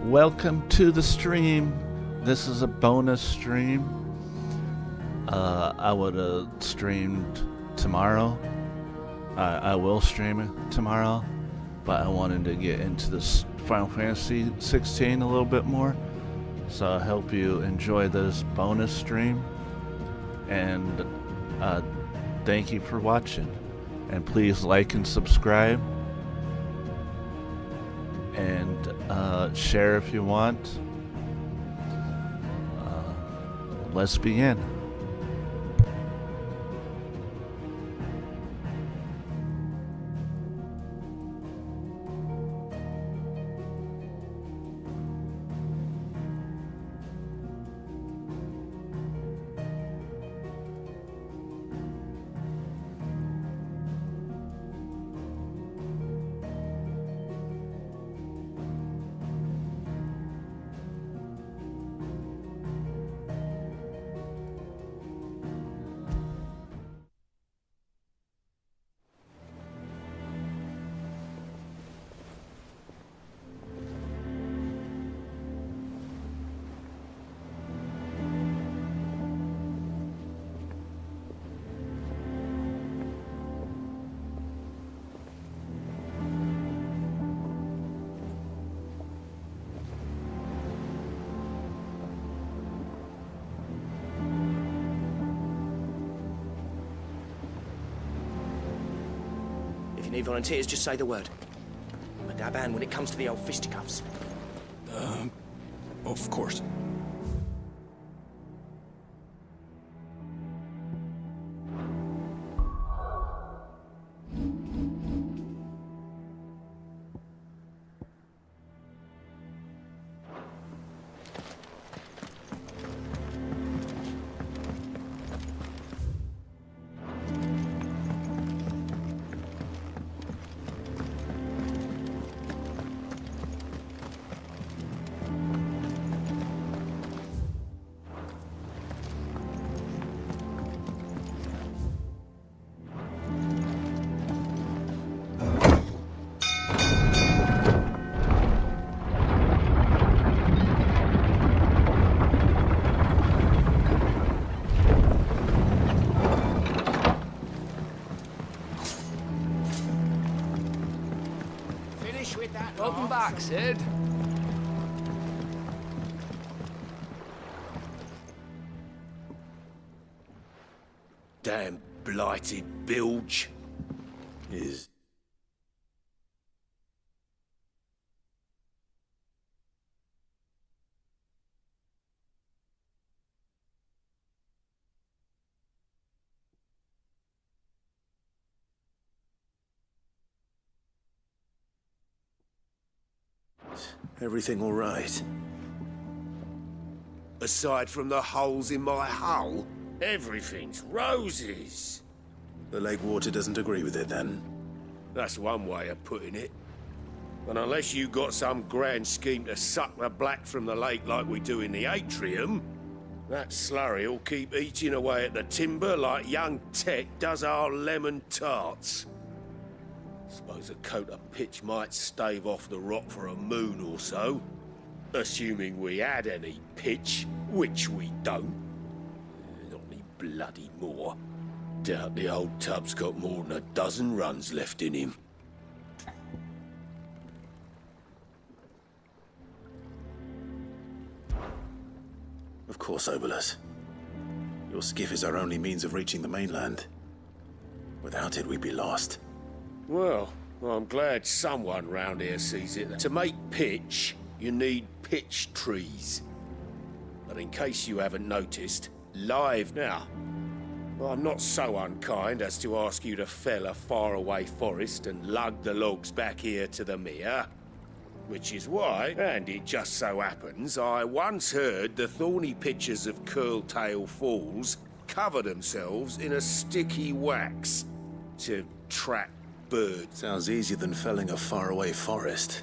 Welcome to the stream. This is a bonus stream. I would have streamed tomorrow. I will stream it tomorrow, but I wanted to get into this Final Fantasy XVI a little bit more. So I hope you enjoy this bonus stream, and thank you for watching. And please like and subscribe, and share if you want. Let's begin. If you need volunteers, just say the word. I'm a dab hand when it comes to the old fisticuffs. Of course. Welcome back, Sid. Damn blighted bilge. Is... Everything all right? Aside from the holes in my hull, everything's roses. The lake water doesn't agree with it, then? That's one way of putting it. And unless you got some grand scheme to suck the black from the lake like we do in the atrium, that slurry'll keep eating away at the timber like young Tech does our lemon tarts. Suppose a coat of pitch might stave off the rot for a moon or so. Assuming we had any pitch, which we don't. Not any bloody more. Doubt the old tub's got more than a dozen runs left in him. Of course, Obolus. Your skiff is our only means of reaching the mainland. Without it, we'd be lost. Well, I'm glad someone round here sees it. To make pitch, you need pitch trees. But in case you haven't noticed, live now. I'm not so unkind as to ask you to fell a faraway forest and lug the logs back here to the mere. Which is why, and it just so happens, I once heard the thorny pitchers of Curltail Falls cover themselves in a sticky wax to trap birds. Sounds easier than felling a faraway forest.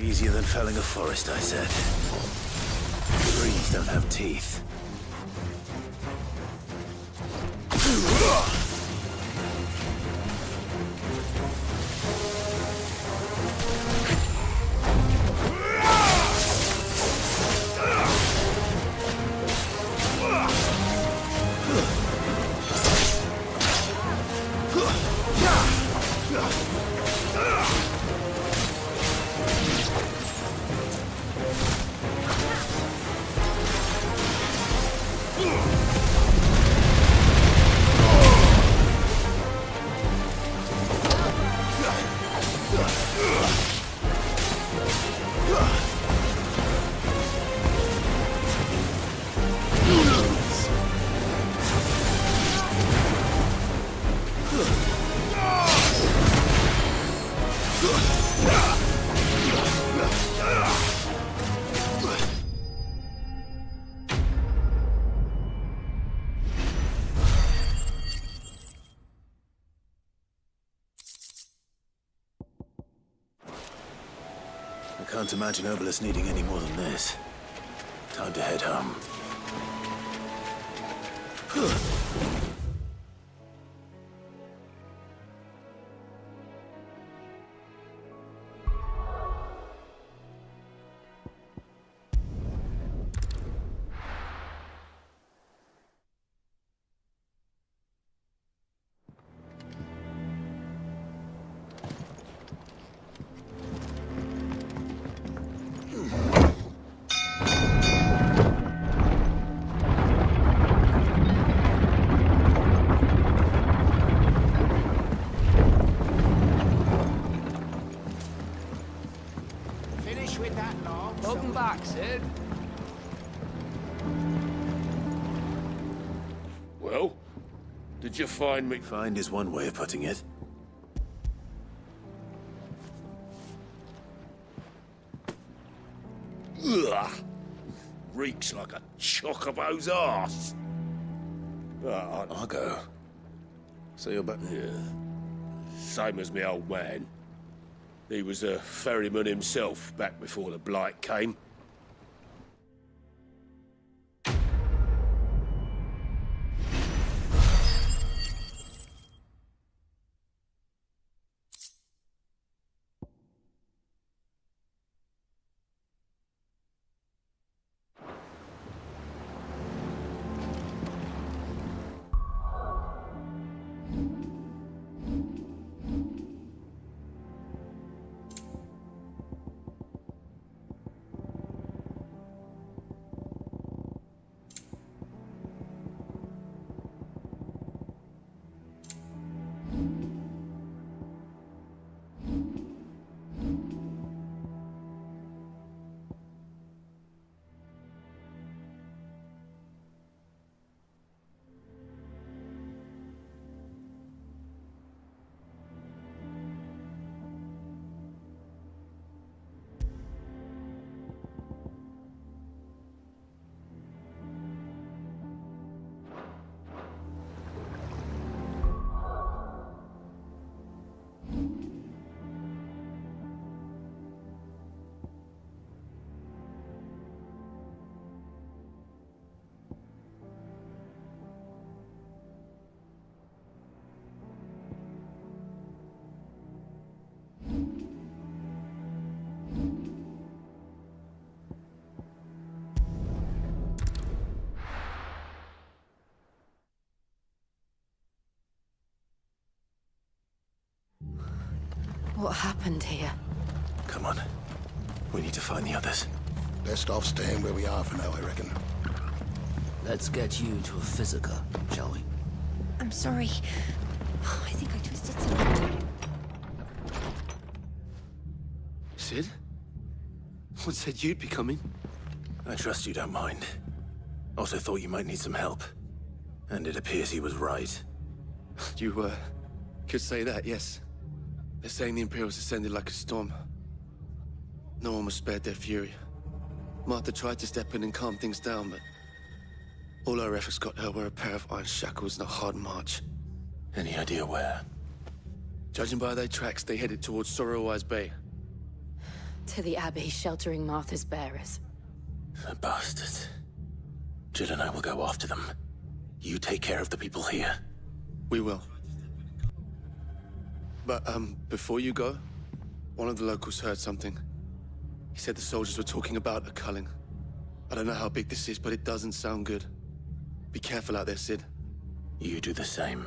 Easier than felling a forest, I said. Trees don't have teeth. I can't imagine Obelisk needing any more than this. Time to head home. Welcome back, Sid. Well, did you find me? Find is one way of putting it. Ugh. Reeks like a chocobo's arse. Argo. So you're back. Yeah. Same as me old man. He was a ferryman himself back before the Blight came. What happened here? Come on. We need to find the others. Best off staying where we are for now, I reckon. Let's get you to a physica, shall we? I'm sorry. I think I twisted something. Sid? What said you'd be coming? I trust you don't mind. Also thought you might need some help. And it appears he was right. You, could say that, yes. They're saying the Imperials ascended like a storm. No one was spared their fury. Martha tried to step in and calm things down, but all her efforts got her were a pair of iron shackles and a hard march. Any idea where? Judging by their tracks, they headed towards Sorrowwise Bay. To the Abbey sheltering Martha's bearers. The bastards. Jill and I will go after them. You take care of the people here. We will. But, before you go, one of the locals heard something. He said the soldiers were talking about a culling. I don't know how big this is, but it doesn't sound good. Be careful out there, Sid. You do the same.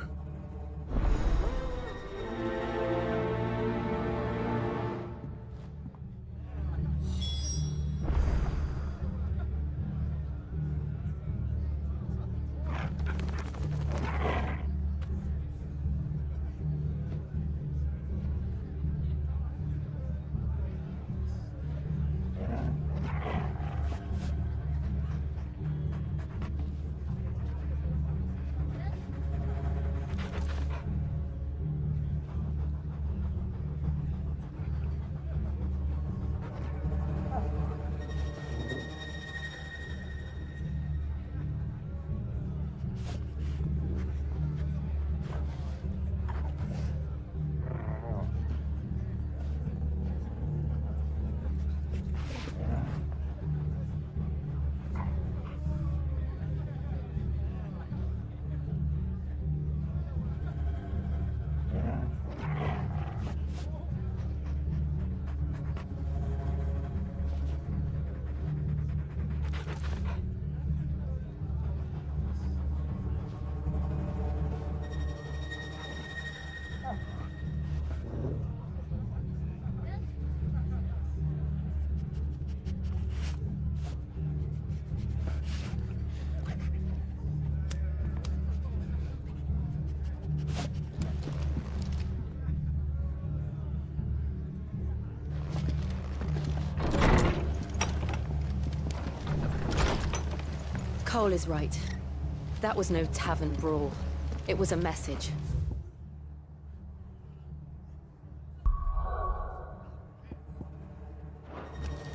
Cole is right. That was no tavern brawl. It was a message.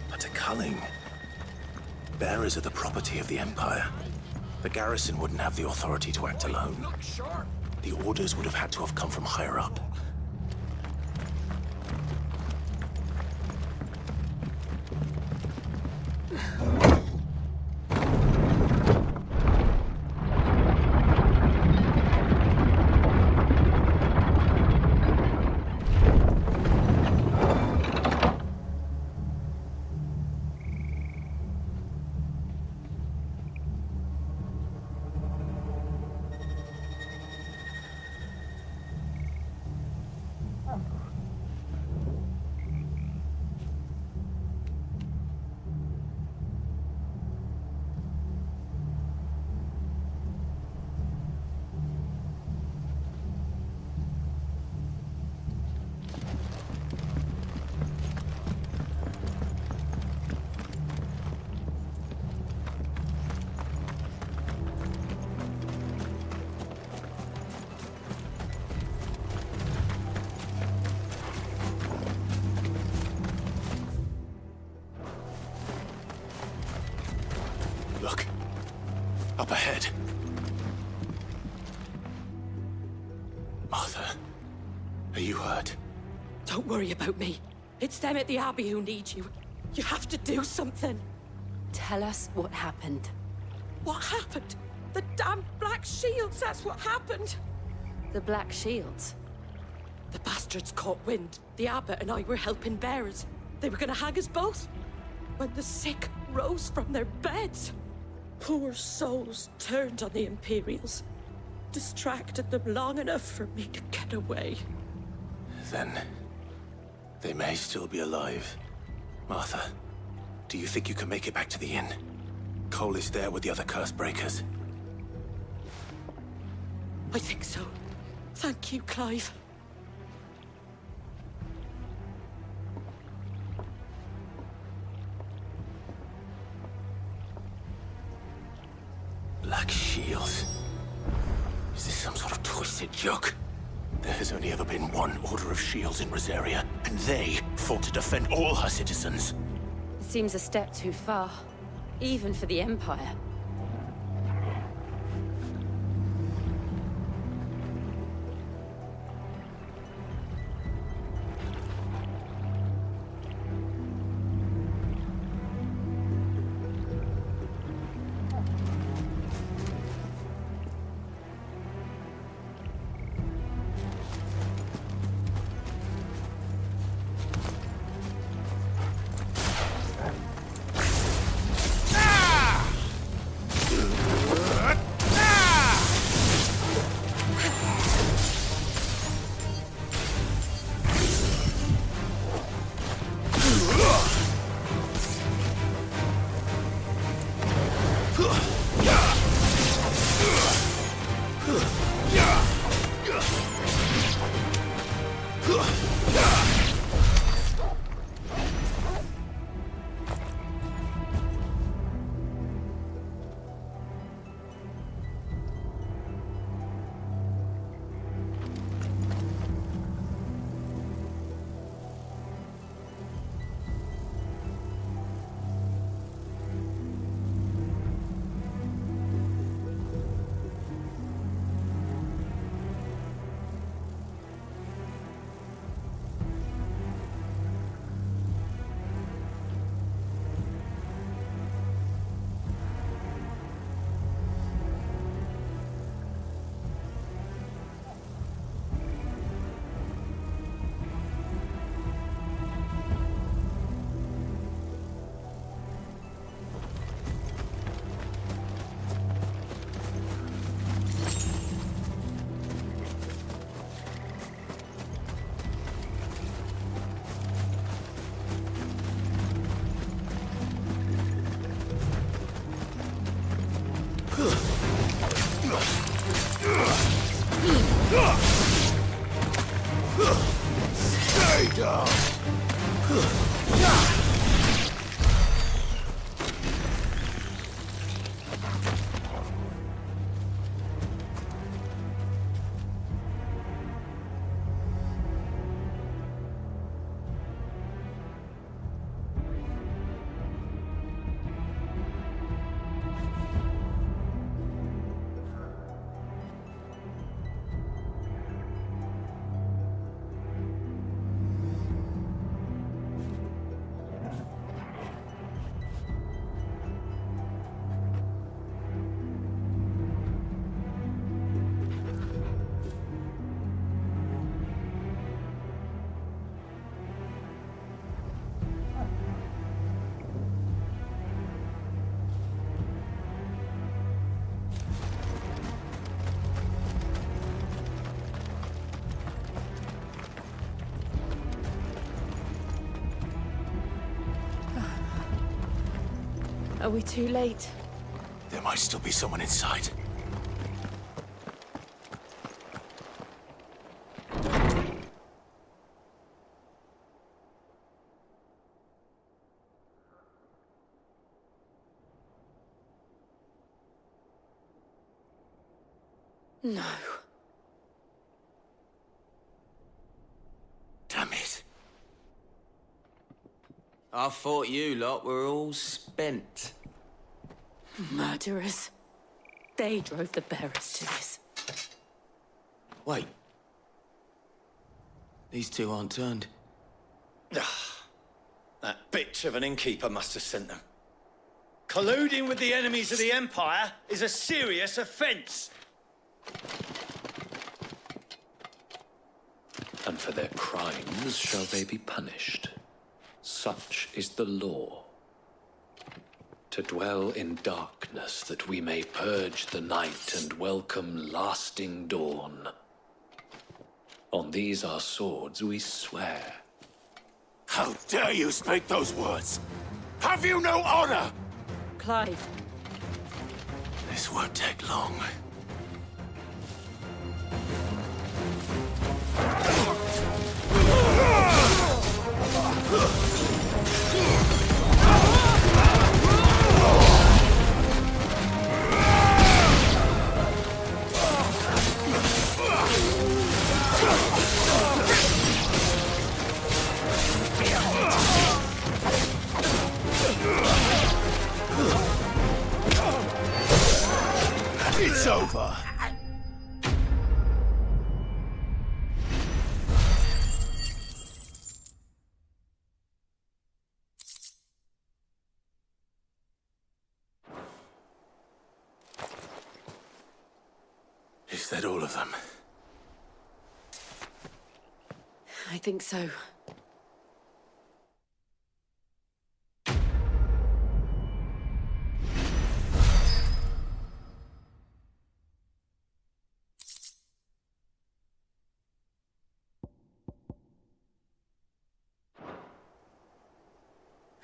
But a culling. Bearers are the property of the Empire. The garrison wouldn't have the authority to act alone. The orders would have had to have come from higher up. Look. Up ahead. Martha, are you hurt? Don't worry about me. It's them at the Abbey who need you. You have to do something. Tell us what happened. What happened? The damn Black Shields, that's what happened. The Black Shields? The bastards caught wind. The abbot and I were helping bearers. They were gonna hang us both. When the sick rose from their beds. Poor souls turned on the Imperials. Distracted them long enough for me to get away. Then, they may still be alive. Martha, do you think you can make it back to the inn? Cole is there with the other curse breakers. I think so. Thank you, Clive. Black Shields. Is this some sort of twisted joke? There has only ever been one Order of Shields in Rosaria, and they fought to defend all her citizens. It seems a step too far, even for the Empire. Stay down! Are we too late? There might still be someone inside. No. Damn it. I thought you lot were all spent. Murderers. They drove the bearers to this. Wait. These two aren't turned. That bitch of an innkeeper must have sent them. Colluding with the enemies of the Empire is a serious offense. And for their crimes shall they be punished. Such is the law. To dwell in darkness that we may purge the night and welcome lasting dawn. On these our swords we swear. How dare you speak those words? Have you no honor? Clive. This won't take long. It's over. Is that all of them? I think so.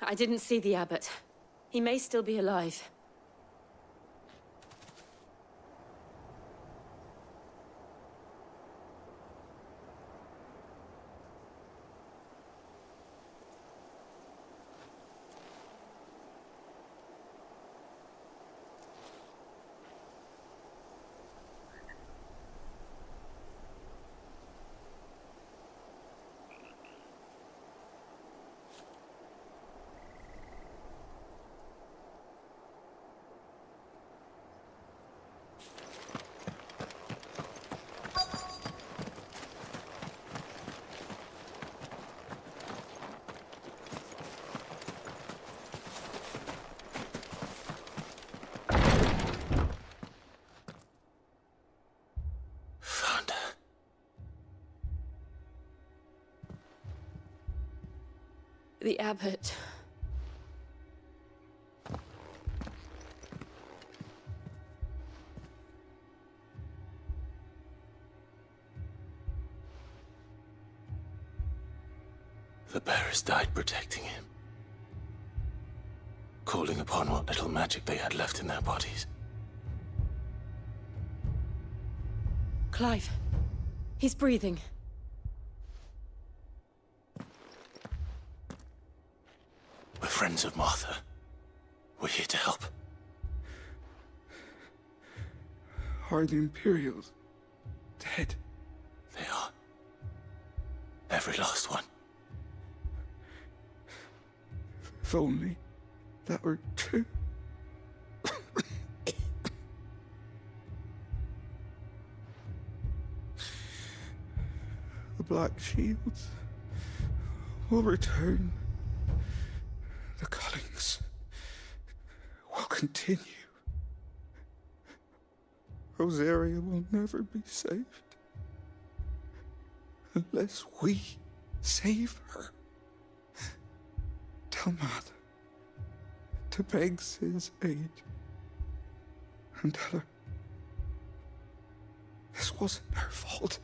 I didn't see the abbot. He may still be alive. The abbot. The bearers died protecting him, calling upon what little magic they had left in their bodies. Clive. He's breathing. We're friends of Martha. We're here to help. Are the Imperials dead? They are. Every last one. If only that were true. The Black Shields will return. The Cullings will continue. Rosaria will never be saved unless we save her. Tell Matt to beg Sid's aid and tell her this wasn't her fault.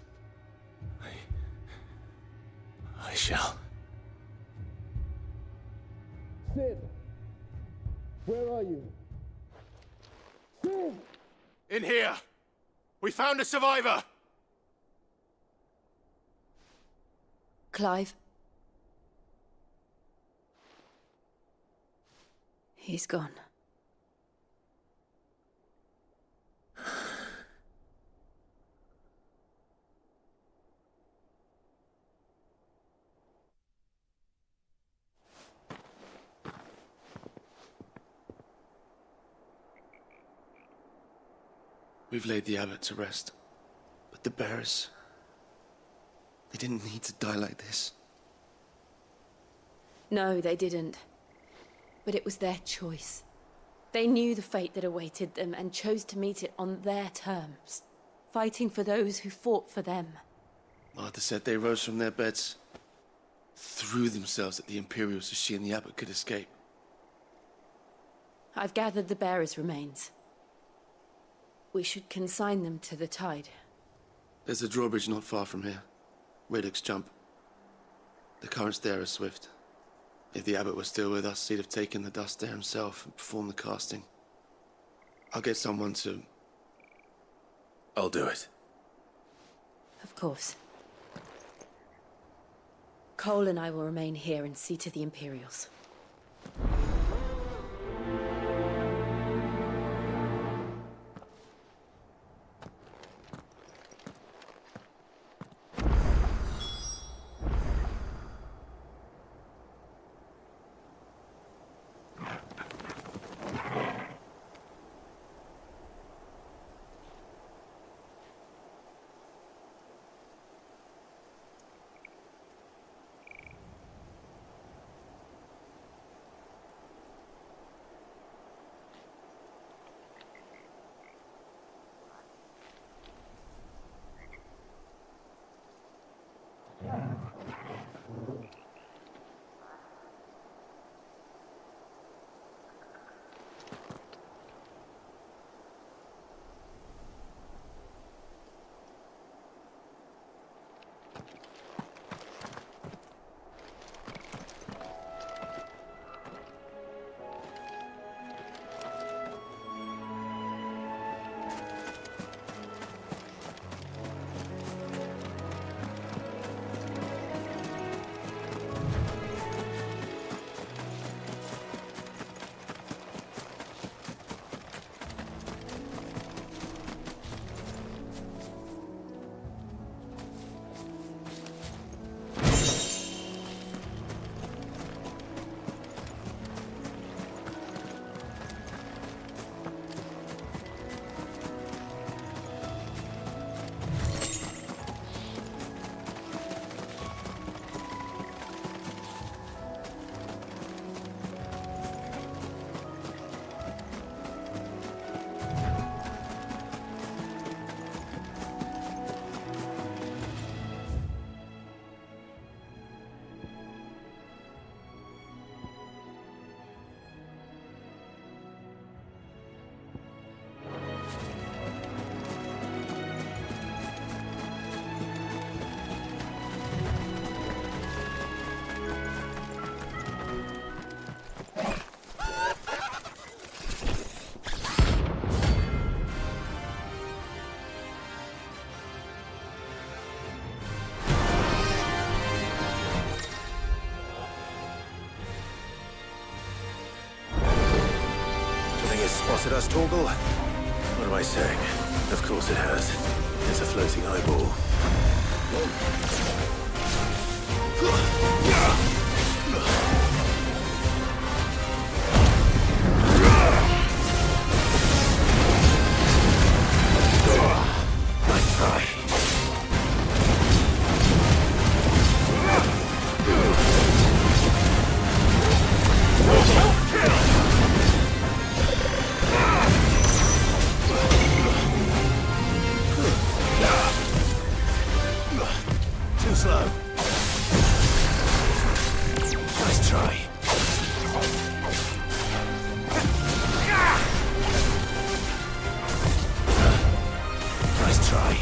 I shall. Sid! Where are you? Sid! In here! We found a survivor! Clive. He's gone. We've laid the abbot to rest. But the bearers... they didn't need to die like this. No, they didn't. But it was their choice. They knew the fate that awaited them and chose to meet it on their terms, fighting for those who fought for them. Martha said they rose from their beds, threw themselves at the Imperials so she and the abbot could escape. I've gathered the bearers' remains. We should consign them to the tide. There's a drawbridge not far from here. Radix Jump. The currents there are swift. If the abbot was still with us, he'd have taken the dust there himself and performed the casting. I'll get someone to... I'll do it. Of course. Cole and I will remain here and see to the Imperials. us, Torgal? What am I saying? Of course it has. It's a floating eyeball. Nice try. Too slow. Nice try. Nice try.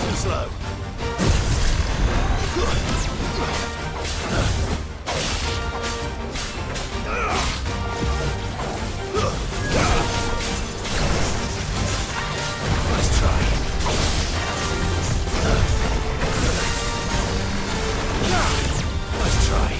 Too slow. Nice try. Nice try.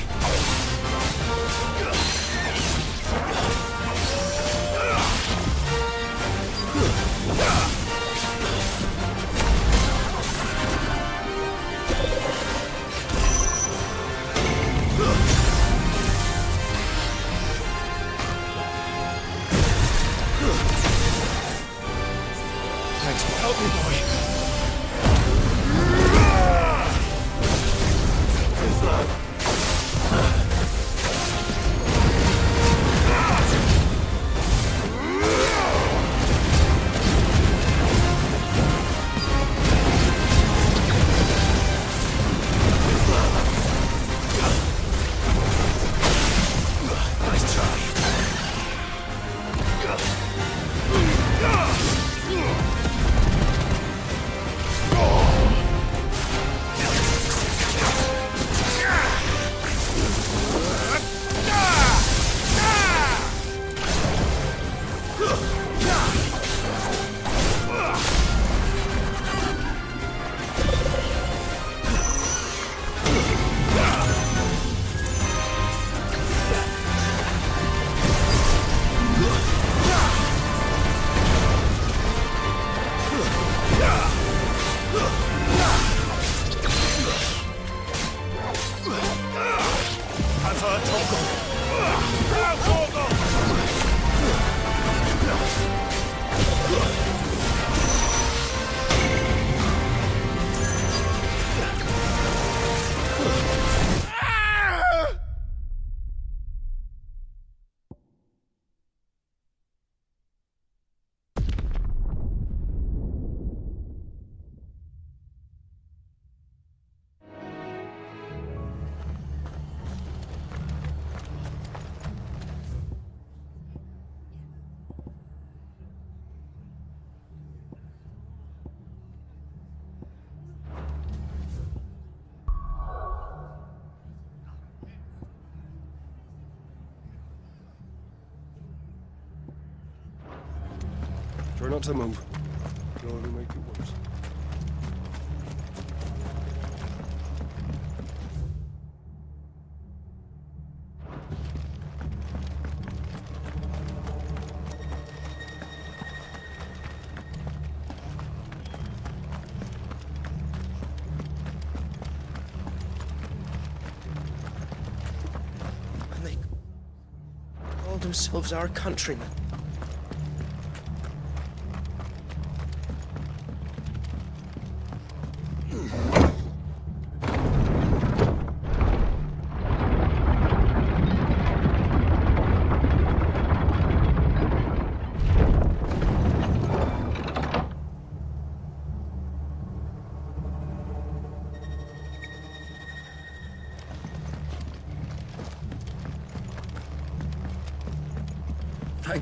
Thanks for helping me, boy. Too slow. Nice try. Time for a Torgal. Now, Torgal! Try not to move. You'll only make it worse. And they called themselves our countrymen.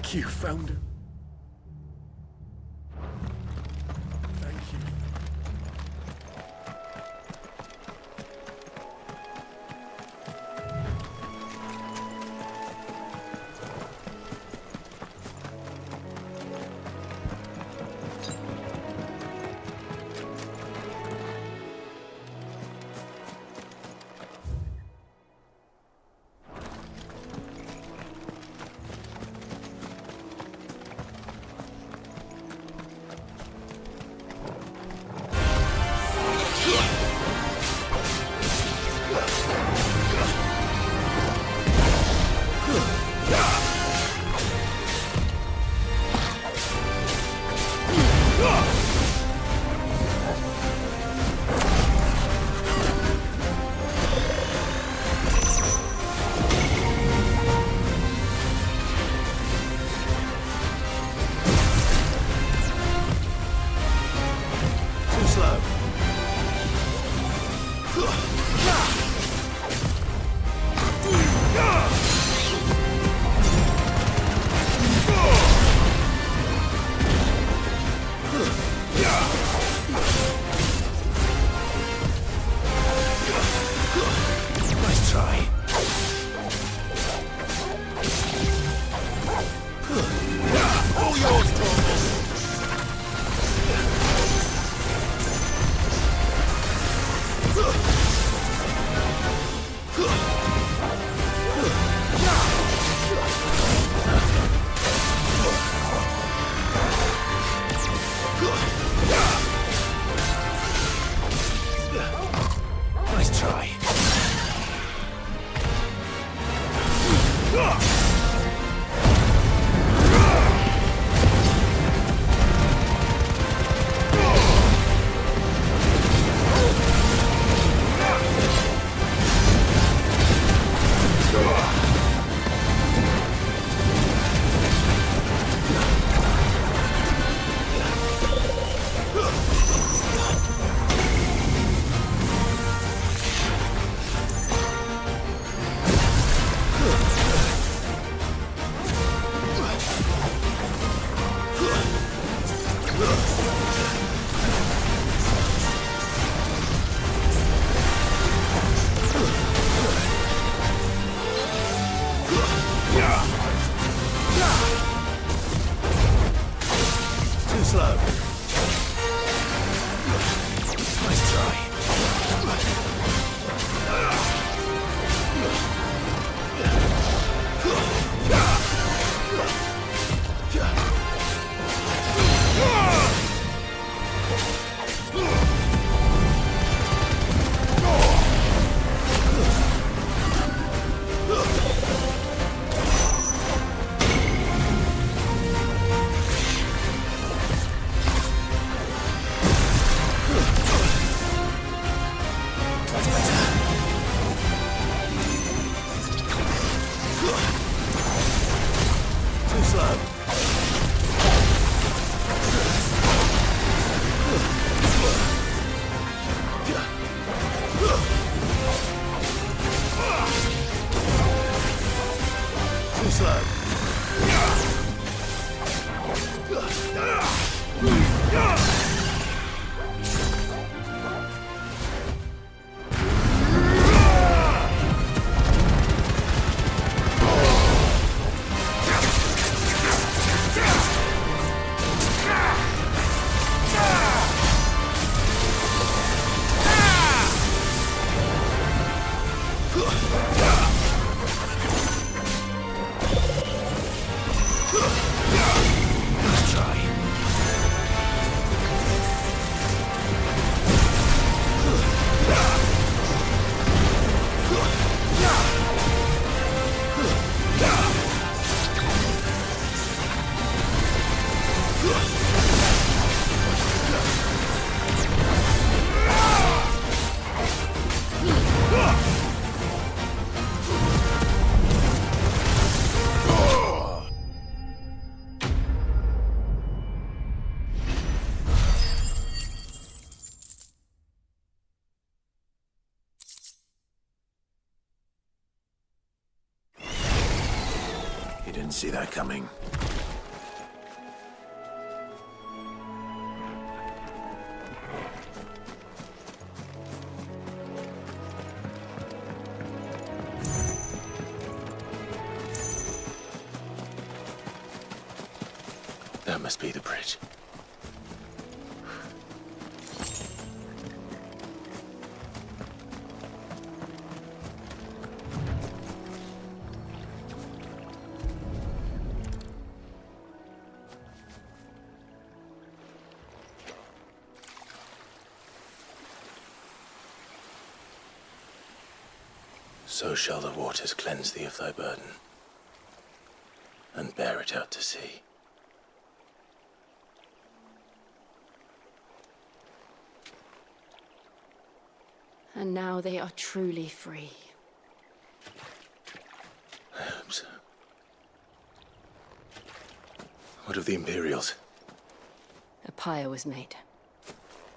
Thank you, found him. Thank you. You didn't see that coming. must be the bridge. So shall the waters cleanse thee of thy burden, and bear it out to sea. And now they are truly free. I hope so. What of the Imperials? A pyre was made.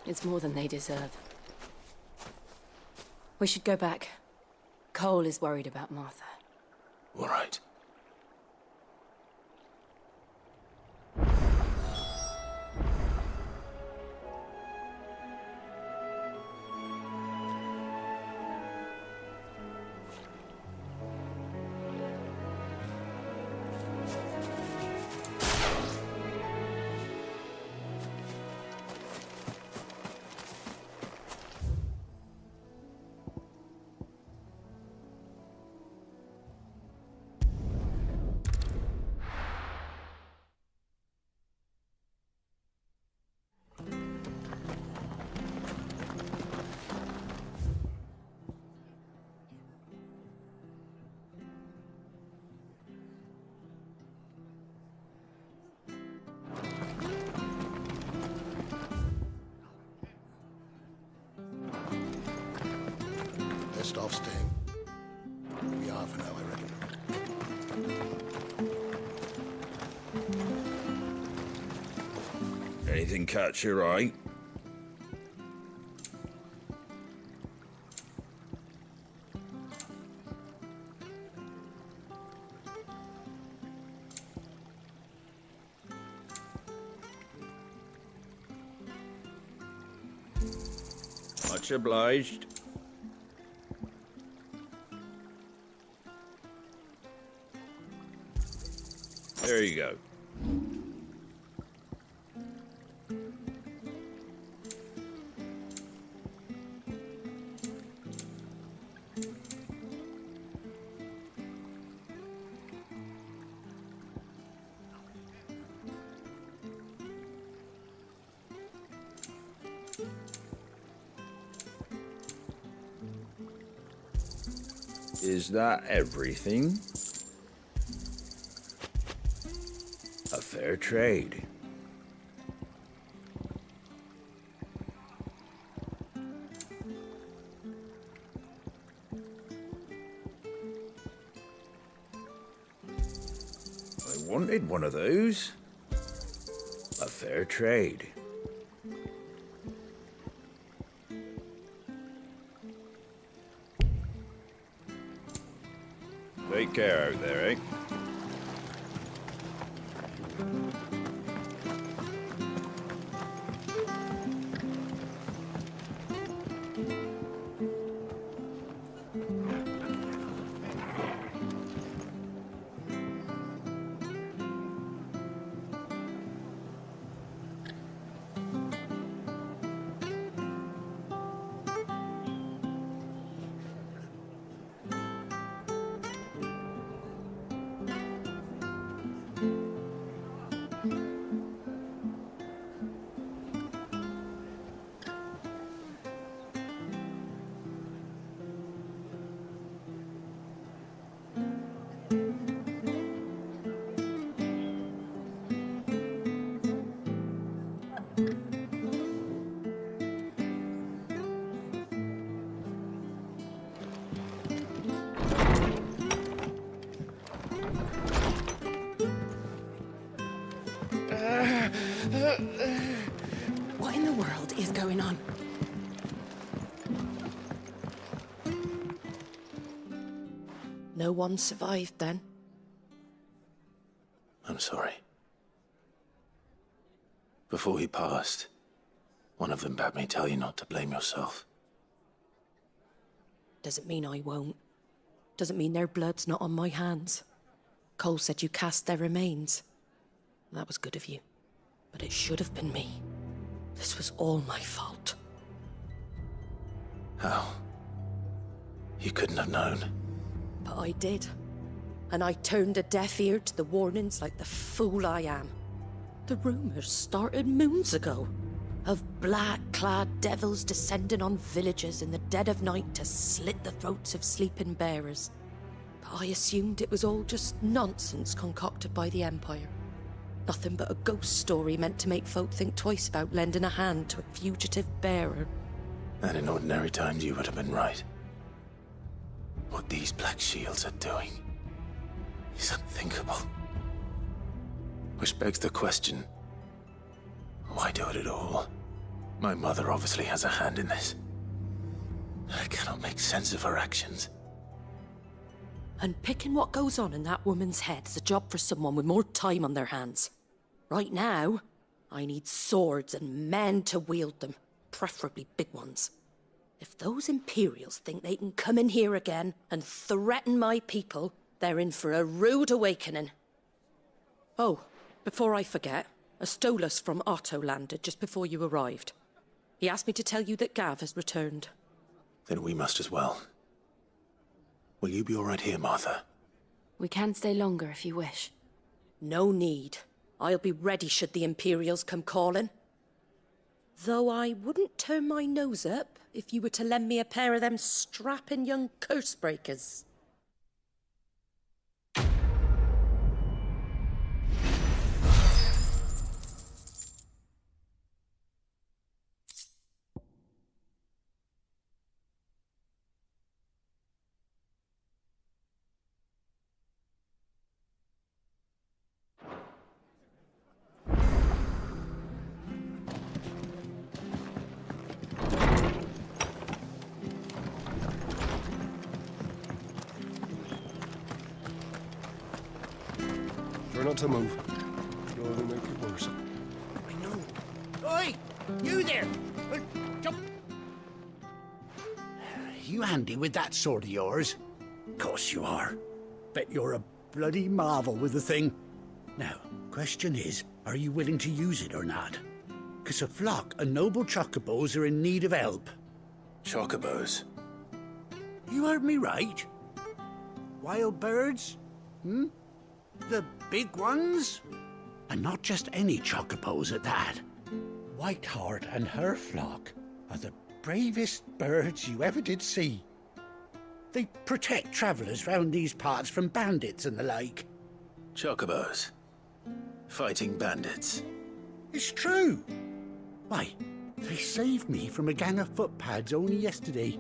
It's more than they deserve. We should go back. Cole is worried about Martha. All right. Best off staying where we are for now, I reckon. Anything catch your eye? Much obliged. There you go. Is that everything? A fair trade. I wanted one of those. A fair trade. Take care out there, eh? What in the world is going on? No one survived then? I'm sorry. Before he passed, one of them bade me tell you not to blame yourself. Doesn't mean I won't. Doesn't mean their blood's not on my hands. Cole said you cast their remains. That was good of you. But it should have been me. This was all my fault. How? You couldn't have known. But I did. And I turned a deaf ear to the warnings like the fool I am. The rumors started moons ago. Of black-clad devils descending on villages in the dead of night to slit the throats of sleeping bearers. But I assumed it was all just nonsense concocted by the Empire. Nothing but a ghost story meant to make folk think twice about lending a hand to a fugitive bearer. And in ordinary times you would have been right. What these Black Shields are doing is unthinkable. Which begs the question, why do it at all? My mother obviously has a hand in this. I cannot make sense of her actions. And picking what goes on in that woman's head is a job for someone with more time on their hands. Right now, I need swords and men to wield them, preferably big ones. If those Imperials think they can come in here again and threaten my people, they're in for a rude awakening. Oh, before I forget, a Stolas from Otto landed just before you arrived. He asked me to tell you that Gav has returned. Then we must as well. Will you be all right here, Martha? We can stay longer if you wish. No need. I'll be ready should the Imperials come calling. Though I wouldn't turn my nose up if you were to lend me a pair of them strapping young curse-breakers. Try not to move. You'll only make it worse. I know. Oi! You there! Jump! You handy with that sword of yours? Course you are. Bet you're a bloody marvel with the thing. Now, question is, are you willing to use it or not? 'Cause a flock of noble chocobos are in need of help. Chocobos? You heard me right. Wild birds? Hmm? The big ones? And not just any chocobos at that. Whiteheart and her flock are the bravest birds you ever did see. They protect travellers round these parts from bandits and the like. Chocobos? Fighting bandits? It's true. Why, they saved me from a gang of footpads only yesterday.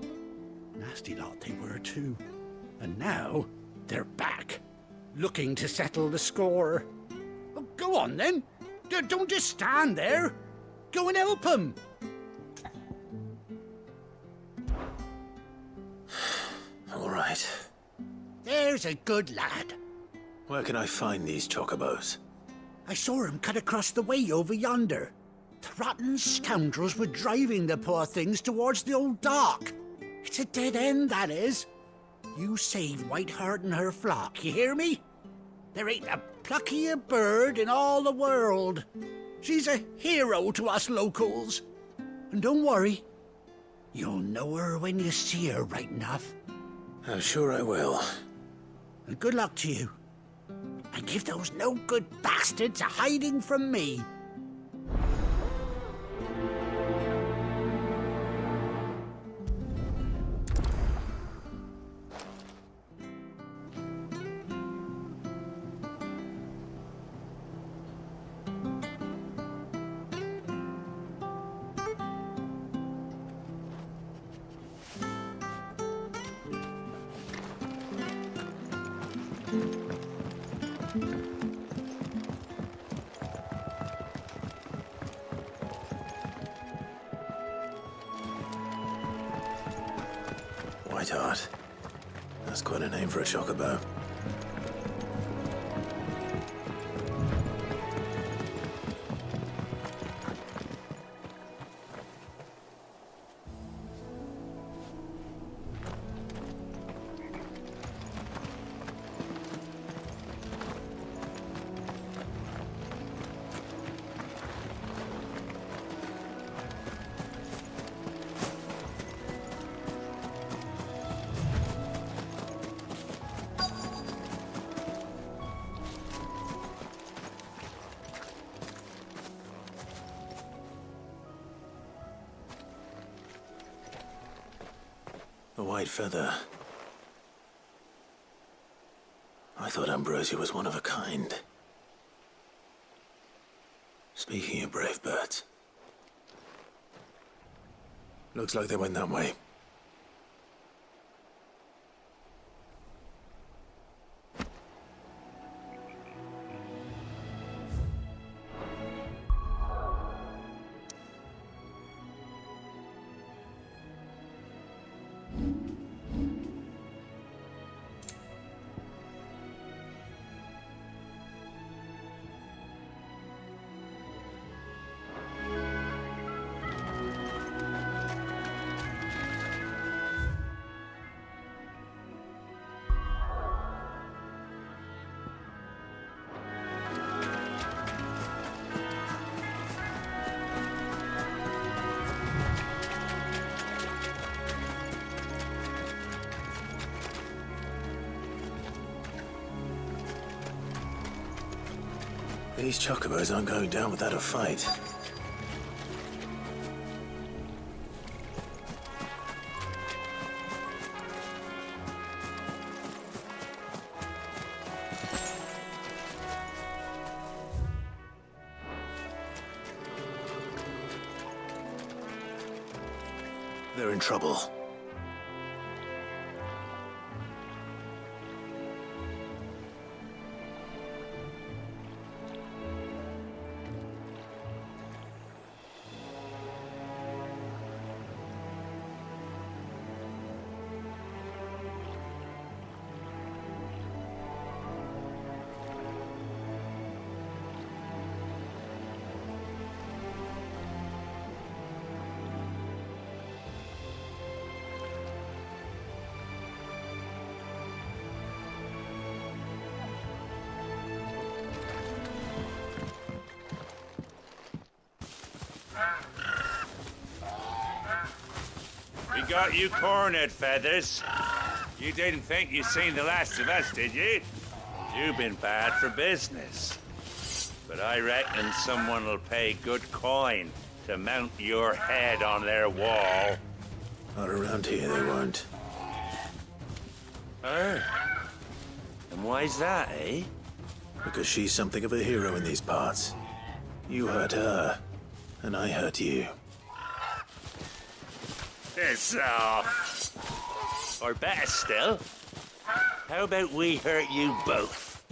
Nasty lot they were too. And now they're back, looking to settle the score. Oh, go on then. Don't just stand there. Go and help them. All right. There's a good lad. Where can I find these chocobos? I saw him cut across the way over yonder. The rotten scoundrels were driving the poor things towards the old dock. It's a dead end, that is. You save Whiteheart and her flock, you hear me? There ain't a pluckier bird in all the world. She's a hero to us locals. And don't worry, you'll know her when you see her right enough. I'm sure I will. And good luck to you. And give those no-good bastards a hiding from me. Whiteheart. That's quite a name for a chocobo. A white feather. I thought Ambrosia was one of a kind. Speaking of brave birds. Looks like they went that way. These chocobos aren't going down without a fight. They're in trouble. We got you cornered, Feathers. You didn't think you'd seen the last of us, did you? You've been bad for business. But I reckon someone will pay good coin to mount your head on their wall. Not around here, they won't. Oh. And why's that, eh? Because she's something of a hero in these parts. You hurt her, and I hurt you. Piss off. Or better still, how about we hurt you both?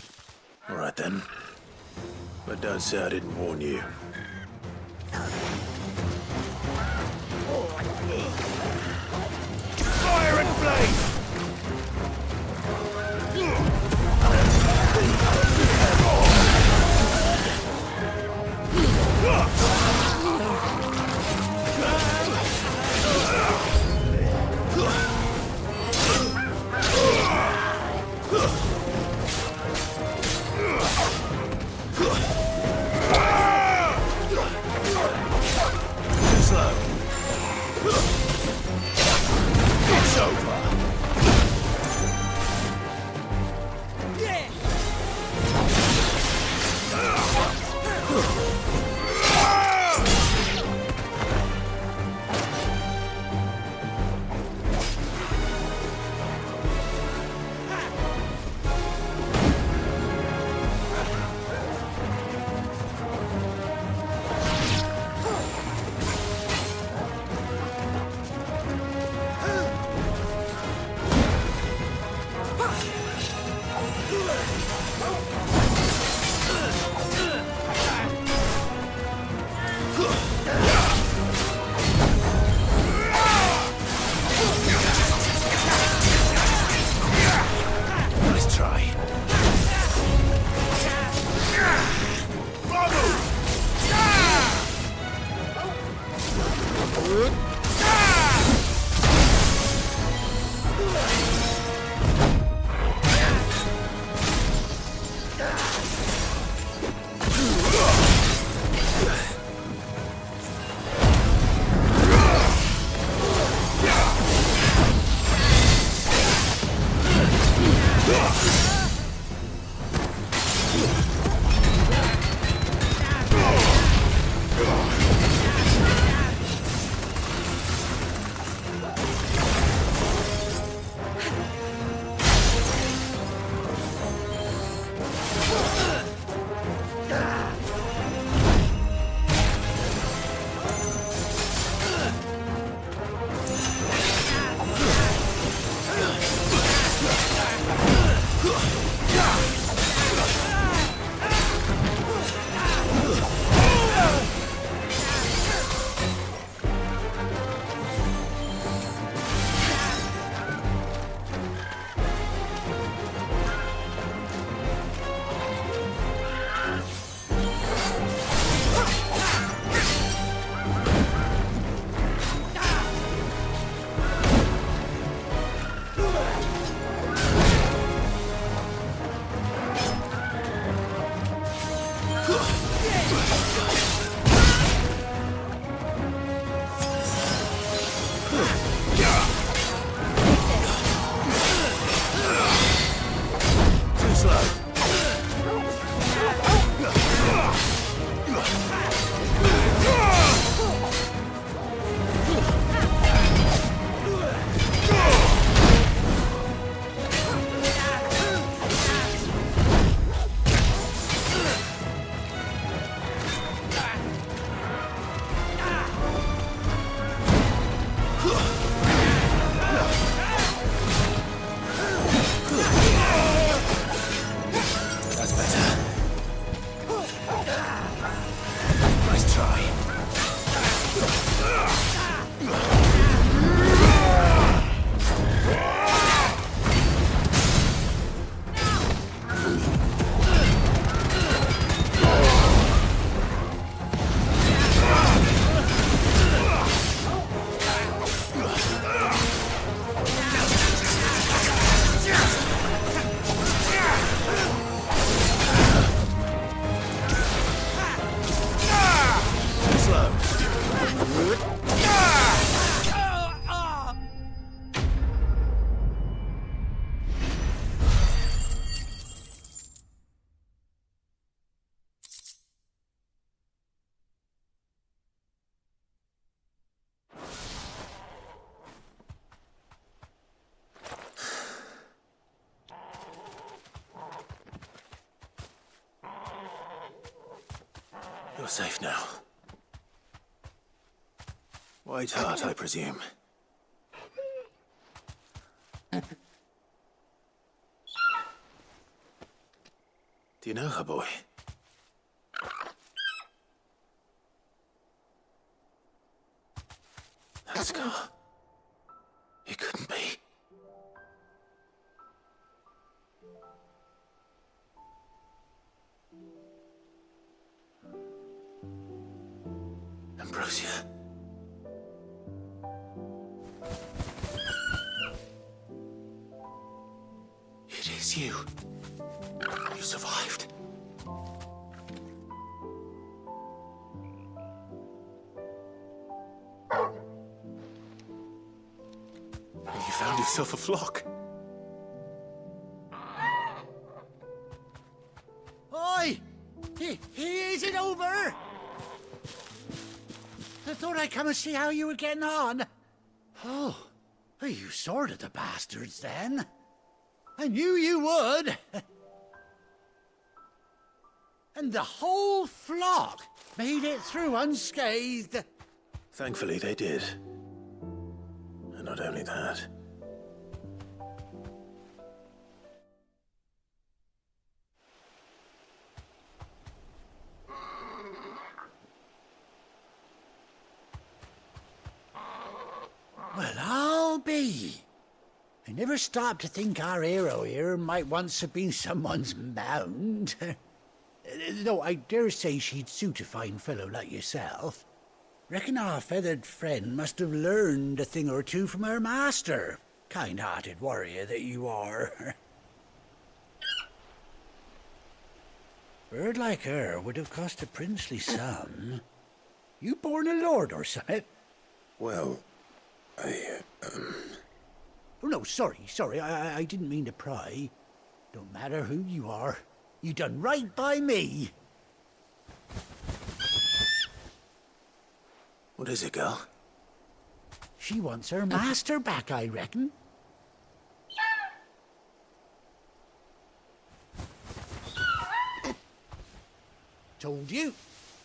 All right then. But don't say I didn't warn you. Fire and flame! It's over. Nice try. safe now. White Heart, I presume. Do you know her, boy? That scar. It couldn't be. Ambrosia. It is you. You survived. You found yourself a flock. Oi! He isn't over! I thought I'd come and see how you were getting on. Oh, you sorted the bastards then. I knew you would. And the whole flock made it through unscathed. Thankfully, they did. And not only that. Well, I'll be. I never stopped to think our hero here might once have been someone's mount. Though I dare say she'd suit a fine fellow like yourself. Reckon our feathered friend must have learned a thing or two from her master. Kind-hearted warrior that you are. Bird like her would have cost a princely sum. You born a lord or something? Well, Oh, no, sorry. I didn't mean to pry. Don't matter who you are. You done right by me. What is it, girl? She wants her master back, I reckon. Told you.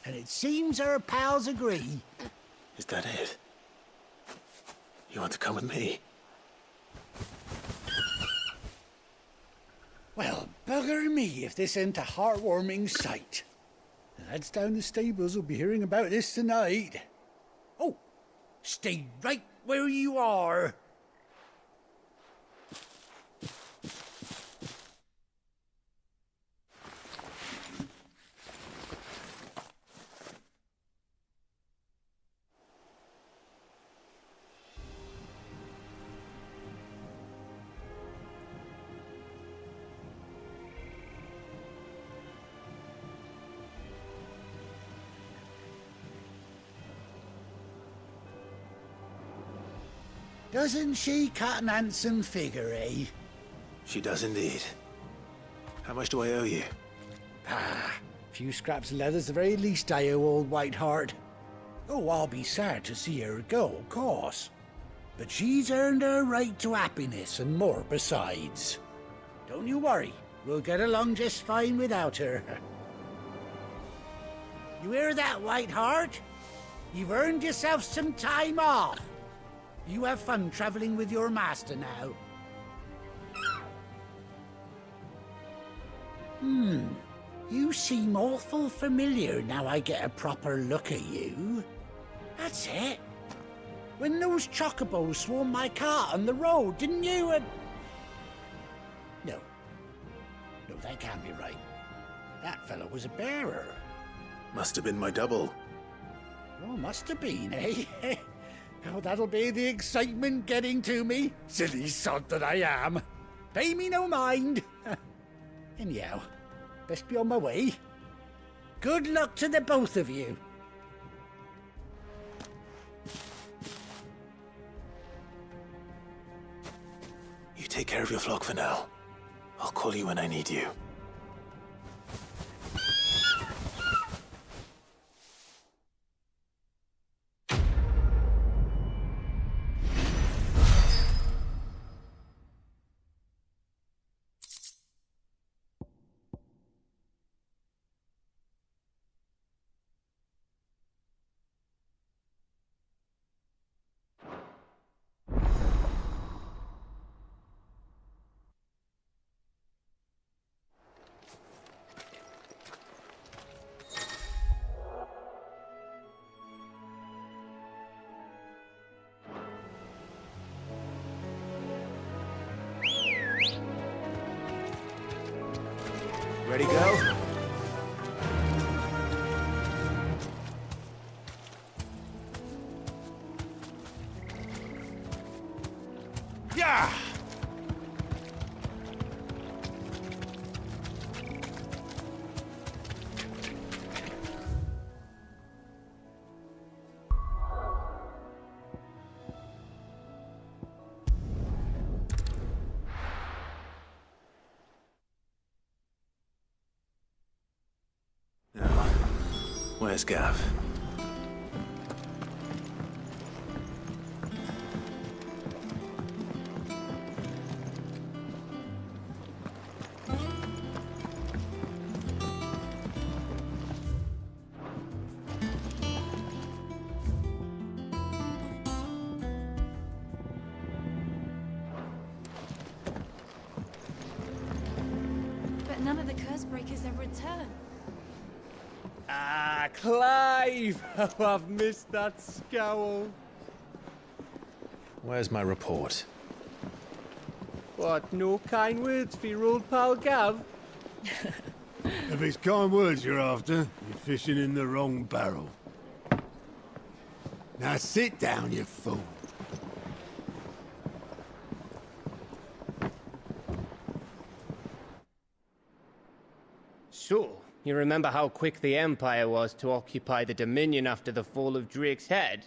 And it seems her pals agree. Is that it? You want to come with me? Well, bugger me if this ain't a heartwarming sight. The lads down the stables will be hearing about this tonight. Oh, stay right where you are. Doesn't she cut an handsome figure, eh? She does indeed. How much do I owe you? A few scraps of leather's the very least I owe old White Heart. Oh, I'll be sad to see her go, of course. But she's earned her right to happiness and more besides. Don't you worry, we'll get along just fine without her. You hear that, White Heart? You've earned yourself some time off. You have fun traveling with your master now. You seem awful familiar now I get a proper look at you. That's it. When those chocobos swarmed my cart on the road, didn't you? No, that can't be right. That fellow was a bearer. Must have been my double. Oh, must have been, eh? Oh, that'll be the excitement getting to me. Silly sod that I am. Pay me no mind. Anyhow, best be on my way. Good luck to the both of you. You take care of your flock for now. I'll call you when I need you. Ready, go? Yeah! Where's Gav? But none of the curse breakers ever return. Ah, Clive! Oh, I've missed that scowl. Where's my report? What, no kind words for your old pal Gav? If it's kind words you're after, you're fishing in the wrong barrel. Now sit down, you fool. So, you remember how quick the Empire was to occupy the Dominion after the fall of Drake's head?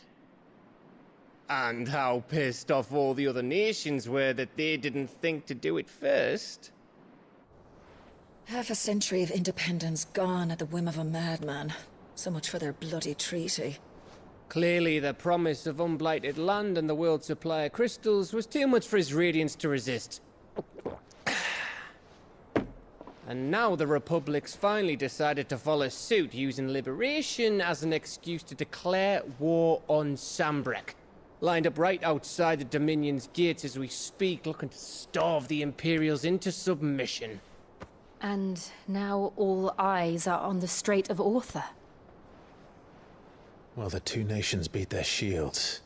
And how pissed off all the other nations were that they didn't think to do it first? Half a century of independence gone at the whim of a madman. So much for their bloody treaty. Clearly, the promise of unblighted land and the world's supply of crystals was too much for his radiance to resist. And now the Republic's finally decided to follow suit, using liberation as an excuse to declare war on Sambrek. Lined up right outside the Dominion's gates as we speak, looking to starve the Imperials into submission. And now all eyes are on the Strait of Author. Well, the two nations beat their shields.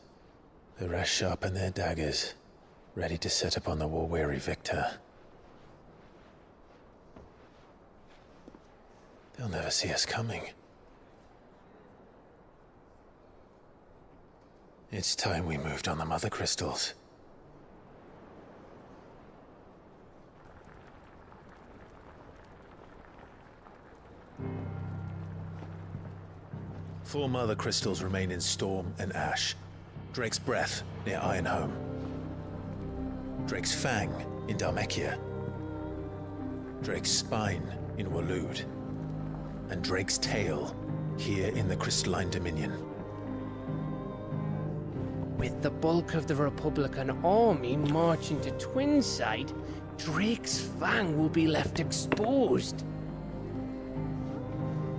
The rest sharpen their daggers, ready to set upon the war-weary victor. They'll never see us coming. It's time we moved on the mother crystals. Four mother crystals remain in Storm and Ash. Drake's Breath near Ironhome. Drake's Fang in Dhalmekia. Drake's Spine in Waloed. And Drake's Tail here in the Crystalline Dominion. With the bulk of the Republican army marching to Twinside, Drake's Fang will be left exposed.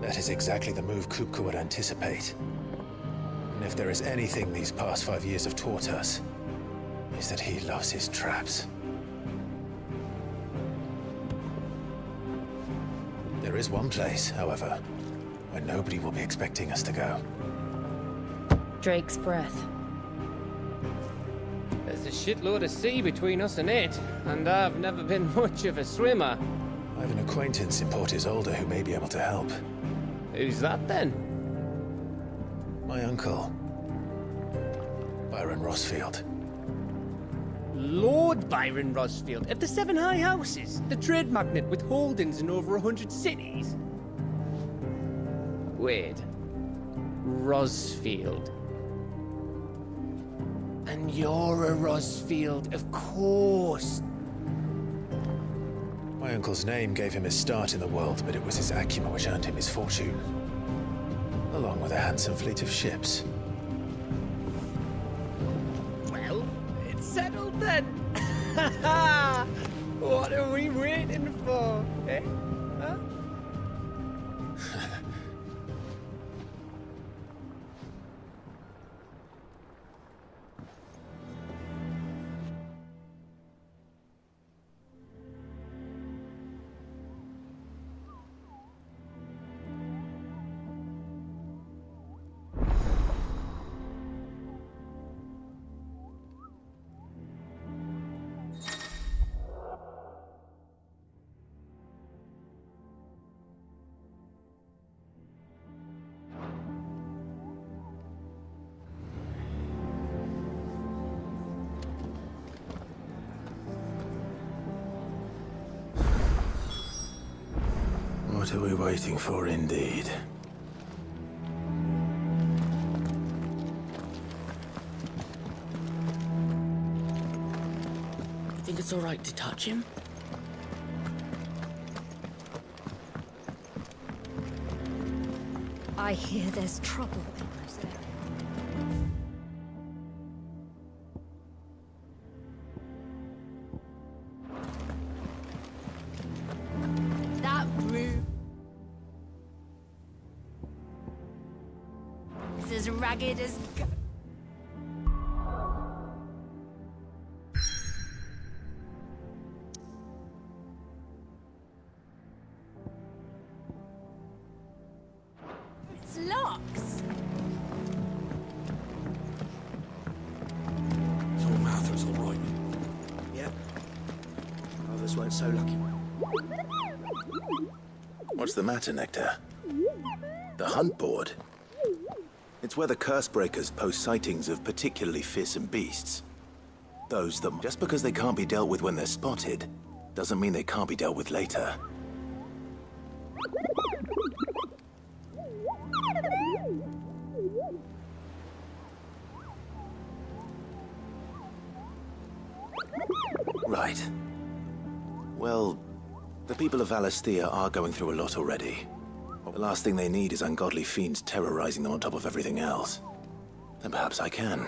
That is exactly the move Kupka would anticipate. And if there is anything these past 5 years have taught us, is that he loves his traps. There is one place, however, where nobody will be expecting us to go. Drake's Breath. There's a shitload of sea between us and it, and I've never been much of a swimmer. I have an acquaintance in Port Isolde who may be able to help. Who's that then? My uncle, Byron Rosfield. Lord Byron Rosfield of the Seven High Houses, the trade magnate with holdings in over 100 cities. Wait, Rosfield. And you're a Rosfield, of course. My uncle's name gave him his start in the world, but it was his acumen which earned him his fortune. Along with a handsome fleet of ships. Well, it's settled then. What are we waiting for, eh? Huh? What are we waiting for, indeed? You think it's all right to touch him? I hear there's trouble in this area. That room is as ragged as... It's locks. So Mather's all right. Yeah. Others weren't so lucky. What's the matter, Nectar? The hunt board? It's where the curse breakers post sightings of particularly fearsome beasts. Those that, just because they can't be dealt with when they're spotted, doesn't mean they can't be dealt with later. Right. Well, the people of Valisthea are going through a lot already. The last thing they need is ungodly fiends terrorizing them on top of everything else. Then perhaps I can.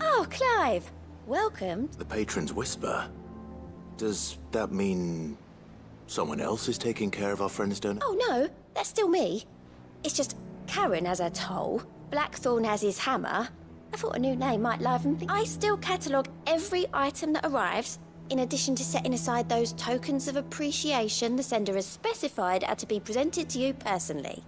Oh, Clive! Welcome. The patron's whisper. Does that mean someone else is taking care of our friend's donor? Oh, no, that's still me. It's just Karen has her toll, Blackthorn has his hammer. I thought a new name might liven things. I still catalogue every item that arrives, in addition to setting aside those tokens of appreciation the sender has specified are to be presented to you personally.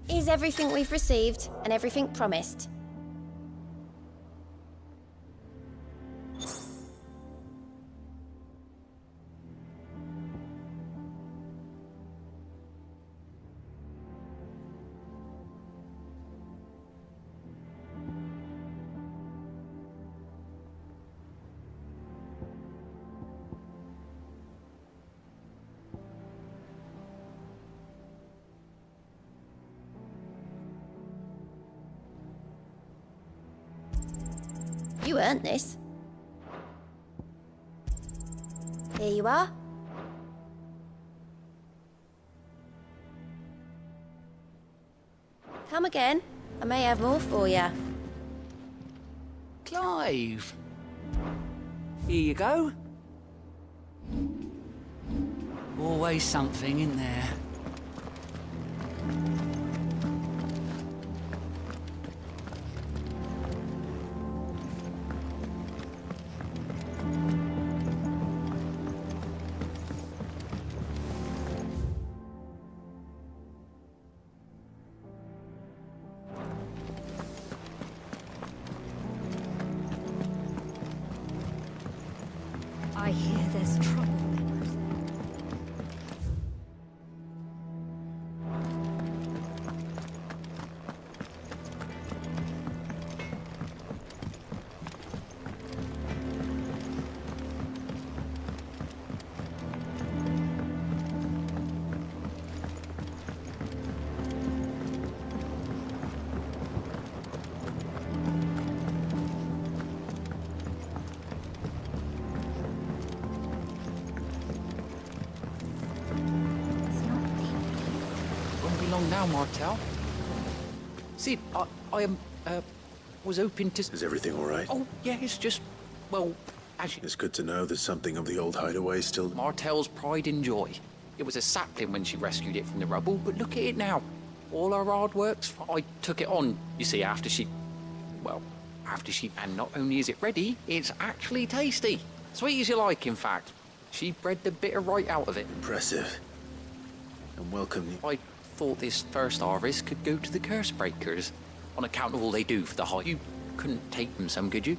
Is everything we've received and everything promised? You earned this. Here you are. Come again. I may have more for you. Clive. Here you go. Always something in there. I hear there's trouble. Now, Martel. See, I was hoping to... Is everything all right? Oh, yeah, it's just... Well, as you... It's good to know there's something of the old hideaway still... Martel's pride and joy. It was a sapling when she rescued it from the rubble, but look at it now. all her hard work's I took it on, you see, after she... And not only is it ready, it's actually tasty. Sweet as you like, in fact. She bred the bitter right out of it. Impressive. And welcome. I thought this first harvest could go to the curse breakers, on account of all they do for the high. You couldn't take them some, could you?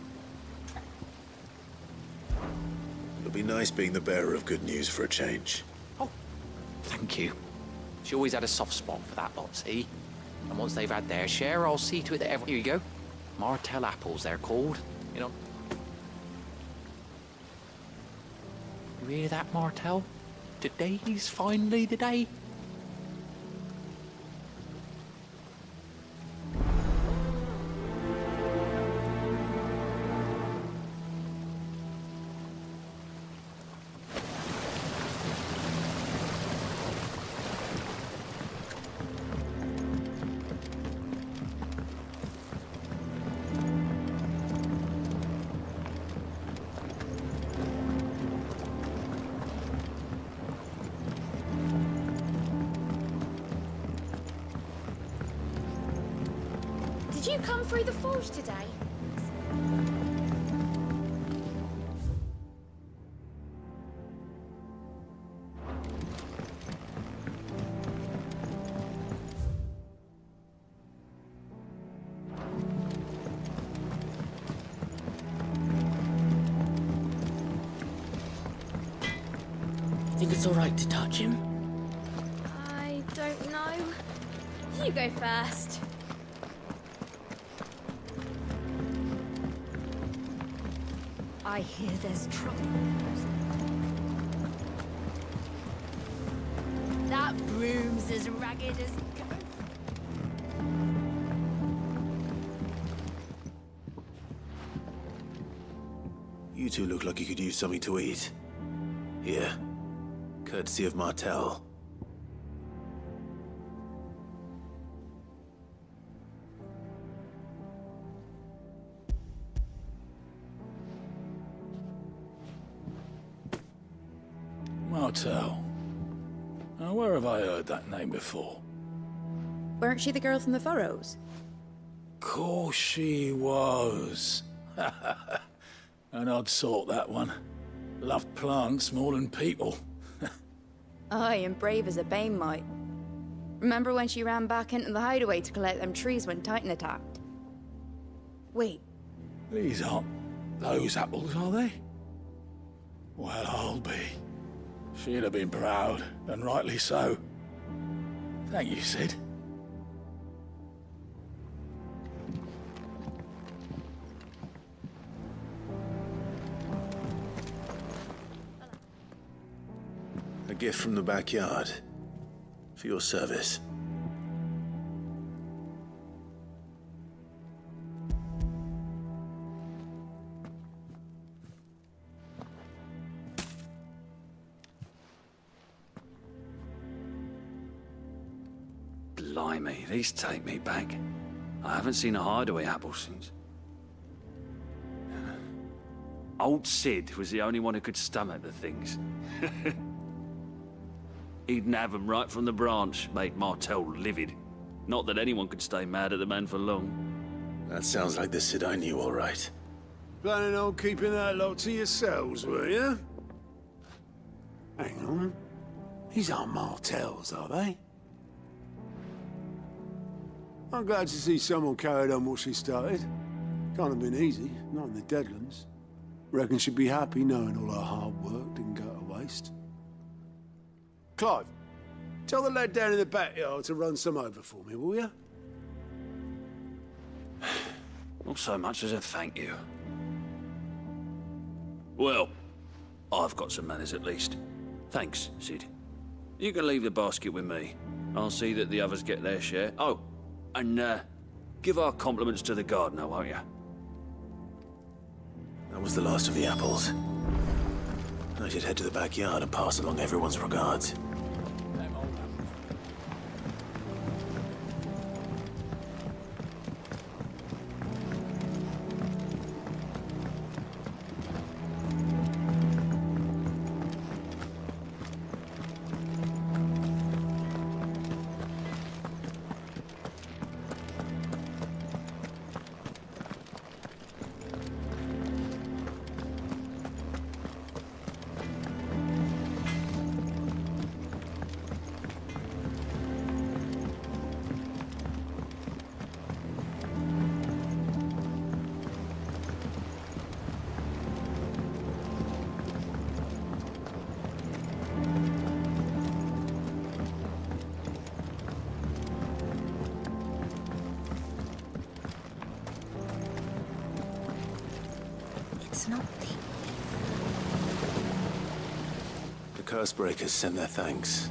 It'll be nice being the bearer of good news for a change. Thank you. She always had a soft spot for that lot, see? And once they've had their share, I'll see to it that everyone... Here you go. Martell apples, they're called. You know... You hear that, Martell? Today's finally the day. Did you come through the forge today? Think it's all right to touch him? I don't know. You go first. I hear there's trouble. That broom's as ragged as it goes. You two look like you could use something to eat. Here. Courtesy of Martell. Martell. Now, where have I heard that name before? Weren't she the girl from the Furrows? Course she was. An odd sort, that one. Loved plants more than people. Aye, and brave as a bane might. Remember when she ran back into the hideaway to collect them trees when Titan attacked? Wait. These aren't those apples, are they? Well, I'll be. She'd have been proud, and rightly so. Thank you, Sid. A gift from the backyard. For your service. Blimey, these take me back. I haven't seen a hideaway apple since. Old Sid was the only one who could stomach the things. He'd nab them right from the branch, make Martell livid. Not that anyone could stay mad at the man for long. That sounds like the Sid I knew, all right. Planning on keeping that lot to yourselves, were you? Hang on. These aren't Martells, are they? I'm glad to see someone carried on what she started. Can't have been easy, not in the Deadlands. Reckon she'd be happy knowing all her hard work didn't go to waste. Clive, tell the lad down in the backyard to run some over for me, will you? Not so much as a thank you. Well, I've got some manners at least. Thanks, Sid. You can leave the basket with me. I'll see that the others get their share. Oh, and give our compliments to the gardener, won't you? That was the last of the apples. I should head to the backyard and pass along everyone's regards. It's not the... The Cursebreakers sent their thanks.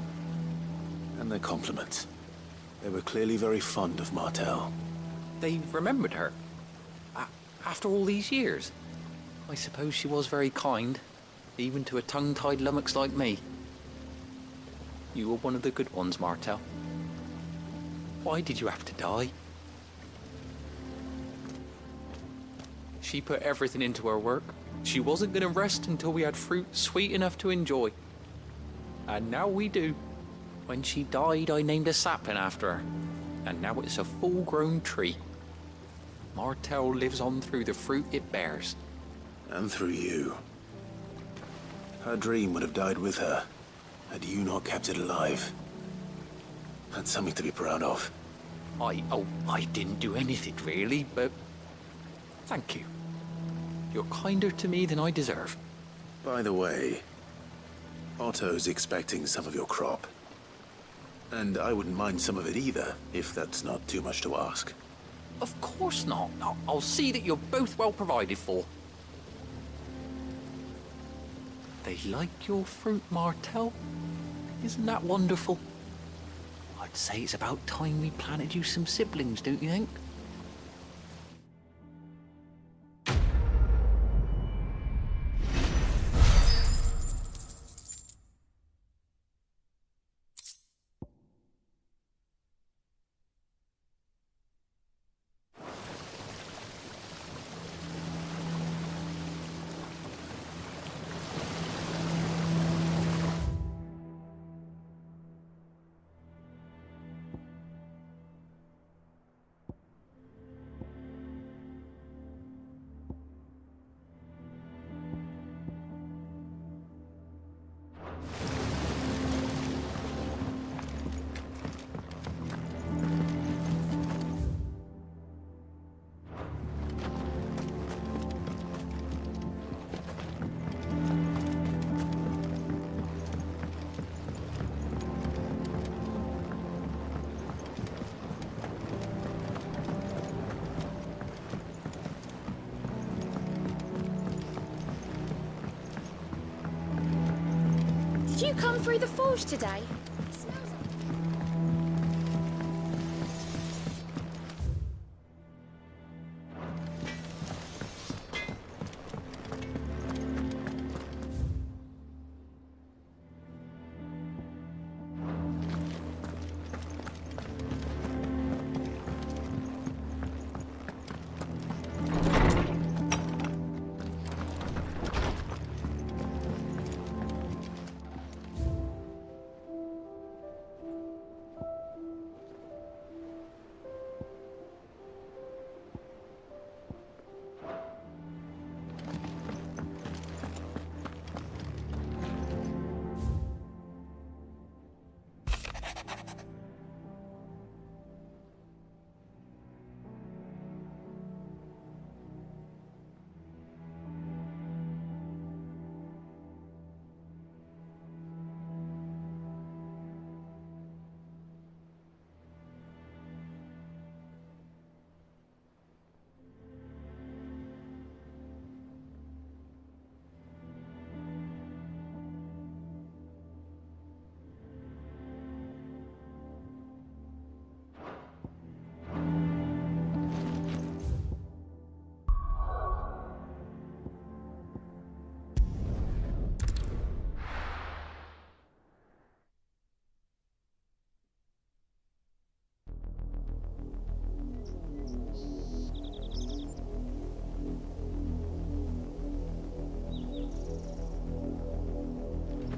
And their compliments. They were clearly very fond of Martel. They remembered her. After all these years. I suppose she was very kind, even to a tongue-tied lummox like me. You were one of the good ones, Martel. Why did you have to die? She put everything into her work. She wasn't going to rest until we had fruit sweet enough to enjoy. And now we do. When she died, I named a sapling after her. And now it's a full-grown tree. Martel lives on through the fruit it bears. And through you. Her dream would have died with her, had you not kept it alive. That's something to be proud of. I didn't do anything really, but thank you. You're kinder to me than I deserve. By the way, Otto's expecting some of your crop. And I wouldn't mind some of it either, if that's not too much to ask. Of course not. I'll see that you're both well provided for. They like your fruit, Martel. Isn't that wonderful? I'd say it's about time we planted you some siblings, don't you think? Did you come through the forge today?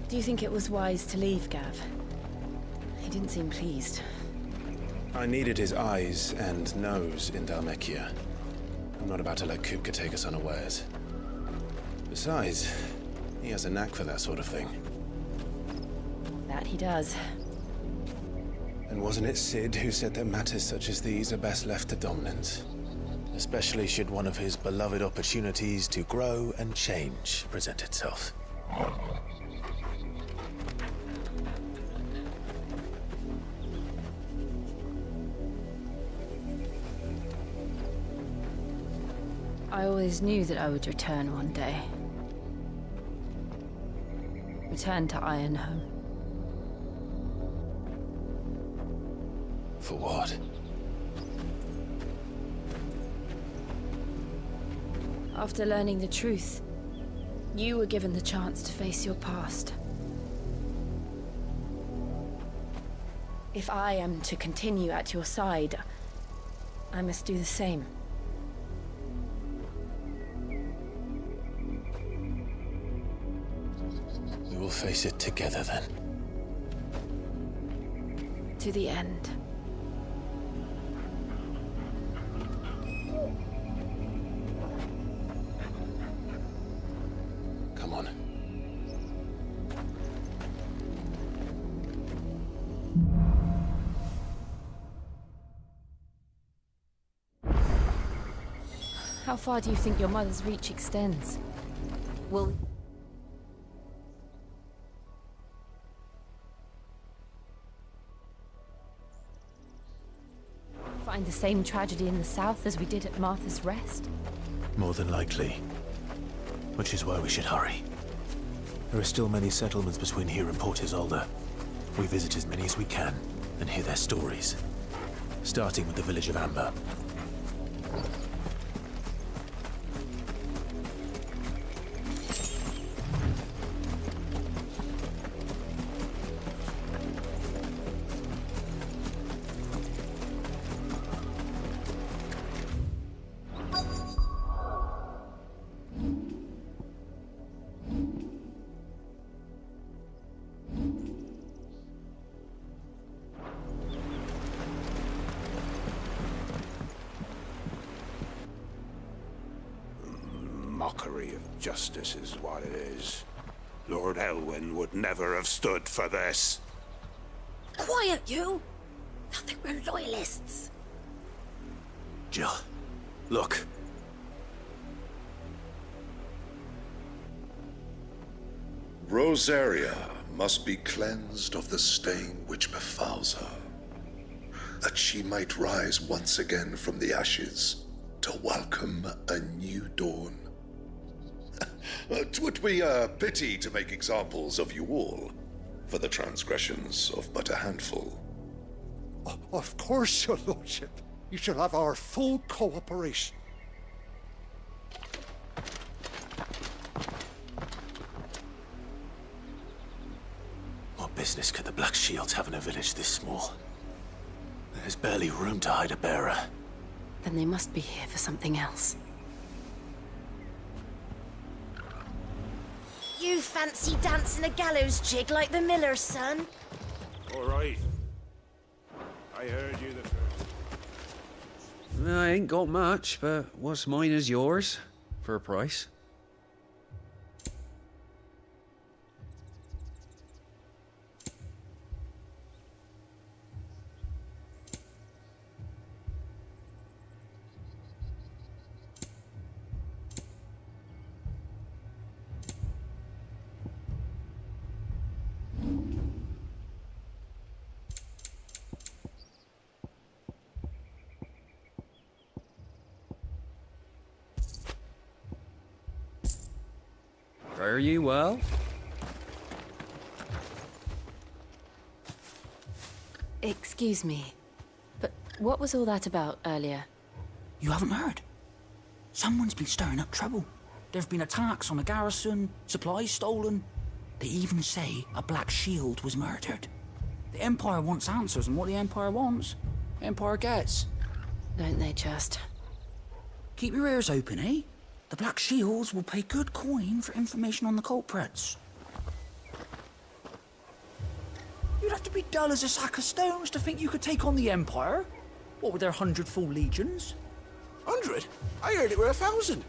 Do you think it was wise to leave, Gav? He didn't seem pleased. I needed his eyes and nose in Dhalmekia. I'm not about to let Kupka take us unawares. Besides, he has a knack for that sort of thing. That he does. And wasn't it Sid who said that matters such as these are best left to dominance? Especially should one of his beloved opportunities to grow and change present itself. I always knew that I would return one day. Return to Ironhome. For what? After learning the truth, you were given the chance to face your past. If I am to continue at your side, I must do the same. We will face it together then. To the end. Come on. How far do you think your mother's reach extends? Will... find the same tragedy in the south as we did at Martha's Rest? More than likely. Which is why we should hurry. There are still many settlements between here and Port Isolde. We visit as many as we can and hear their stories. Starting with the village of Amber. Mockery of justice is what it is. Lord Elwyn would never have stood for this. Quiet, you! Thought they were loyalists. Jill, look. Rosaria must be cleansed of the stain which befouls her, that she might rise once again from the ashes to welcome a new dawn. 'Twould be a pity to make examples of you all for the transgressions of but a handful. Of course, your lordship. You shall have our full cooperation. What business could the Black Shields have in a village this small? There's barely room to hide a bearer. Then they must be here for something else. You fancy dancing a gallows jig like the miller's son? All right. I heard you the first. I ain't got much, but what's mine is yours, for a price. Fare ye well? Excuse me, but what was all that about earlier? You haven't heard? Someone's been stirring up trouble. There have been attacks on the garrison, supplies stolen. They even say a Black Shield was murdered. The Empire wants answers, and what the Empire wants, the Empire gets. Don't they just? Keep your ears open, eh? The Black Shields will pay good coin for information on the culprits. You'd have to be dull as a sack of stones to think you could take on the Empire. What with their 100 full legions? 100? I heard it were 1,000.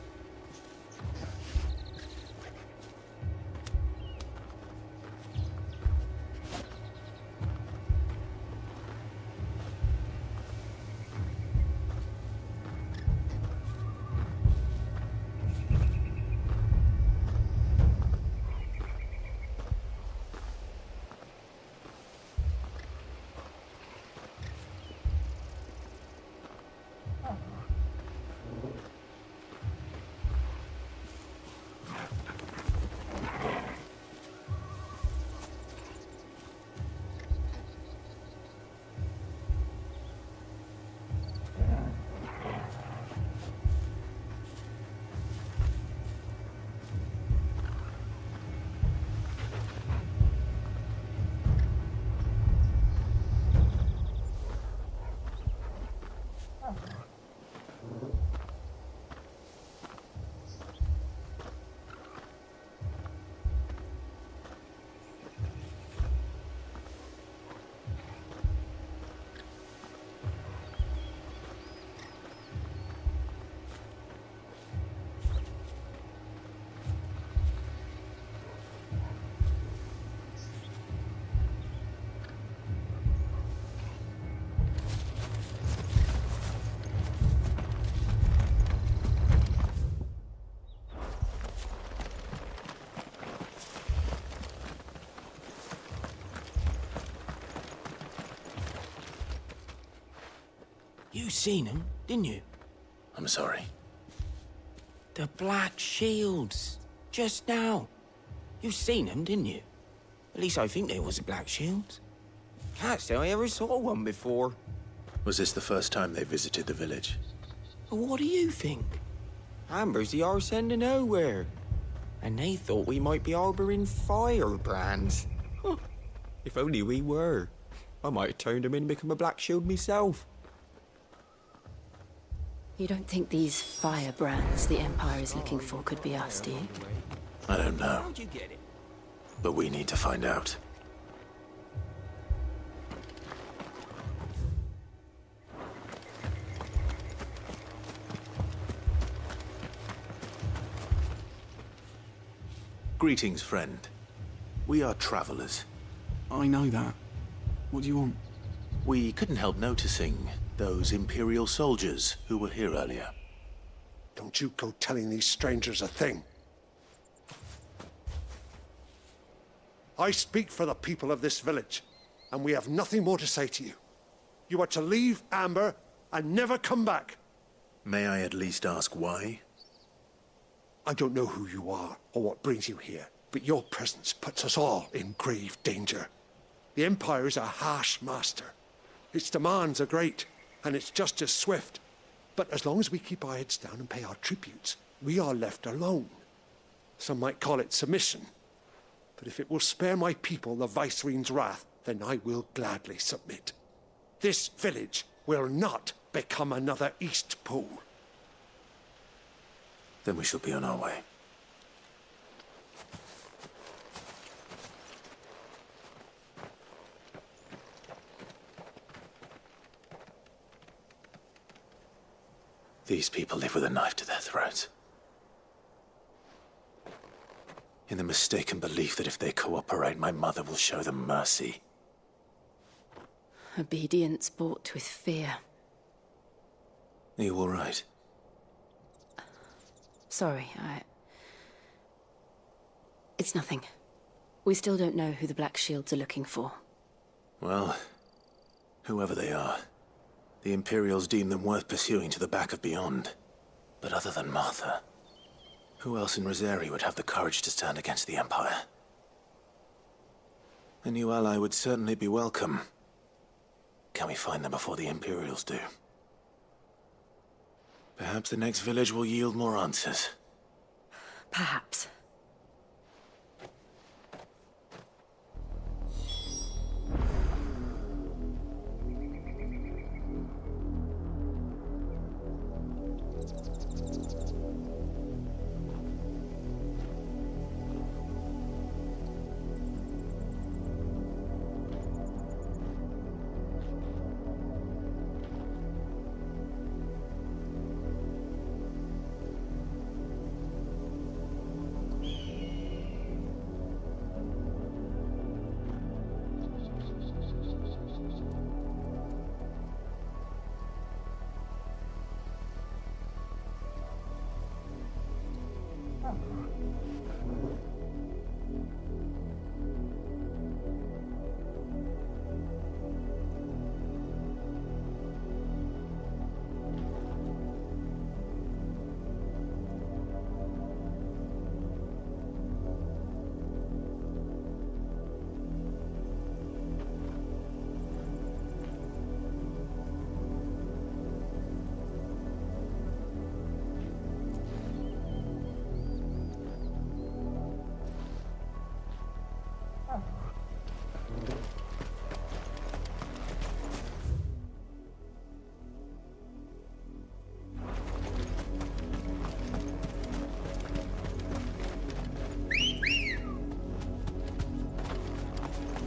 You seen them, didn't you? I'm sorry. The Black Shields. Just now. You seen them, didn't you? At least I think there was a Black Shields. Can't say I ever saw one before. Was this the first time they visited the village? What do you think? Amber's the arse end of nowhere. And they thought we might be harbouring firebrands. Huh. If only we were. I might have turned them in and become a Black Shield myself. You don't think these firebrands the Empire is looking for could be us, do you? I don't know. How'd you get it? But we need to find out. Greetings, friend. We are travelers. I know that. What do you want? We couldn't help noticing those Imperial soldiers who were here earlier. Don't you go telling these strangers a thing. I speak for the people of this village, and we have nothing more to say to you. You are to leave Amber and never come back. May I at least ask why? I don't know who you are or what brings you here, but your presence puts us all in grave danger. The Empire is a harsh master. Its demands are great, and its justice swift. But as long as we keep our heads down and pay our tributes, we are left alone. Some might call it submission. But if it will spare my people the Viceroy's wrath, then I will gladly submit. This village will not become another East Pool. Then we shall be on our way. These people live with a knife to their throats. In the mistaken belief that if they cooperate, my mother will show them mercy. Obedience bought with fear. Are you all right? Sorry, It's nothing. We still don't know who the Black Shields are looking for. Well, whoever they are, the Imperials deem them worth pursuing to the back of beyond. But other than Martha, who else in Rosari would have the courage to stand against the Empire? A new ally would certainly be welcome. Can we find them before the Imperials do? Perhaps the next village will yield more answers. Perhaps.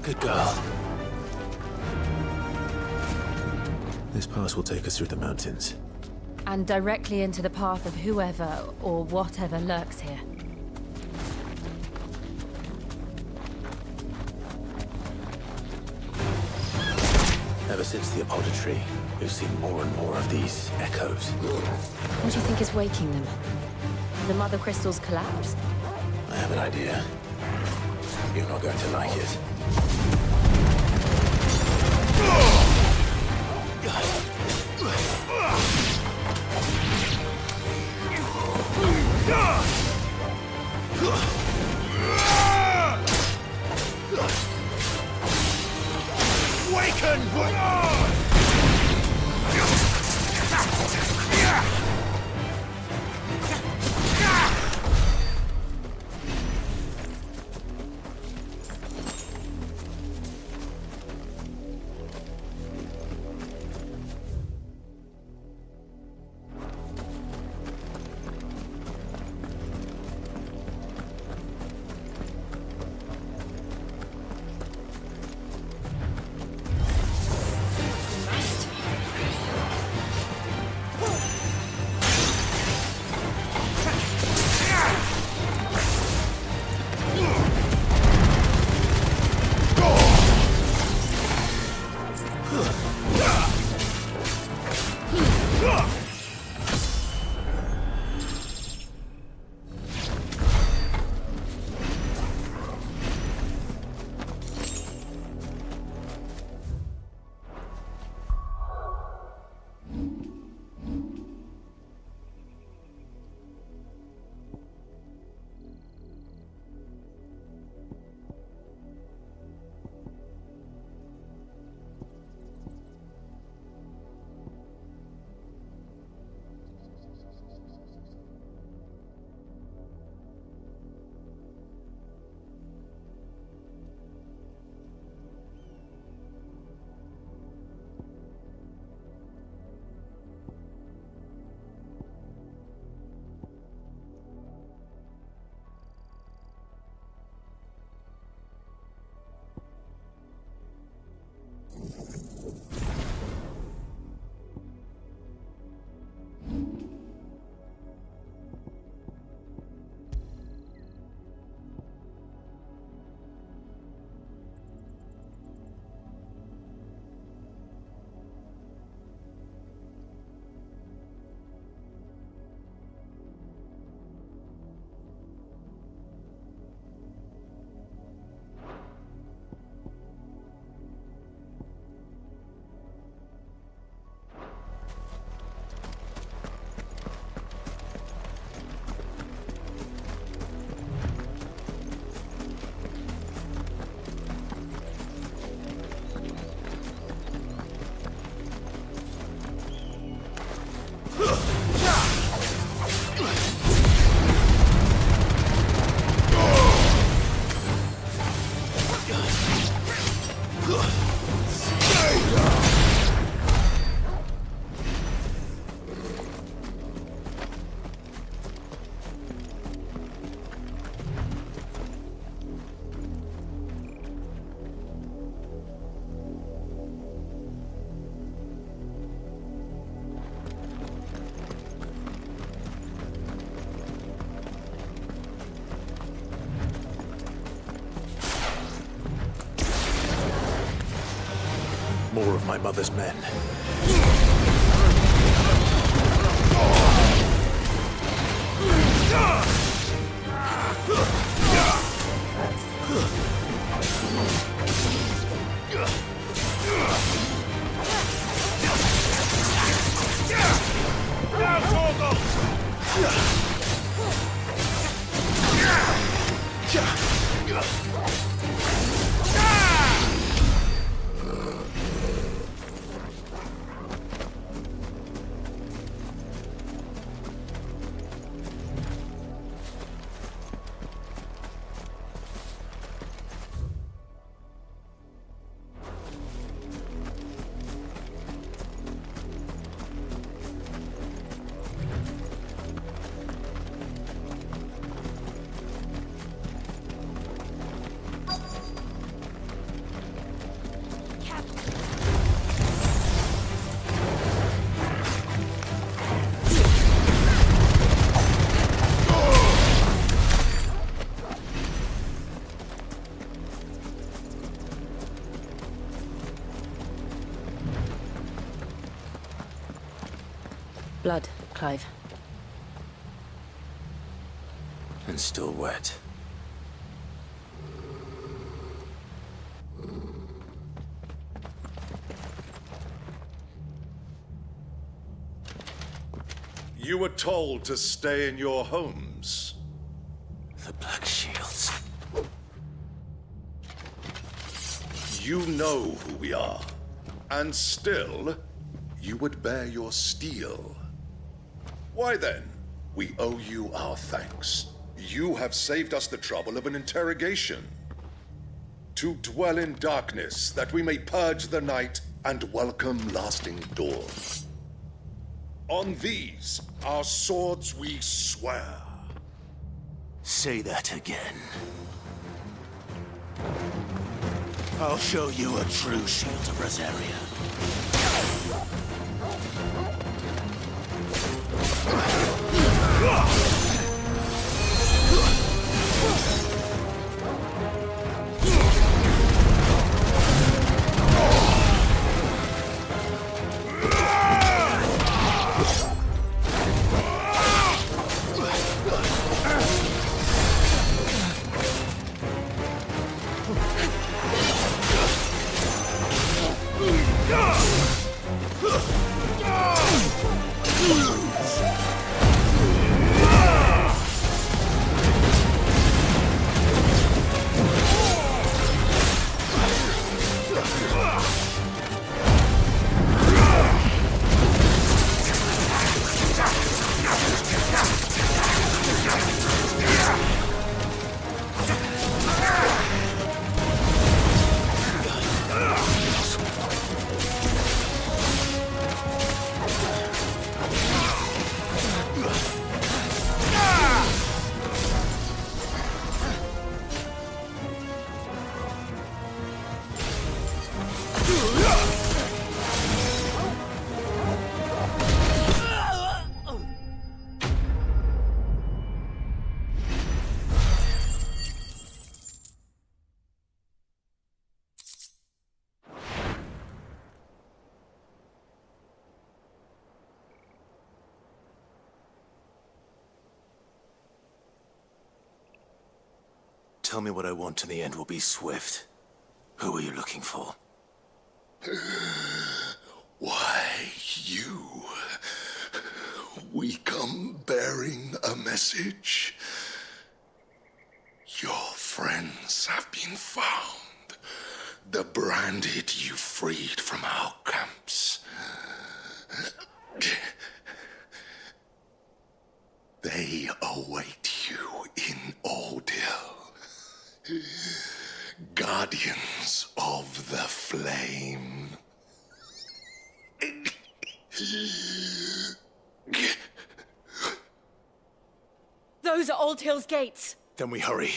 Good girl. This pass will take us through the mountains. And directly into the path of whoever or whatever lurks here. Ever since the Apodatory, we've seen more and more of these echoes. What do you think is waking them? The Mother Crystal's collapse? I have an idea. You're not going to like it. More of my mother's men. Blood, Clive. And still wet. You were told to stay in your homes. The Black Shields. You know who we are. And still, you would bear your steel. Why then, we owe you our thanks. You have saved us the trouble of an interrogation. To dwell in darkness, that we may purge the night and welcome lasting dawn. On these, our swords we swear. Say that again. I'll show you a true shield of Rosaria. Tell me what I want and the end will be swift. Who are you looking for? Why, you. We come bearing a message. Your friends have been found. The branded you freed from our camps. They await you in Odil. Guardians of the Flame. Those are Old Hill's gates. Then we hurry.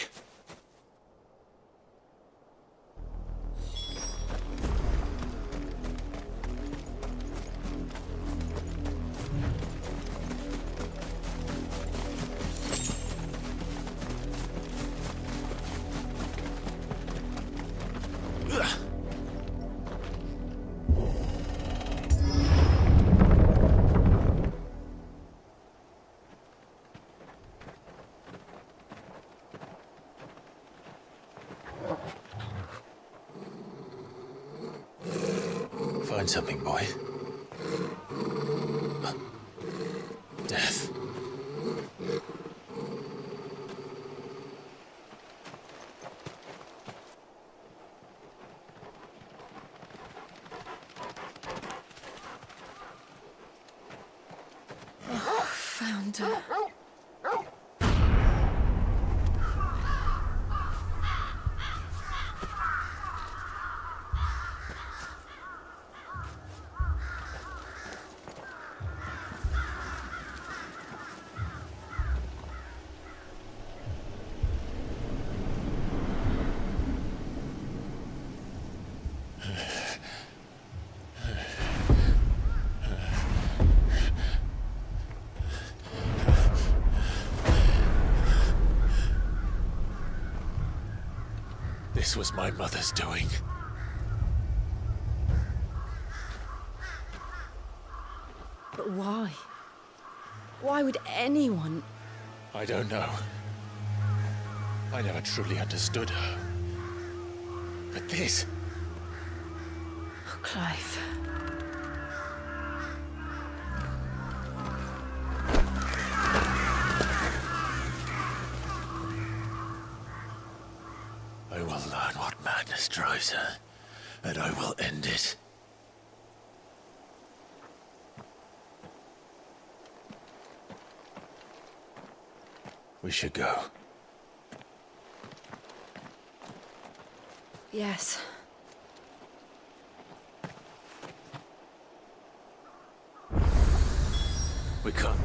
Find something, boy. Death. Found her. This was my mother's doing. But why? Why would anyone? I don't know. I never truly understood her. But this... Oh, Clive. I will learn what madness drives her, and I will end it. We should go. Yes. We come.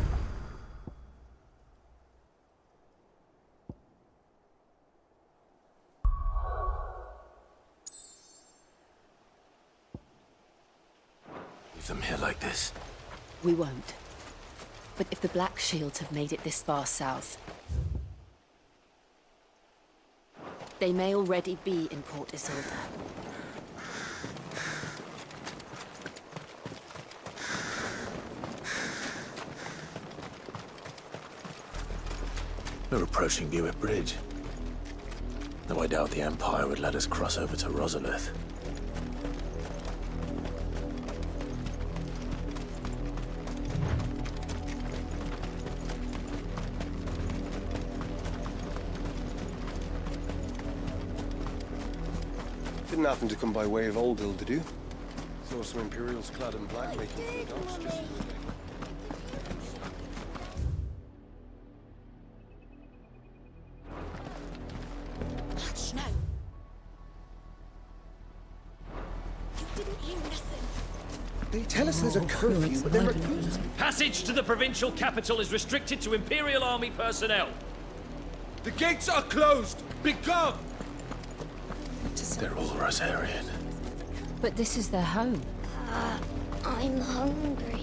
Leave them here like this. We won't. But if the Black Shields have made it this far south, they may already be in Port Isolde. We're approaching Buick Bridge. Though I doubt the Empire would let us cross over to Rosalith. Didn't happen to come by way of Oldhill, did you? Saw some Imperials clad in black making for the docks just the other day. No. You didn't hear nothing. They tell us there's a curfew, but then refuse us. Passage to the provincial capital is restricted to Imperial Army personnel. The gates are closed! Be gone! They're all Rosarian. But this is their home. I'm hungry.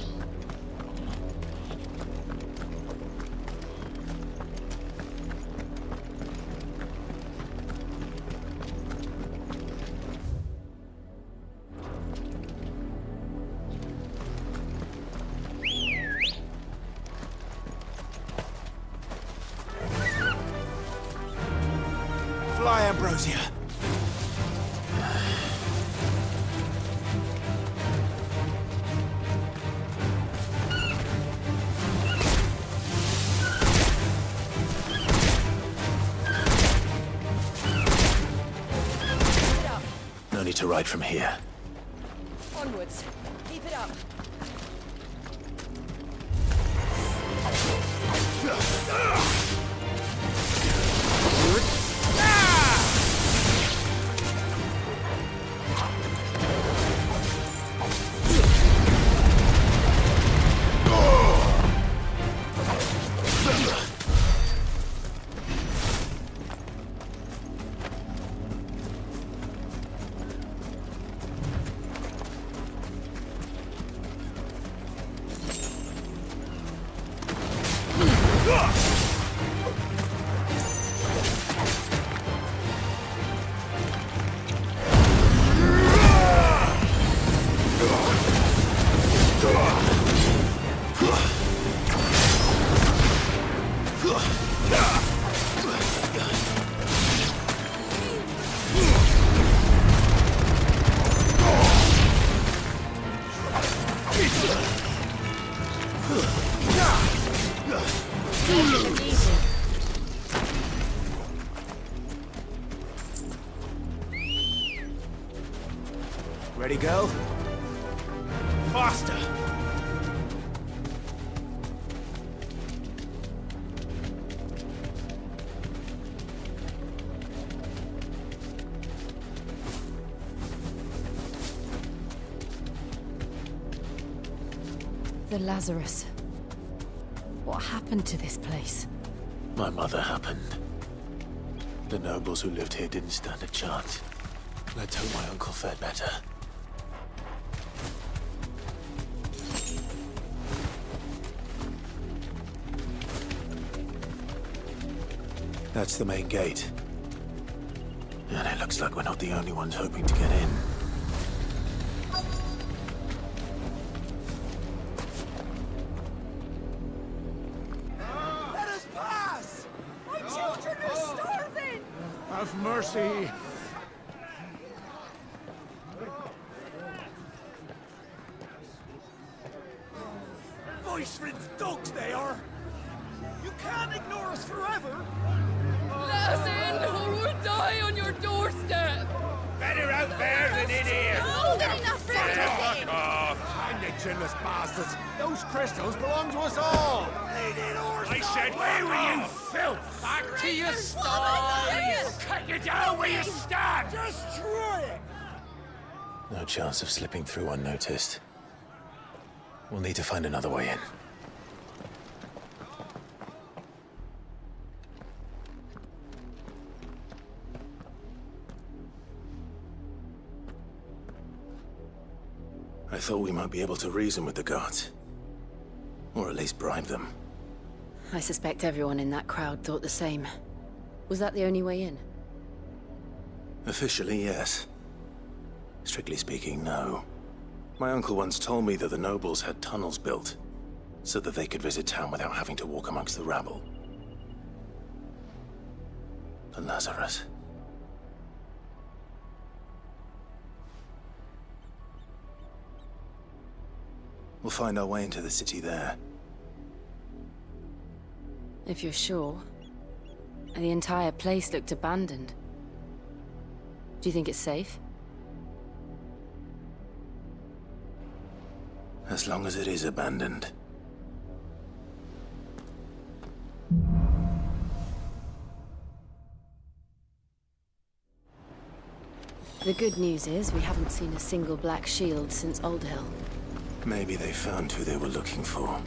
Fly, Ambrosia! No need to ride from here. Onwards. Keep it up. Ready, go? Faster! The Lazarus. What happened to this place? My mother happened. The nobles who lived here didn't stand a chance. Let's hope my uncle fared better. That's the main gate. And it looks like we're not the only ones hoping to get in. Let us pass! My children are starving! Have mercy! Voice-rinsed dogs they are! You can't ignore us forever! Let us in, or we'll die on your doorstep! bears in here! More than enough for everything! Fuck off! Find the chinless bastards. Those crystals belong to us all. I said, where were you, filth? Back to your sties! Cut you down where you stand! Destroy it! No chance of slipping through unnoticed. We'll need to find another way in. I thought we might be able to reason with the guards. Or at least bribe them. I suspect everyone in that crowd thought the same. Was that the only way in? Officially, yes. Strictly speaking, no. My uncle once told me that the nobles had tunnels built, so that they could visit town without having to walk amongst the rabble. The Lazarus. We'll find our way into the city there. If you're sure. The entire place looked abandoned. Do you think it's safe? As long as it is abandoned. The good news is we haven't seen a single black shield since Old Hill. Maybe they found who they were looking for.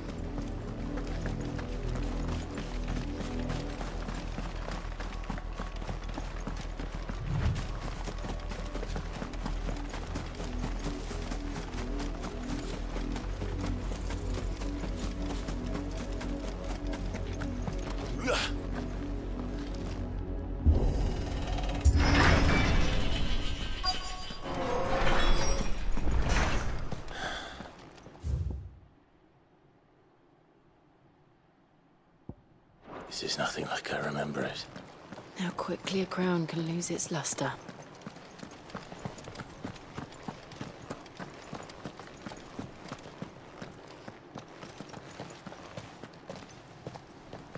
This is nothing like I remember it. How quickly a crown can lose its luster.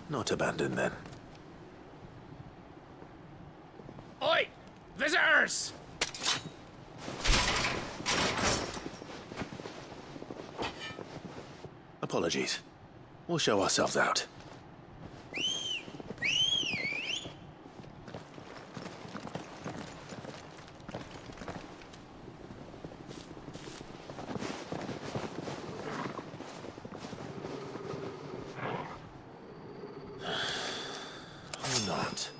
Not abandoned, then. Oi! Visitors! Apologies. We'll show ourselves out. Or not.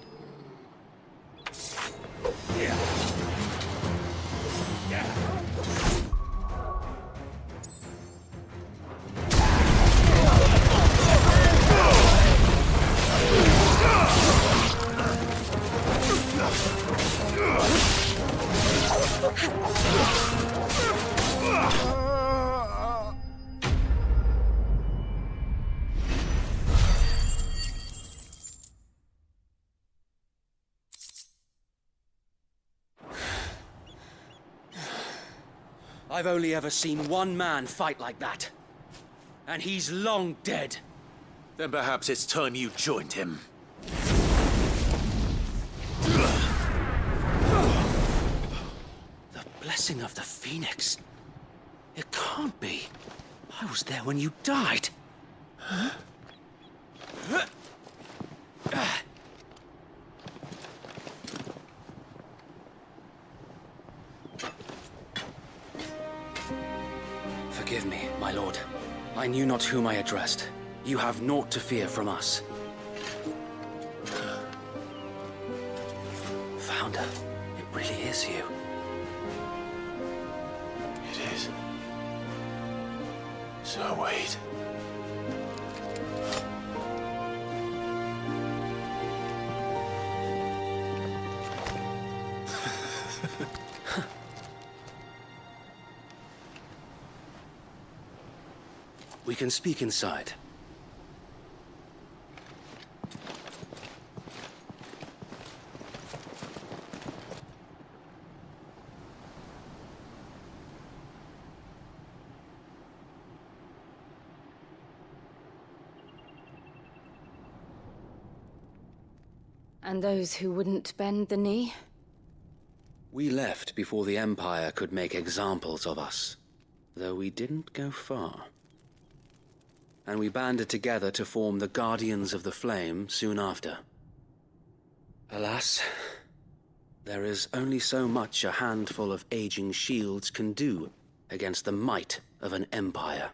I've only ever seen one man fight like that. And he's long dead. Then perhaps it's time you joined him. The blessing of the Phoenix. It can't be. I was there when you died. Huh? Forgive me, my lord. I knew not whom I addressed. You have naught to fear from us. Founder, it really is you. It is. So wait. We can speak inside. And those who wouldn't bend the knee? We left before the Empire could make examples of us, though we didn't go far. And we banded together to form the Guardians of the Flame soon after. Alas, there is only so much a handful of aging shields can do against the might of an empire.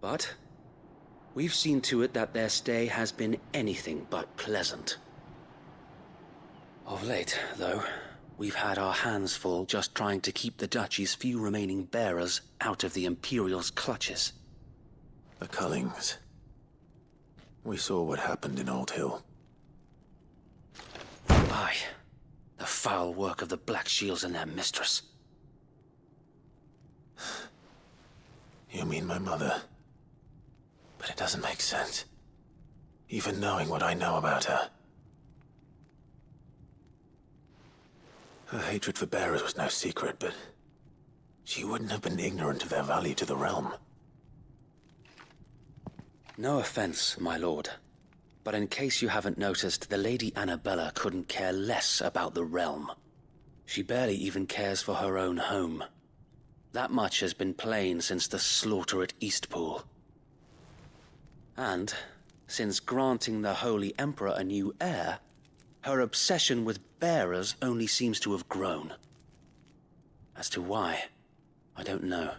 But we've seen to it that their stay has been anything but pleasant. Of late, though, we've had our hands full just trying to keep the Duchy's few remaining bearers out of the Imperial's clutches. The Cullings. We saw what happened in Old Hill. Aye. The foul work of the Black Shields and their mistress. You mean my mother? But it doesn't make sense. Even knowing what I know about her. Her hatred for bearers was no secret, but she wouldn't have been ignorant of their value to the realm. No offense, my lord, but in case you haven't noticed, the Lady Annabella couldn't care less about the realm. She barely even cares for her own home. That much has been plain since the slaughter at Eastpool. And, since granting the Holy Emperor a new heir, her obsession with bearers only seems to have grown. As to why, I don't know.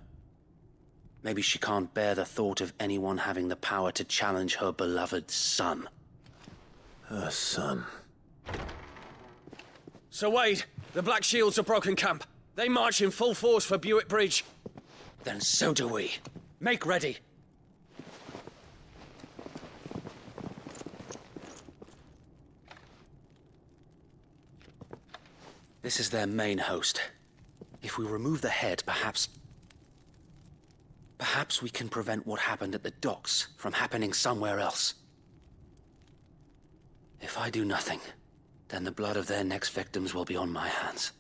Maybe she can't bear the thought of anyone having the power to challenge her beloved son. Her son? Sir Wade, the Black Shields have broken camp. They march in full force for Buick Bridge. Then so do we. Make ready. This is their main host. If we remove the head, perhaps we can prevent what happened at the docks from happening somewhere else. If I do nothing, then the blood of their next victims will be on my hands.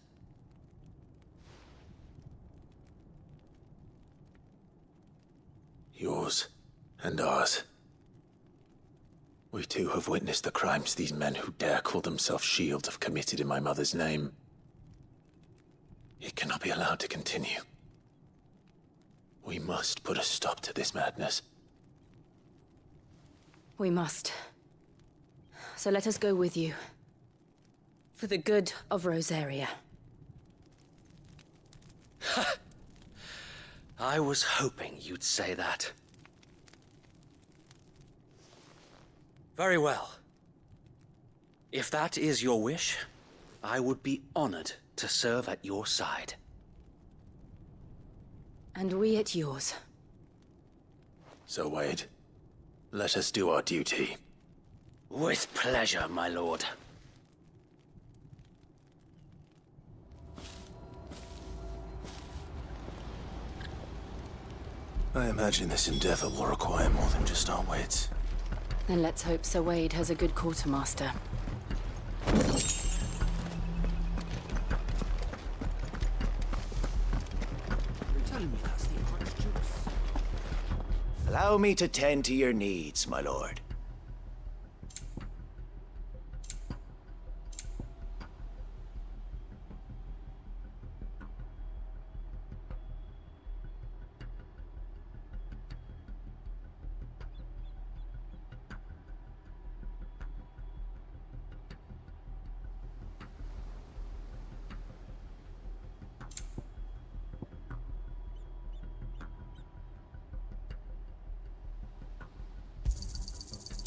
Yours and ours. We too have witnessed the crimes these men who dare call themselves shields have committed in my mother's name. It cannot be allowed to continue. We must put a stop to this madness. We must. So let us go with you. For the good of Rosaria. I was hoping you'd say that. Very well. If that is your wish, I would be honored to serve at your side. And we at yours. So, Wade, let us do our duty. With pleasure, my lord. I imagine this endeavor will require more than just our wits. Then let's hope Sir Wade has a good quartermaster. Allow me to tend to your needs, my lord.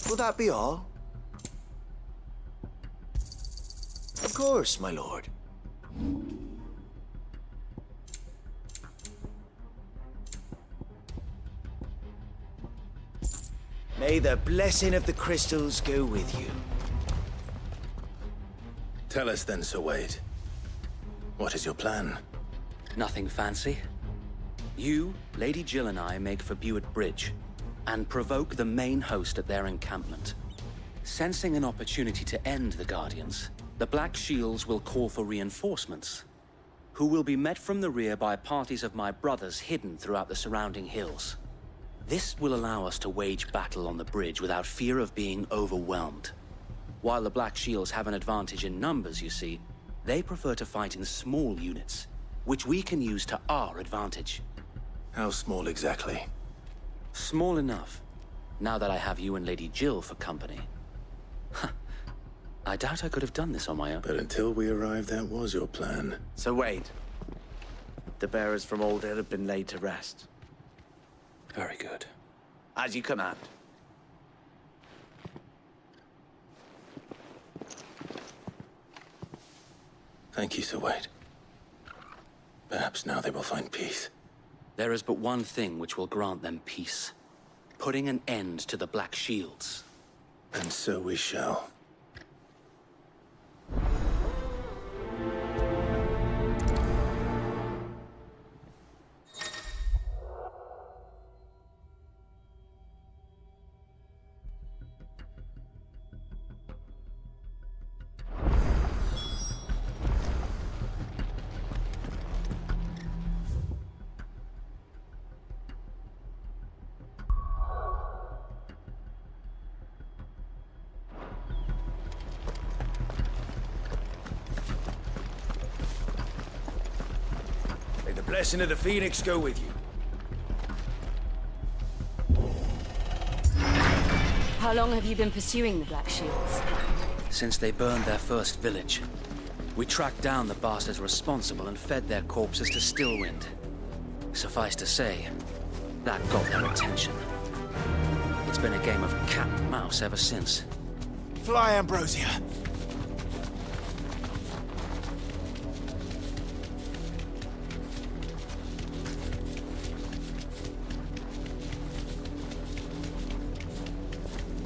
Will that be all? Of course, my lord. May the blessing of the crystals go with you. Tell us then, Sir Wade. What is your plan? Nothing fancy. You, Lady Jill and I make for Buick Bridge and provoke the main host at their encampment. Sensing an opportunity to end the Guardians, the Black Shields will call for reinforcements, who will be met from the rear by parties of my brothers hidden throughout the surrounding hills. This will allow us to wage battle on the bridge without fear of being overwhelmed. While the Black Shields have an advantage in numbers, you see, They prefer to fight in small units, which we can use to our advantage. How small exactly? Small enough, now that I have you and Lady Jill for company. I doubt I could have done this on my own. But until we arrived, that was your plan. So wait. The bearers from Old Hill have been laid to rest. Very good. As you command. Thank you, Sir Wade. Perhaps now they will find peace. There is but one thing which will grant them peace. Putting an end to the Black Shields. And so we shall. May the blessing of the Phoenix go with you. How long have you been pursuing the Black Shields? Since they burned their first village, we tracked down the bastards responsible and fed their corpses to Stillwind. Suffice to say, that got their attention. It's been a game of cat and mouse ever since. Fly, Ambrosia.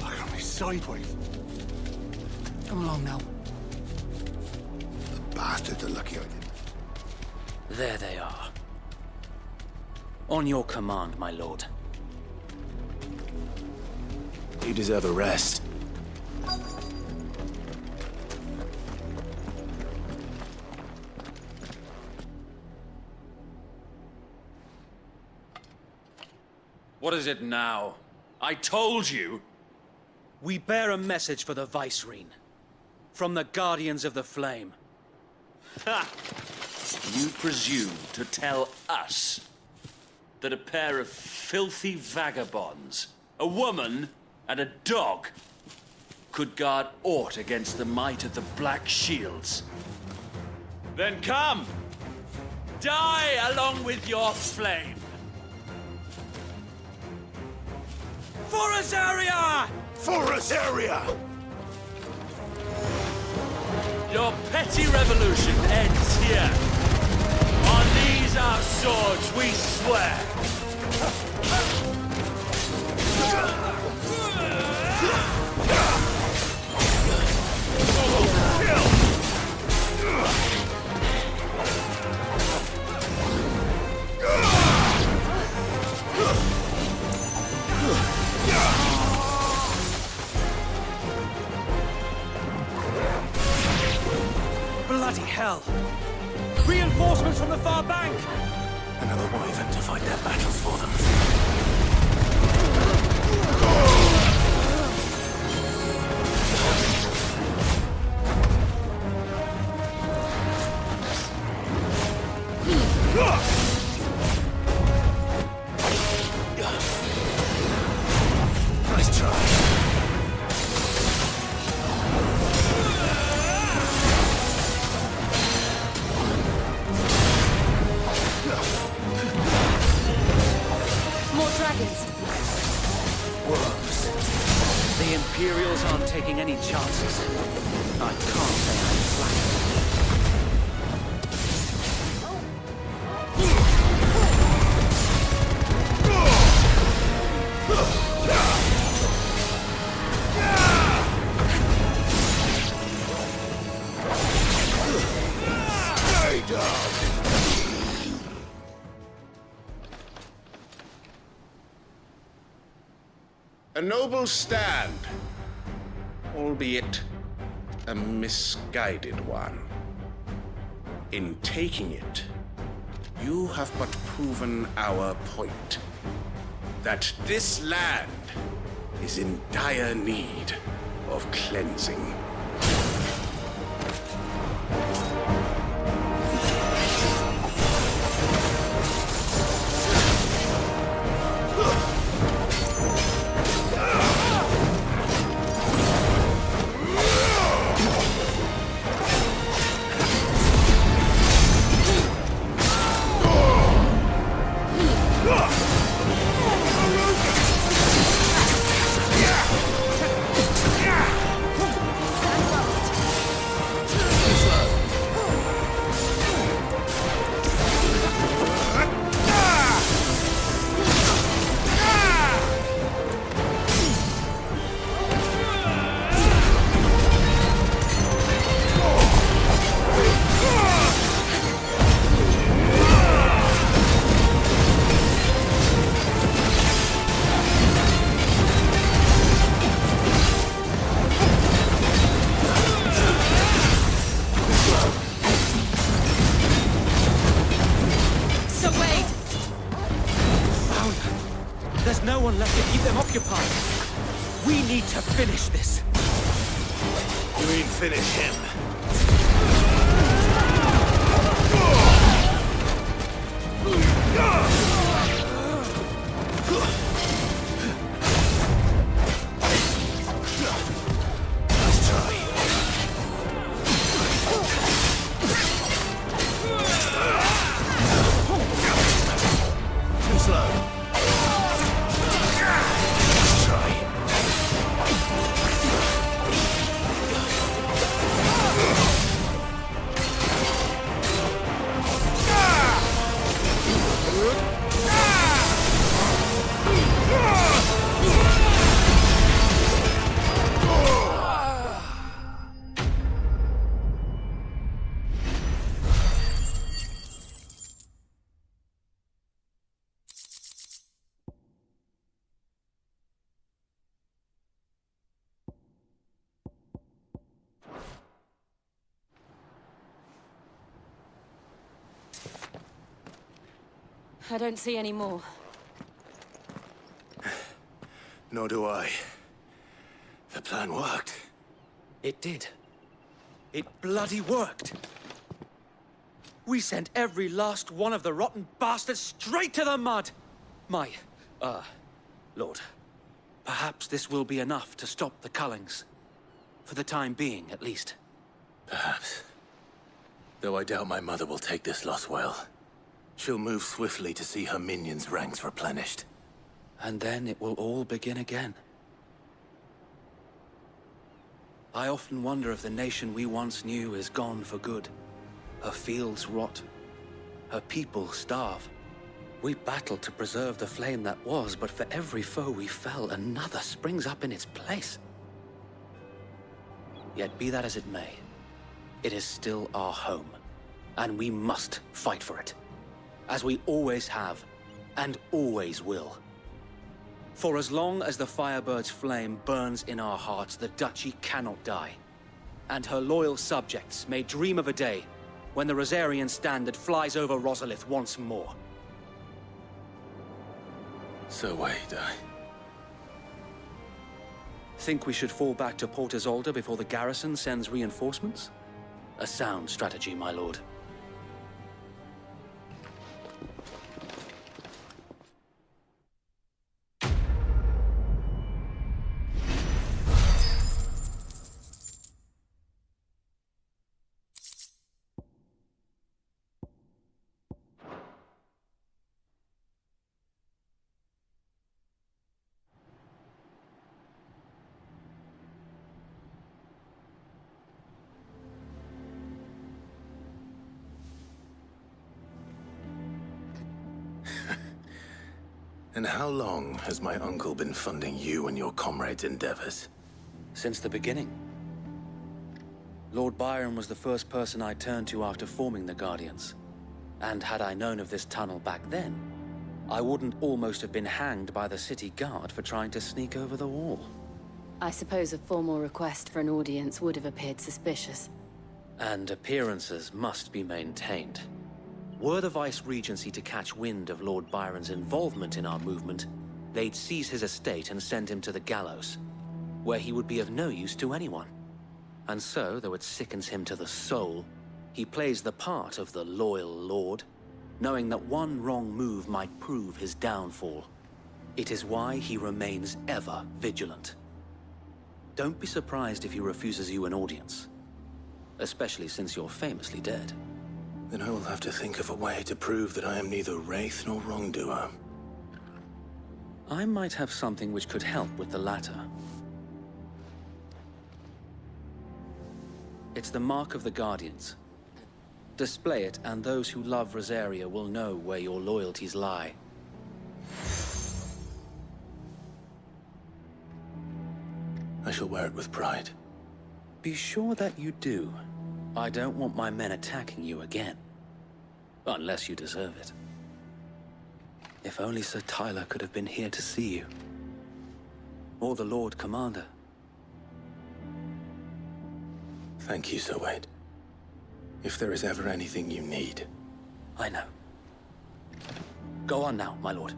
Look at me sideways. Come along now. The bastards are lucky I didn't. There they are. On your command, my lord. You deserve a rest. What is it now? I told you! We bear a message for the Vicereine. From the Guardians of the Flame. Ha! You presume to tell us that a pair of filthy vagabonds, a woman and a dog, could guard aught against the might of the Black Shields? Then come! Die along with your flame! For Azaria! For Azaria! Your petty revolution ends here. On these our swords we swear. Bloody hell! Reinforcements from the far bank! Another wyvern to fight their battles for them. Nice try. More dragons. Worms. The Imperials aren't taking any chances. I can't say I'm flattered. Stay down! A noble stand, albeit a misguided one. In taking it, you have but proven our point. That this land is in dire need of cleansing. Finish this. You mean finish him? Let's try. Too slow. Let's try. I don't see any more. Nor do I. The plan worked. It did. It bloody worked. We sent every last one of the rotten bastards straight to the mud. Lord, perhaps this will be enough to stop the Cullings. For the time being, at least. Perhaps. Though I doubt my mother will take this loss well. She'll move swiftly to see her minions' ranks replenished. And then it will all begin again. I often wonder if the nation we once knew is gone for good. Her fields rot. Her people starve. We battled to preserve the flame that was, but for every foe we fell, another springs up in its place. Yet be that as it may, it is still our home, and we must fight for it. As we always have, and always will. For as long as the Firebird's flame burns in our hearts, the Duchy cannot die. And her loyal subjects may dream of a day when the Rosarian standard flies over Rosalith once more. So wait, Think we should fall back to Port Isolde before the garrison sends reinforcements? A sound strategy, my lord. And how long has my uncle been funding you and your comrades' endeavors? Since the beginning. Lord Byron was the first person I turned to after forming the Guardians. And had I known of this tunnel back then, I wouldn't almost have been hanged by the city guard for trying to sneak over the wall. I suppose a formal request for an audience would have appeared suspicious. And appearances must be maintained. Were the Vice-Regency to catch wind of Lord Byron's involvement in our movement, they'd seize his estate and send him to the gallows, where he would be of no use to anyone. And so, though it sickens him to the soul, he plays the part of the loyal lord, knowing that one wrong move might prove his downfall. It is why he remains ever vigilant. Don't be surprised if he refuses you an audience, especially since you're famously dead. Then I will have to think of a way to prove that I am neither wraith nor wrongdoer. I might have something which could help with the latter. It's the mark of the Guardians. Display it, and those who love Rosaria will know where your loyalties lie. I shall wear it with pride. Be sure that you do. I don't want my men attacking you again. Unless you deserve it. If only Sir Tyler could have been here to see you. Or the Lord Commander. Thank you, Sir Wade. If there is ever anything you need. I know. Go on now, my lord.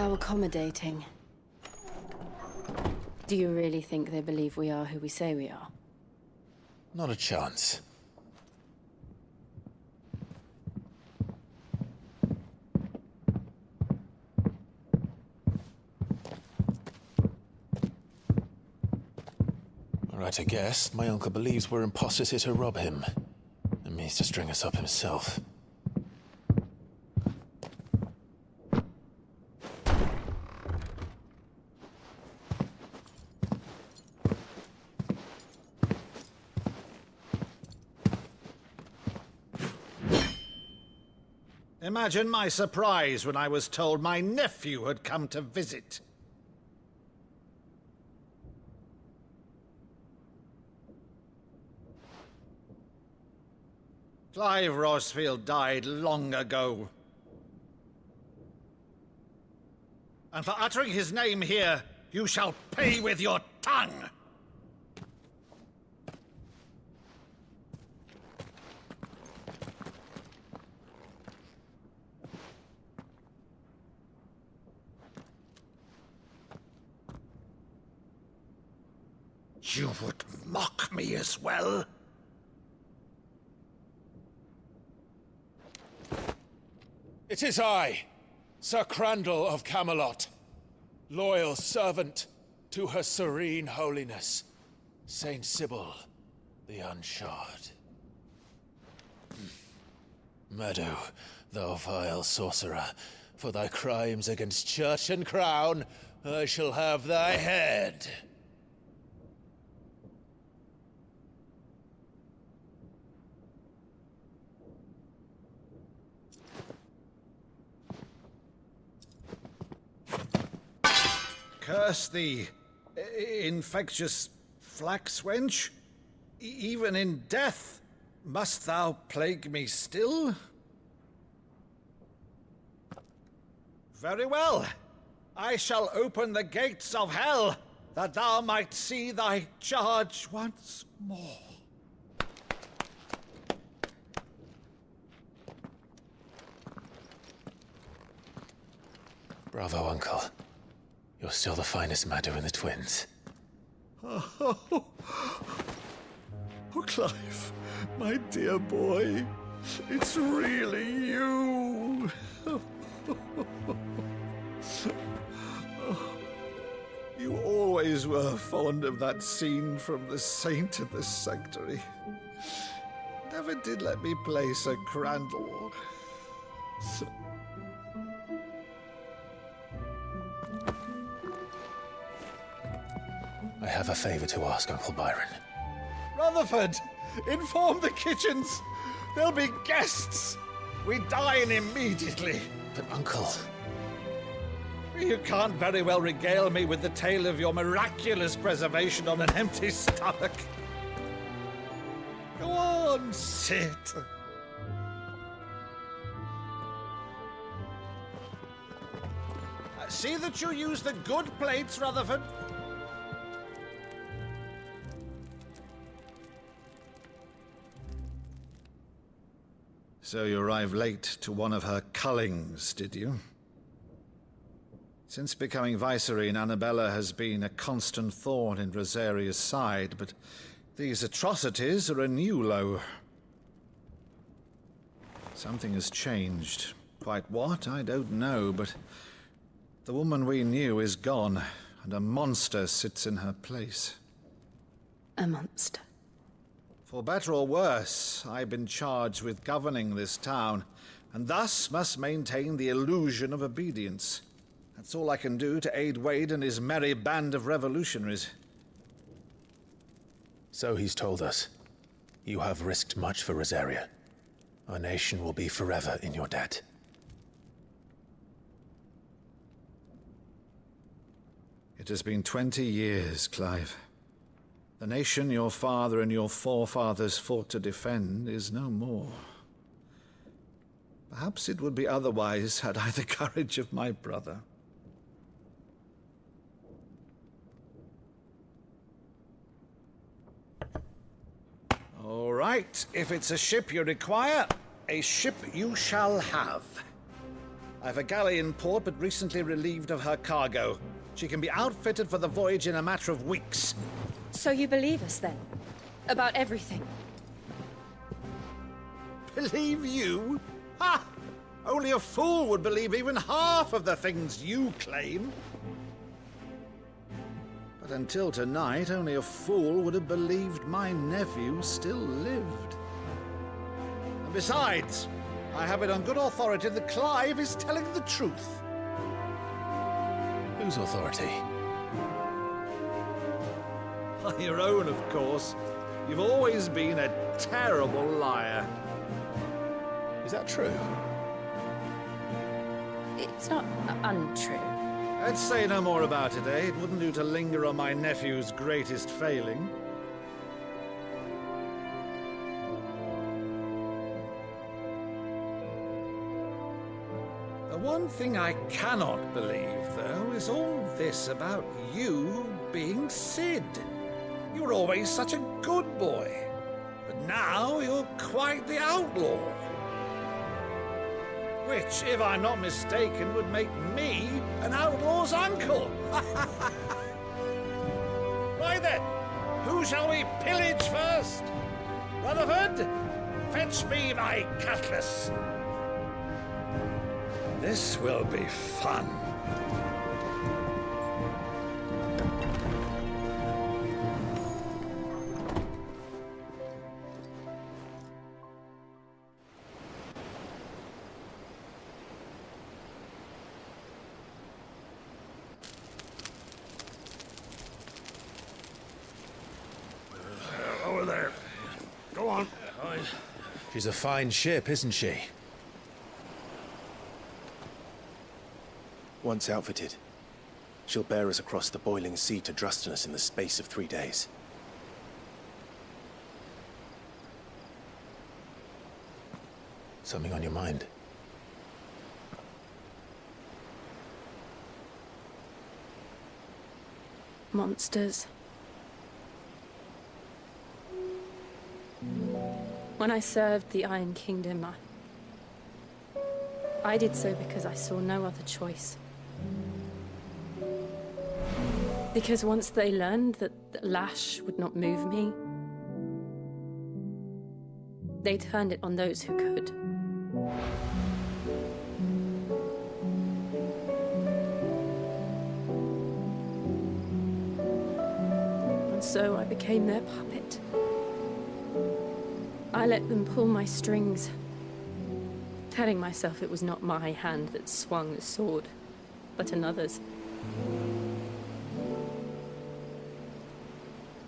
How accommodating. Do you really think they believe we are who we say we are? Not a chance. Right, I guess. My uncle believes we're imposters here to rob him. And means to string us up himself. Imagine my surprise when I was told my nephew had come to visit. Clive Rosfield died long ago. And for uttering his name here, you shall pay with your tongue! You would mock me as well? It is I, Sir Crandall of Camelot, loyal servant to Her Serene Holiness, Saint Sybil the Unshod. Meadow, thou vile sorcerer, for thy crimes against church and crown, I shall have thy head. Curse thee, infectious flax wench. Even in death, must thou plague me still? Very well. I shall open the gates of hell, that thou might see thy charge once more. Bravo, Uncle. You're still the finest Meadow in the twins. Oh, Clive, my dear boy, it's really you. You always were fond of that scene from The Saint and the Sanctuary. Never did let me play Sir Crandall. I have a favor to ask, Uncle Byron. Rutherford, inform the kitchens. There'll be guests. We dine immediately. But, Uncle... You can't very well regale me with the tale of your miraculous preservation on an empty stomach. Go on, sit. See that you use the good plates, Rutherford. So you arrived late to one of her cullings, did you? Since becoming Vicereine, Annabella has been a constant thorn in Rosaria's side, but these atrocities are a new low. Something has changed. Quite what, I don't know, but the woman we knew is gone, and a monster sits in her place. A monster? For better or worse, I've been charged with governing this town, and thus must maintain the illusion of obedience. That's all I can do to aid Wade and his merry band of revolutionaries. So he's told us. You have risked much for Rosaria. Our nation will be forever in your debt. It has been 20 years, Clive. The nation your father and your forefathers fought to defend is no more. Perhaps it would be otherwise had I the courage of my brother. All right, if it's a ship you require, a ship you shall have. I've a galley in port, but recently relieved of her cargo. She can be outfitted for the voyage in a matter of weeks. So you believe us, then? About everything? Believe you? Ha! Only a fool would believe even half of the things you claim. But until tonight, only a fool would have believed my nephew still lived. And besides, I have it on good authority that Clive is telling the truth. Whose authority? Your own, of course. You've always been a terrible liar. Is that true? It's not untrue. Let's say no more about it, eh? It wouldn't do to linger on my nephew's greatest failing. The one thing I cannot believe, though, is all this about you being Sid. You were always such a good boy, but now you're quite the outlaw. Which, if I'm not mistaken, would make me an outlaw's uncle. Right then, who shall we pillage first? Rutherford, fetch me my cutlass. This will be fun. Over there. Go on. She's a fine ship, isn't she? Once outfitted, she'll bear us across the boiling sea to Drustinus in the space of 3 days. Something on your mind? Monsters. When I served the Iron Kingdom, I did so because I saw no other choice. Because once they learned that the lash would not move me, they turned it on those who could. And so I became their puppet. I let them pull my strings, telling myself it was not my hand that swung the sword, but another's.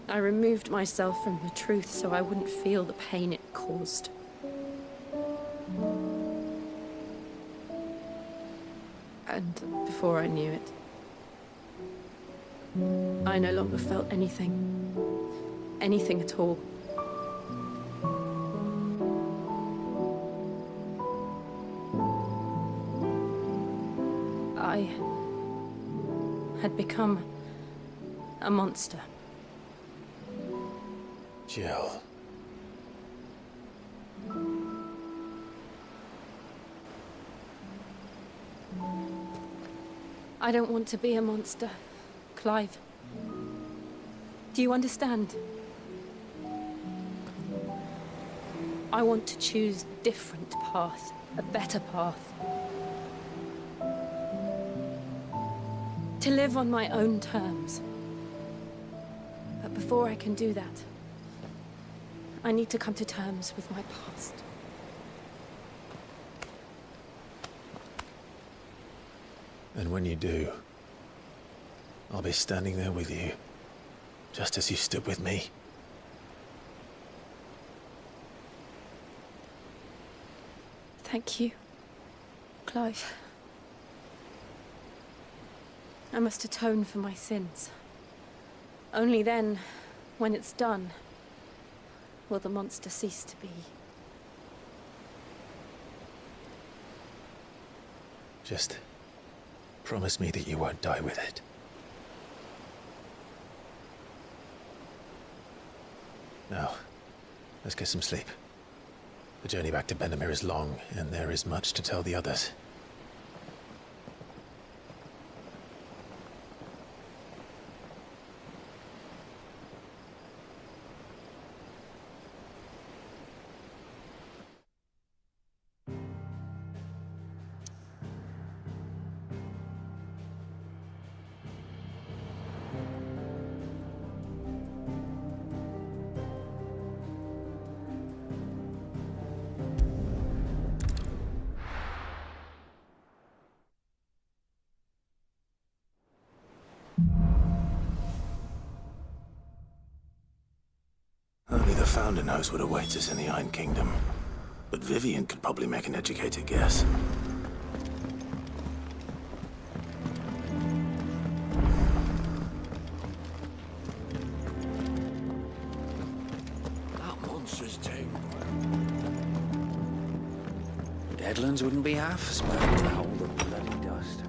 I removed myself from the truth so I wouldn't feel the pain it caused. And before I knew it, I no longer felt anything. Anything at all. I had become a monster. Jill. I don't want to be a monster, Clive. Do you understand? I want to choose a different path, a better path. To live on my own terms. But before I can do that, I need to come to terms with my past. And when you do, I'll be standing there with you, just as you stood with me. Thank you, Clive. I must atone for my sins. Only then, when it's done, will the monster cease to be. Just promise me that you won't die with it. Now, let's get some sleep. The journey back to Benamir is long, and there is much to tell the others. Founder knows what awaits us in the Iron Kingdom, but Vivian could probably make an educated guess. That monster's tame. Deadlands wouldn't be half as bad without all the bloody dust.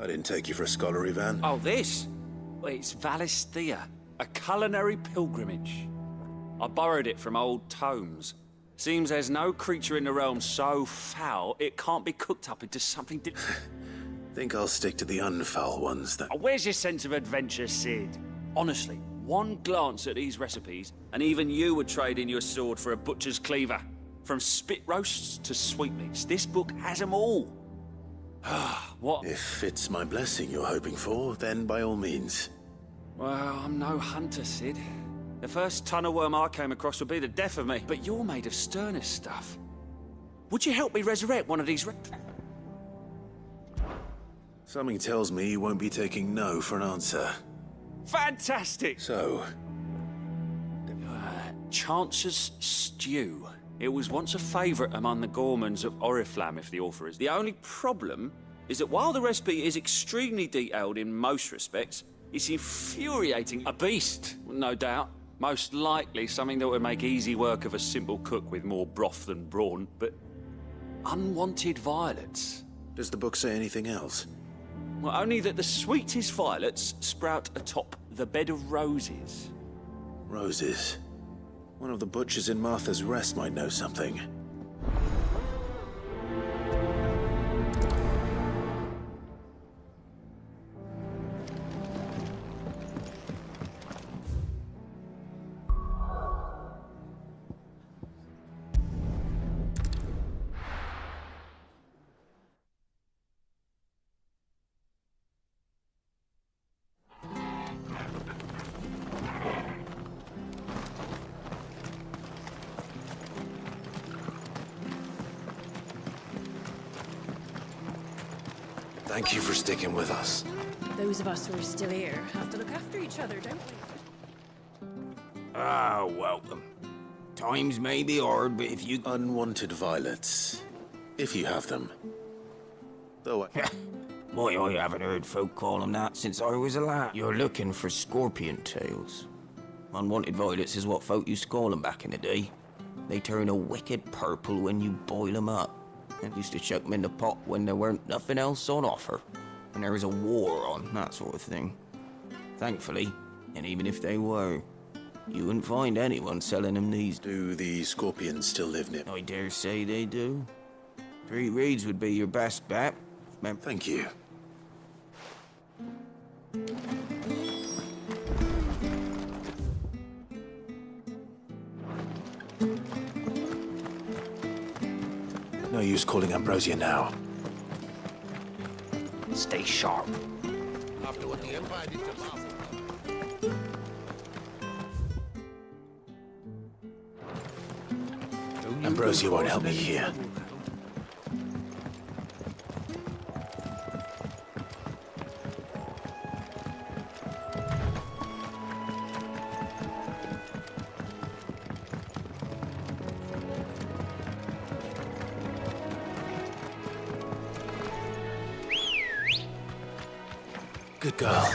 I didn't take you for a scholar, Ivan. Oh, this? Well, it's Valisthea, a culinary pilgrimage. I borrowed it from old tomes. Seems there's no creature in the realm so foul it can't be cooked up into something Think I'll stick to the unfoul ones that... Oh, where's your sense of adventure, Sid? Honestly, one glance at these recipes, and even you would trade in your sword for a butcher's cleaver. From spit roasts to sweetmeats, this book has them all. What? If it's my blessing you're hoping for, then by all means. Well, I'm no hunter, Sid. The first ton of worm I came across would be the death of me, but you're made of sterner stuff. Would you help me resurrect one of these Something tells me you won't be taking no for an answer. Fantastic! So? Chance's Stew. It was once a favourite among the gourmands of Oriflamme, if the author is. The only problem is that while the recipe is extremely detailed in most respects, it's infuriating. A beast, no doubt. Most likely something that would make easy work of a simple cook with more broth than brawn, but unwanted violets. Does the book say anything else? Well, only that the sweetest violets sprout atop the bed of roses. Roses? One of the butchers in Martha's Rest might know something. Thank you for sticking with us. Those of us who are still here have to look after each other, don't we? Ah, welcome. Times may be hard, but if you... Unwanted violets. If you have them. Though I... Boy, I haven't heard folk call them that since I was a lad. You're looking for scorpion tails. Unwanted violets is what folk used to call them back in the day. They turn a wicked purple when you boil them up. And used to chuck them in the pot when there weren't nothing else on offer. When there was a war on, that sort of thing. Thankfully, and even if they were, you wouldn't find anyone selling them these. Do the scorpions still live near? I dare say they do. 3 reeds would be your best bet. Thank you. No use calling Ambrosia now. Stay sharp. After what the Empire did to Marvel. Ambrosia won't help me here. Good girl.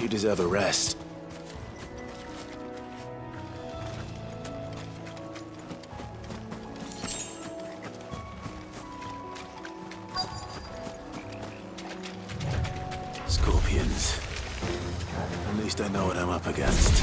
You deserve a rest. Scorpions. At least I know what I'm up against.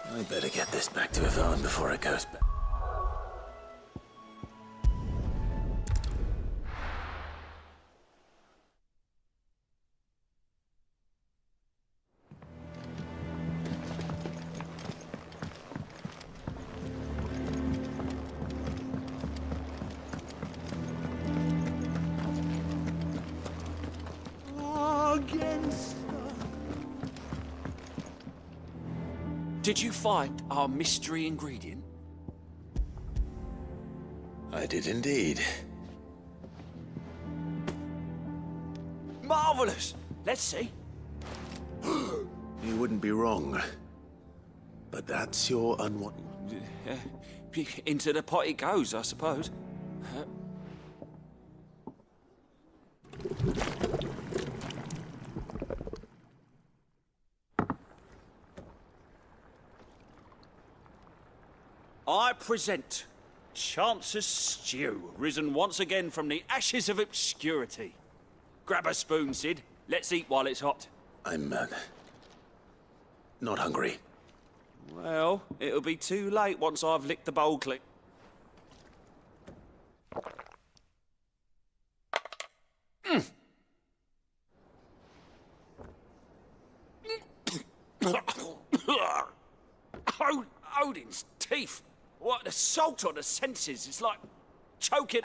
I better get this back to Yvonne before it goes back. Did you find our mystery ingredient? I did indeed. Marvelous! Let's see. You wouldn't be wrong. But that's your unwanted... Into the pot it goes, I suppose. I present Chance's Stew, risen once again from the ashes of obscurity. Grab a spoon, Sid. Let's eat while it's hot. I'm, not hungry. Well, it'll be too late once I've licked the bowl clean. Odin's teeth. What, the salt on the senses. It's like choking.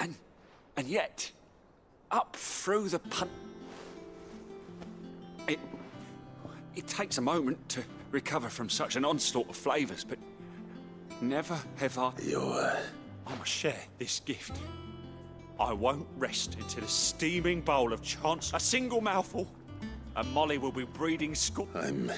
And yet, up through the It takes a moment to recover from such an onslaught of flavours, but never have I... I must share this gift. I won't rest until a steaming bowl of Chance, a single mouthful, and Molly will be breeding school. I'm...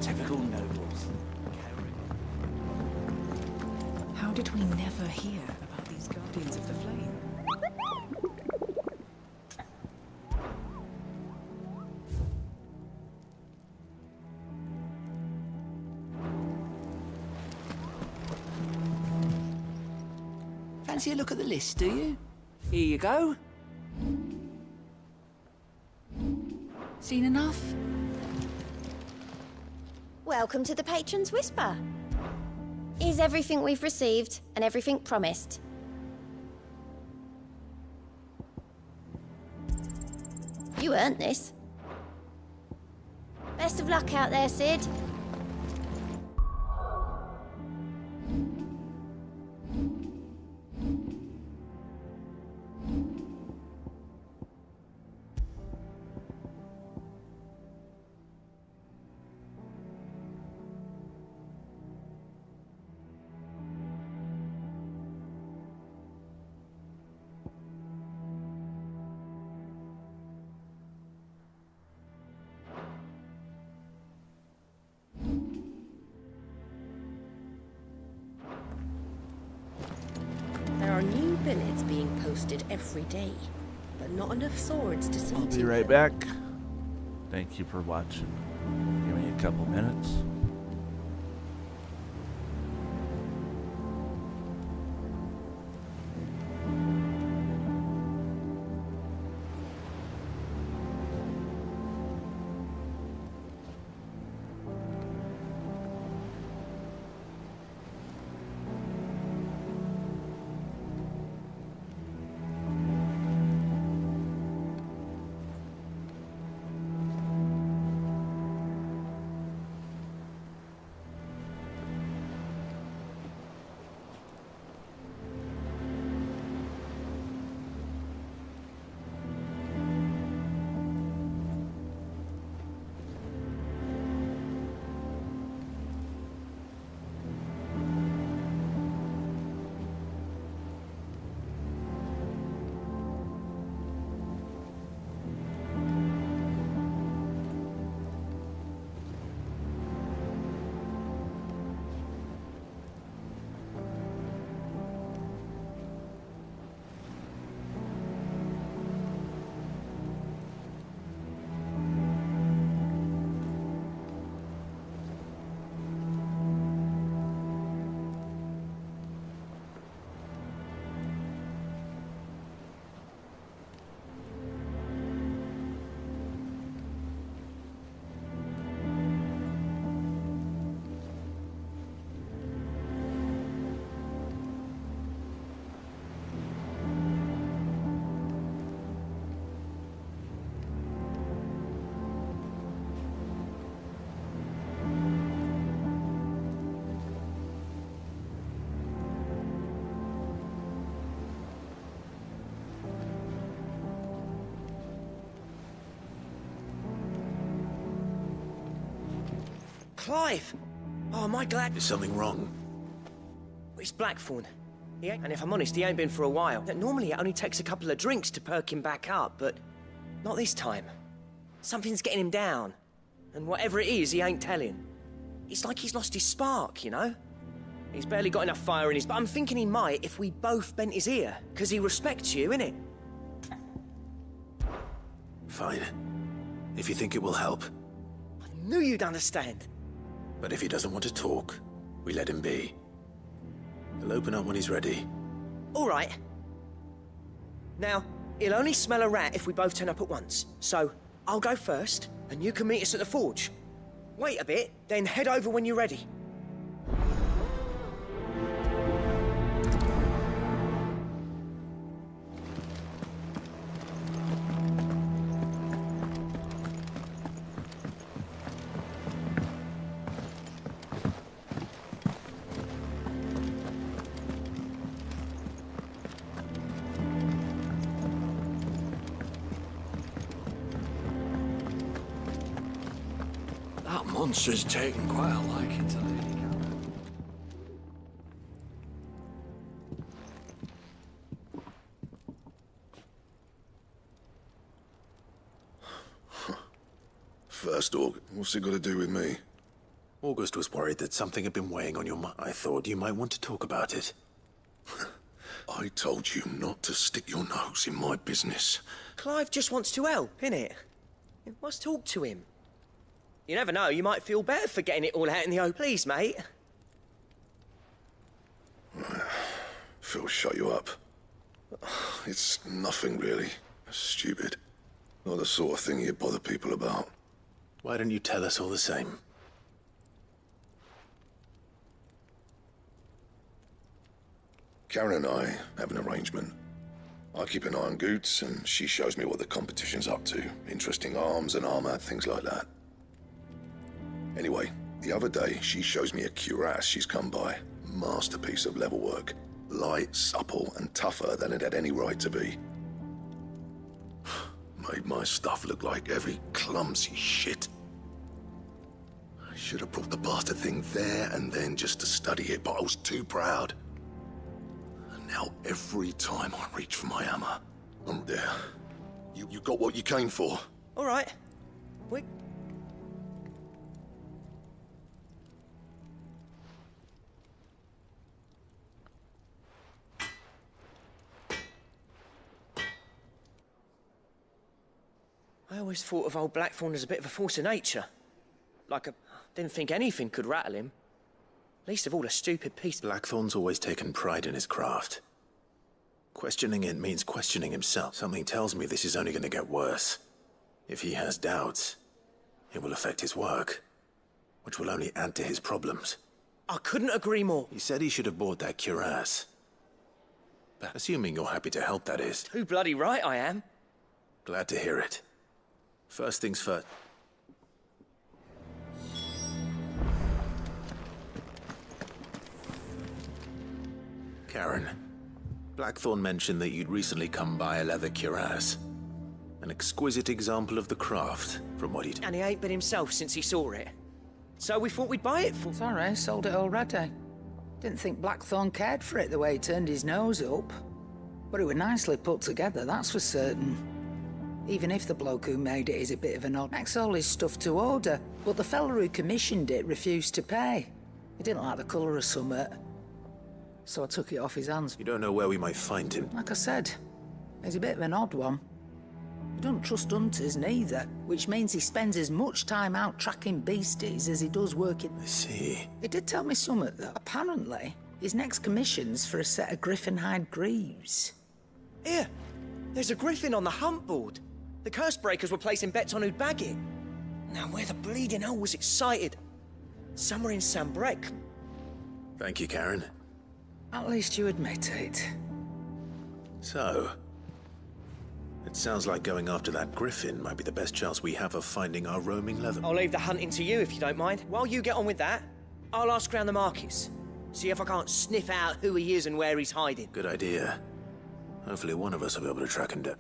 Typical nobles. How did we never hear about these Guardians of the Flame? Fancy a look at the list, do you? Here you go. Seen enough? Welcome to the Patron's Whisper. Is everything we've received and everything promised? You earned this. Best of luck out there, Sid. There are new billets being posted every day, but not enough swords to see I'll to be right them. back. Thank you for watching. Give me a couple minutes. Clive! Oh, am I glad... Is something wrong? It's Blackthorn. And if I'm honest, he ain't been for a while. Normally it only takes a couple of drinks to perk him back up, but not this time. Something's getting him down. And whatever it is, he ain't telling. It's like he's lost his spark, you know? He's barely got enough fire in his... But I'm thinking he might if we both bent his ear. Because he respects you, innit? Fine. If you think it will help. I knew you'd understand. But if he doesn't want to talk, we let him be. He'll open up when he's ready. All right. Now, he'll only smell a rat if we both turn up at once. So, I'll go first, and you can meet us at the forge. Wait a bit, then head over when you're ready. That monster's taken quite a liking to Lady Karen. First, what's it got to do with me? August was worried that something had been weighing on your mind. I thought you might want to talk about it. I told you not to stick your nose in my business. Clive just wants to help, innit? You must talk to him. You never know, you might feel better for getting it all out in the open. Please, mate. Phil, shut you up. It's nothing, really. Stupid. Not the sort of thing you bother people about. Why don't you tell us all the same? Karen and I have an arrangement. I keep an eye on Goots, and she shows me what the competition's up to. Interesting arms and armor, things like that. Anyway, the other day, she shows me a cuirass she's come by. Masterpiece of level work. Light, supple, and tougher than it had any right to be. Made my stuff look like every clumsy shit. I should have brought the bastard thing there and then just to study it, but I was too proud. And now every time I reach for my hammer, I'm there. You got what you came for. All right. Wait. I always thought of old Blackthorn as a bit of a force of nature. Didn't think anything could rattle him. Least of all a stupid piece. Blackthorn's always taken pride in his craft. Questioning it means questioning himself. Something tells me this is only going to get worse. If he has doubts, it will affect his work, which will only add to his problems. I couldn't agree more. He said he should have bought that cuirass. But assuming you're happy to help, that is. Too bloody right I am. Glad to hear it. First things first. Karen, Blackthorn mentioned that you'd recently come by a leather cuirass. An exquisite example of the craft, from what he'd... And he ain't been himself since he saw it. So we thought we'd buy it for... Sorry, sold it already. Didn't think Blackthorn cared for it the way he turned his nose up. But it was nicely put together, that's for certain. Even if the bloke who made it is a bit of an odd, makes all his stuff to order. But the fella who commissioned it refused to pay. He didn't like the colour of summit. So I took it off his hands. You don't know where we might find him? Like I said, he's a bit of an odd one. He doesn't trust hunters neither, which means he spends as much time out tracking beasties as he does working. I see. He did tell me something, though. Apparently, his next commission's for a set of griffin hide greaves. Here, there's a griffin on the hunt board. The curse breakers were placing bets on who'd bag it. Now, where the bleeding hell was excited? Somewhere in Sambrec. Thank you, Karen. At least you admit it. So, it sounds like going after that griffin might be the best chance we have of finding our roaming leather. I'll leave the hunting to you if you don't mind. While you get on with that, I'll ask around the markets. See if I can't sniff out who he is and where he's hiding. Good idea. Hopefully one of us will be able to track him down.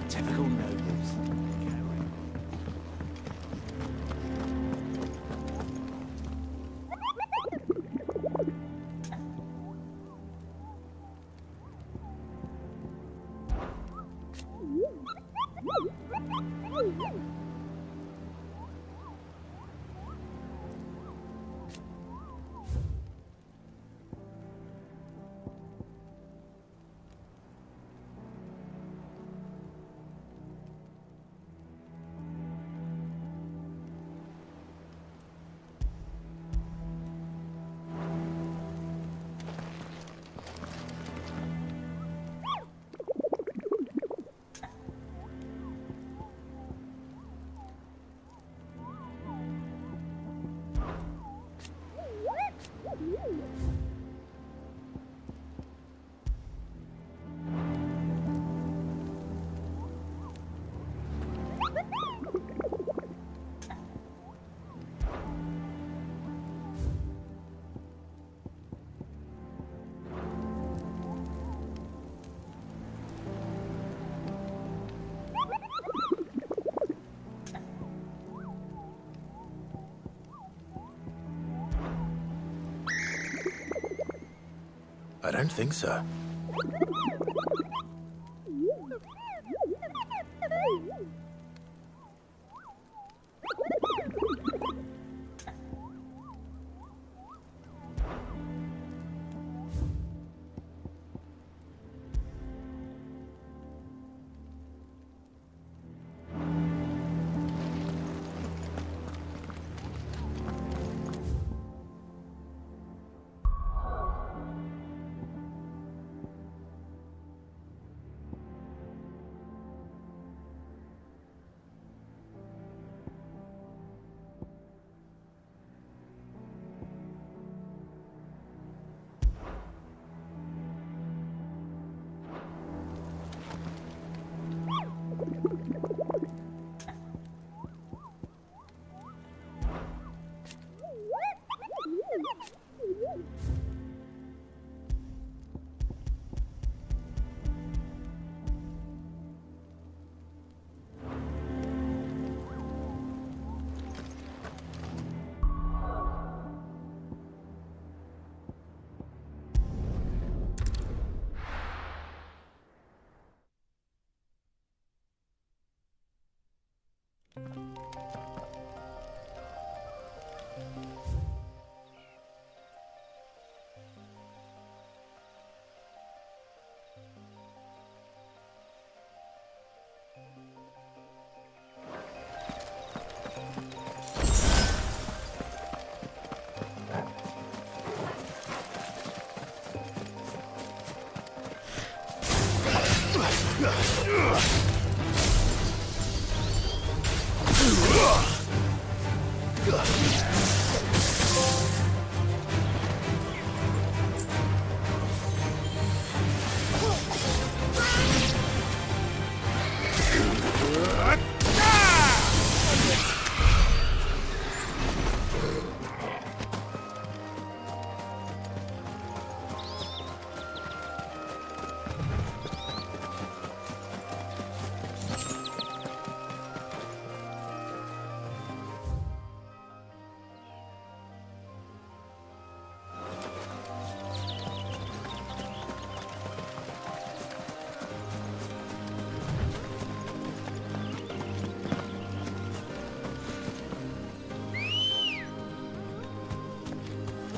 Typical nobles. I don't think so.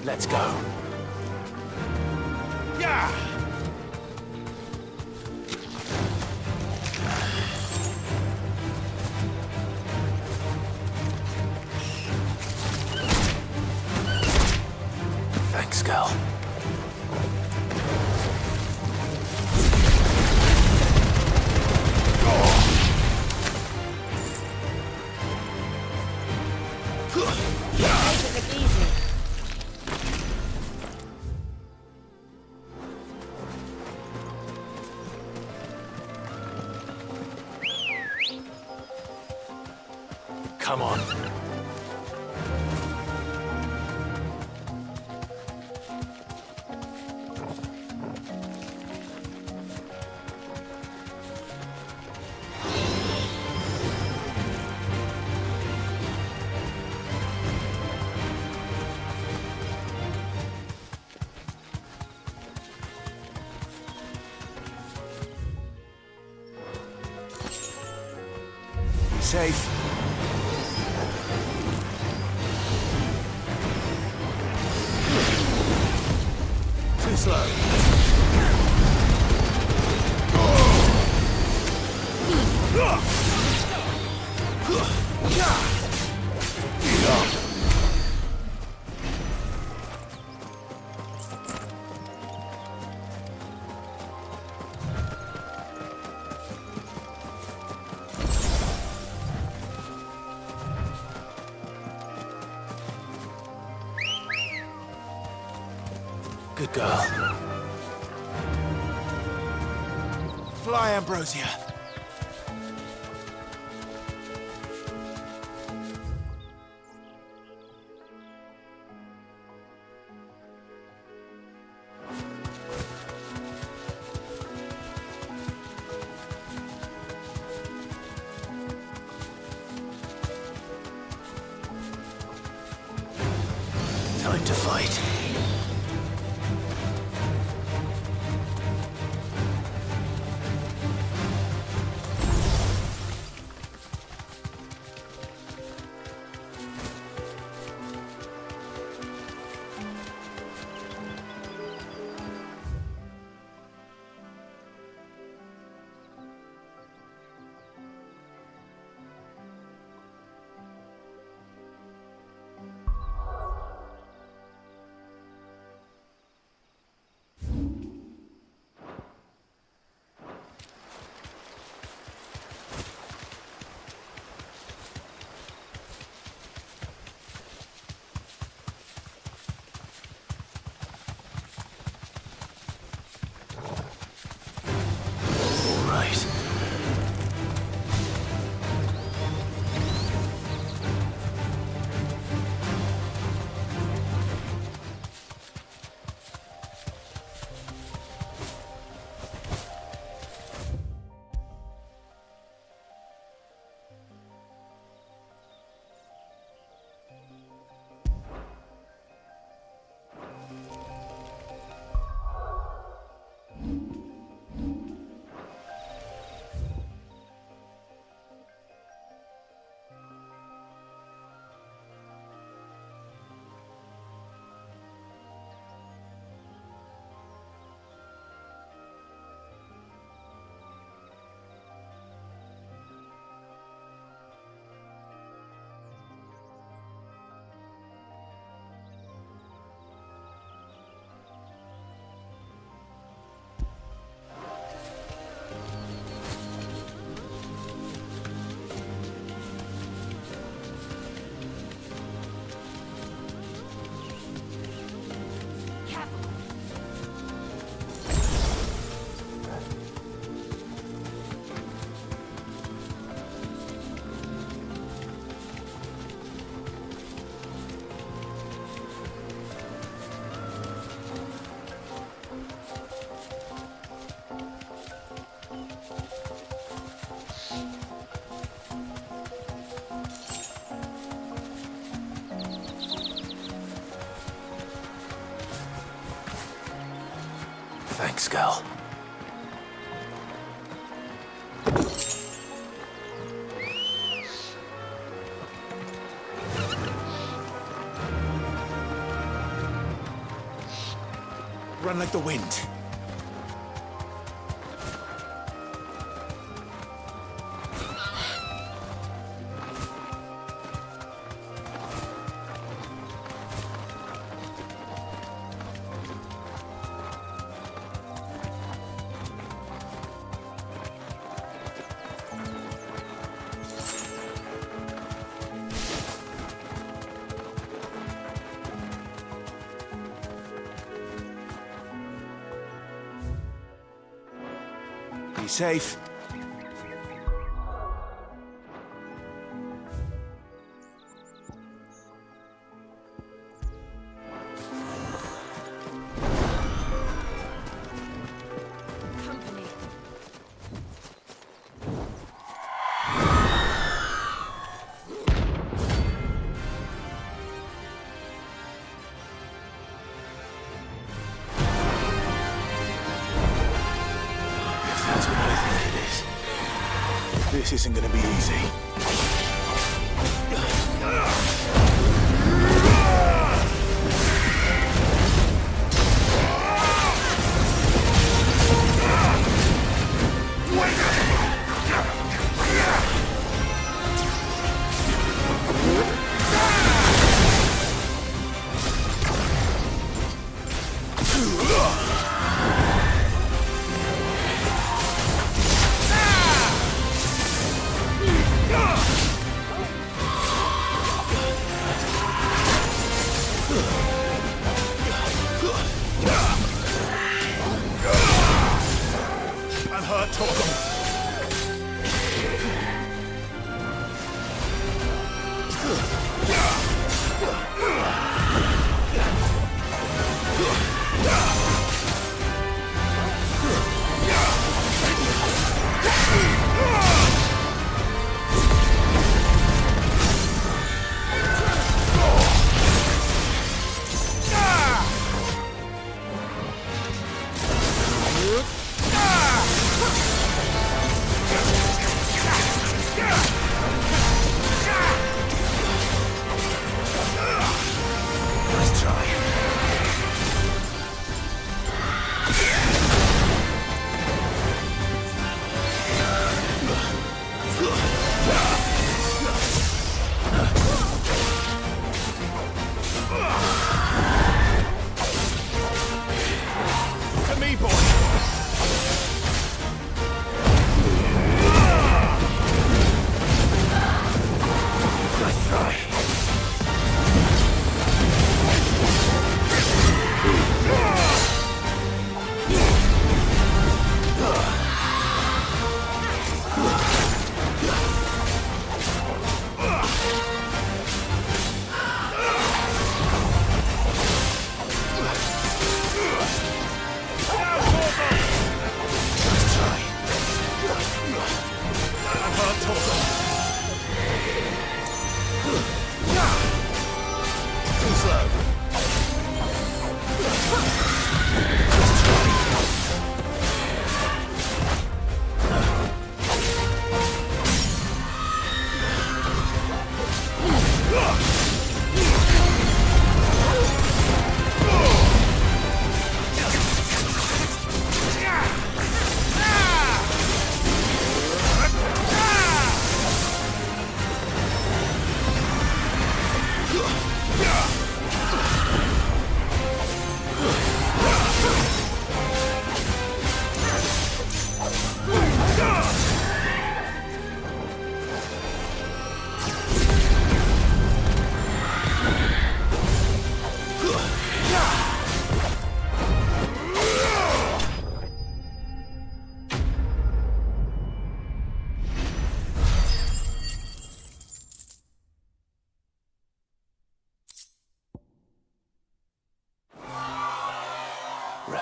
Let's go. Yeah! Thanks, girl. Come on. Be safe. Too slow. Good girl. Fly, Ambrosia. Time to fight. always. Thanks, girl. Run like the wind. Be safe. This isn't gonna be easy.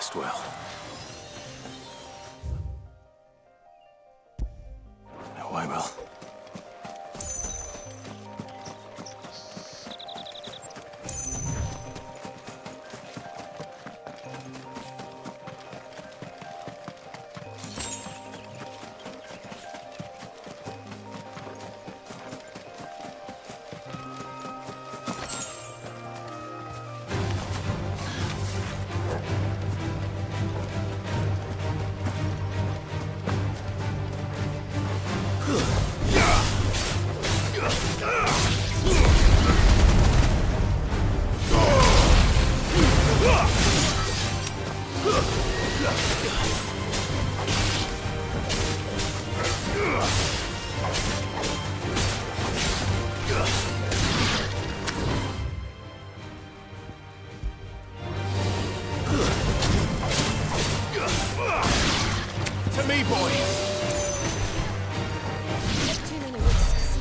rest well. No, I will. To me, boy! Too many risks.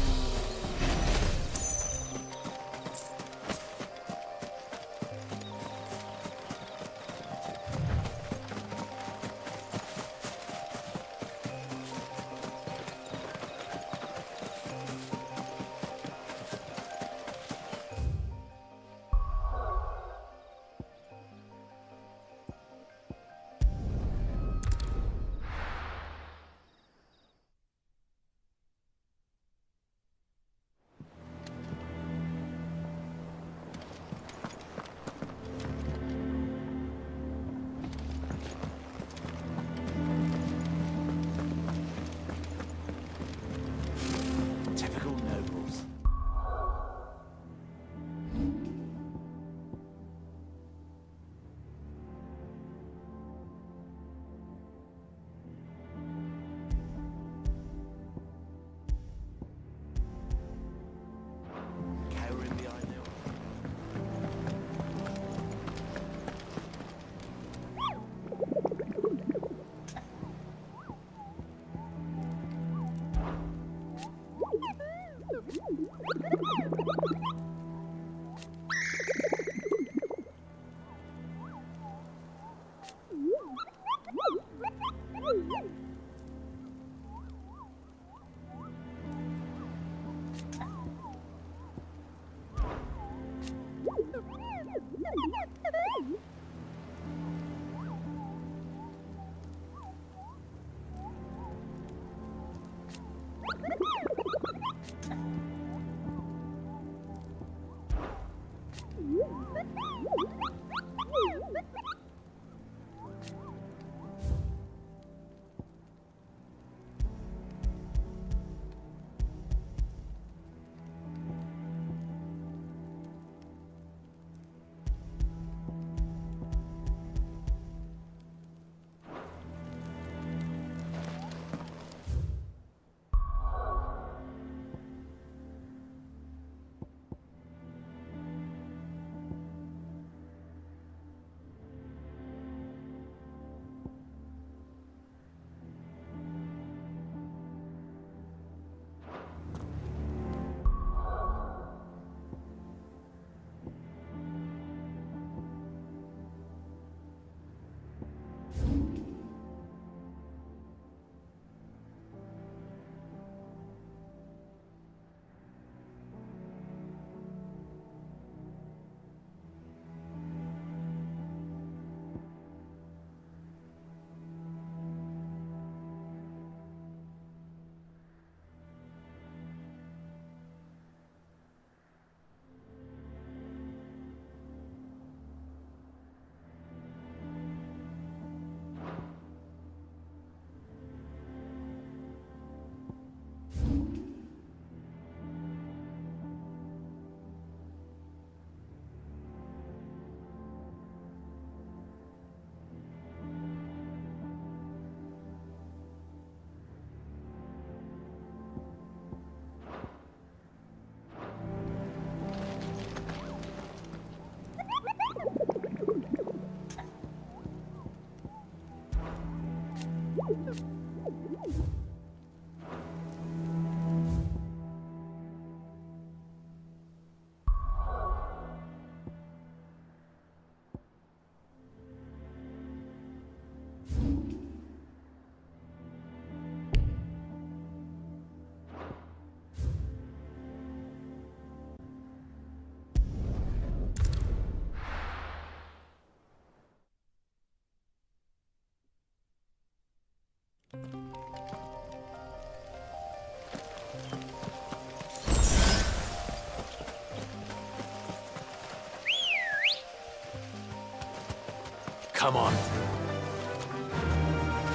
Typical nobles. Cowering behind them. Come on.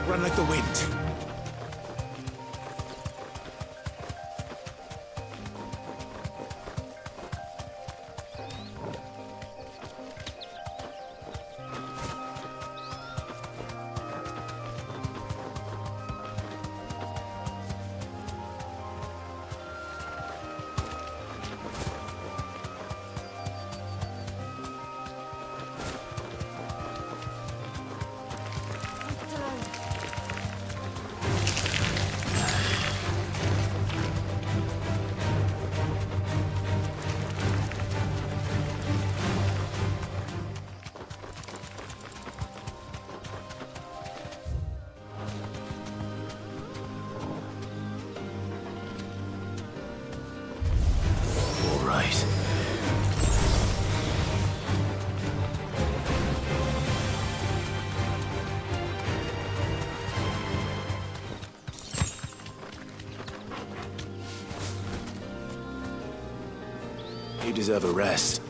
Run like the wind. You deserve a rest.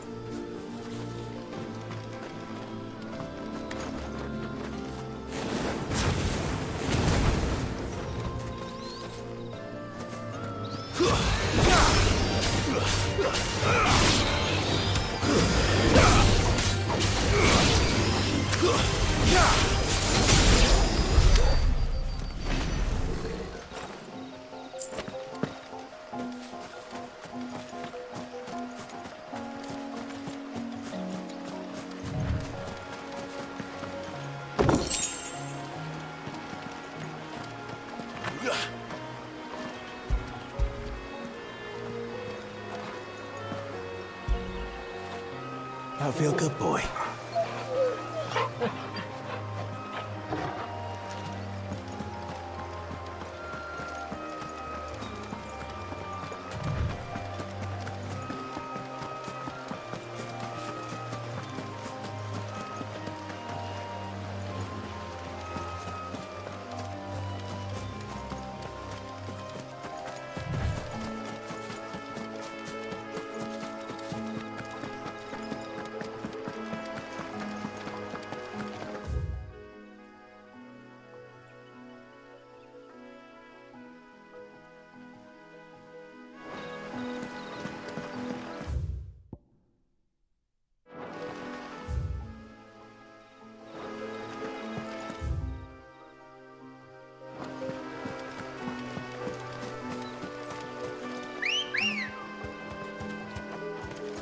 I feel good, boy.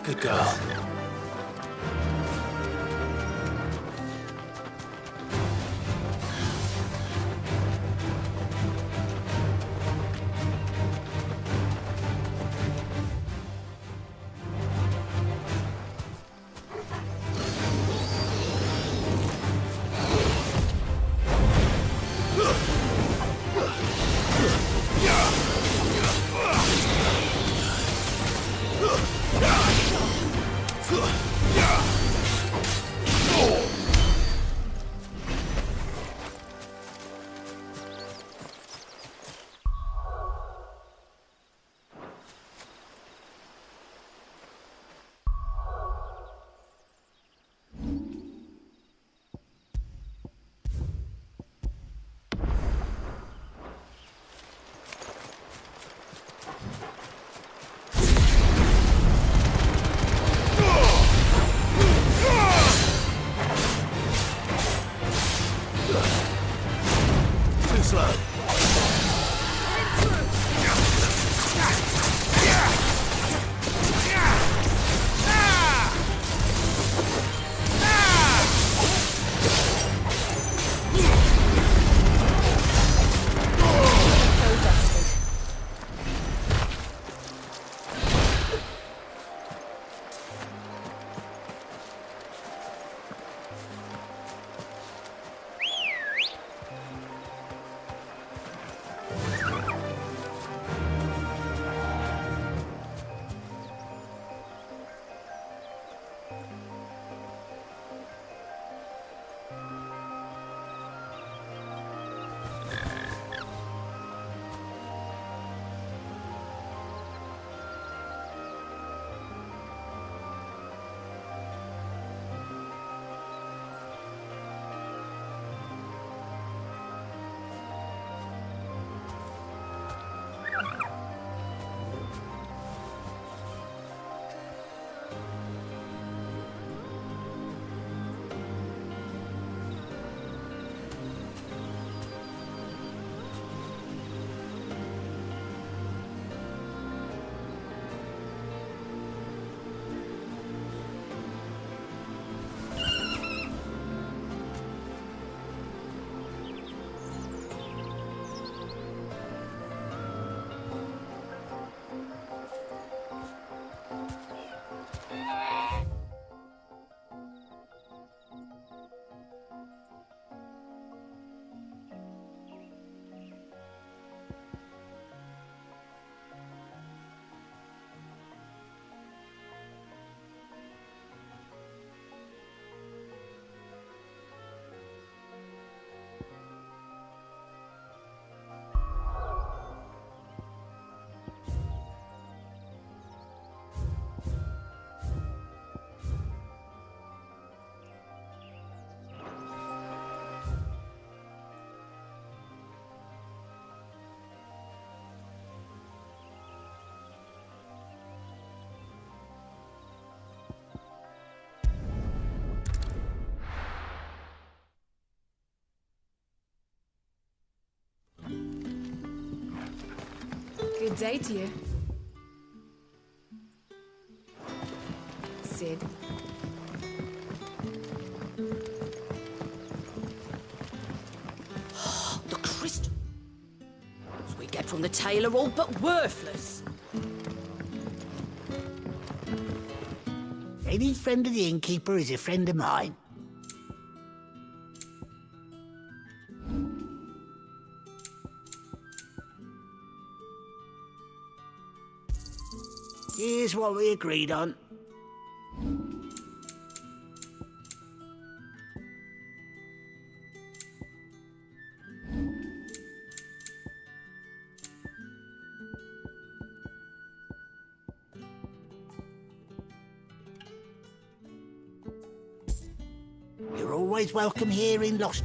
Good girl. Good day to you. Sid. The crystals we get from the tailor all but worthless. Any friend of the innkeeper is a friend of mine. Here's what we agreed on. You're always welcome here in Lost.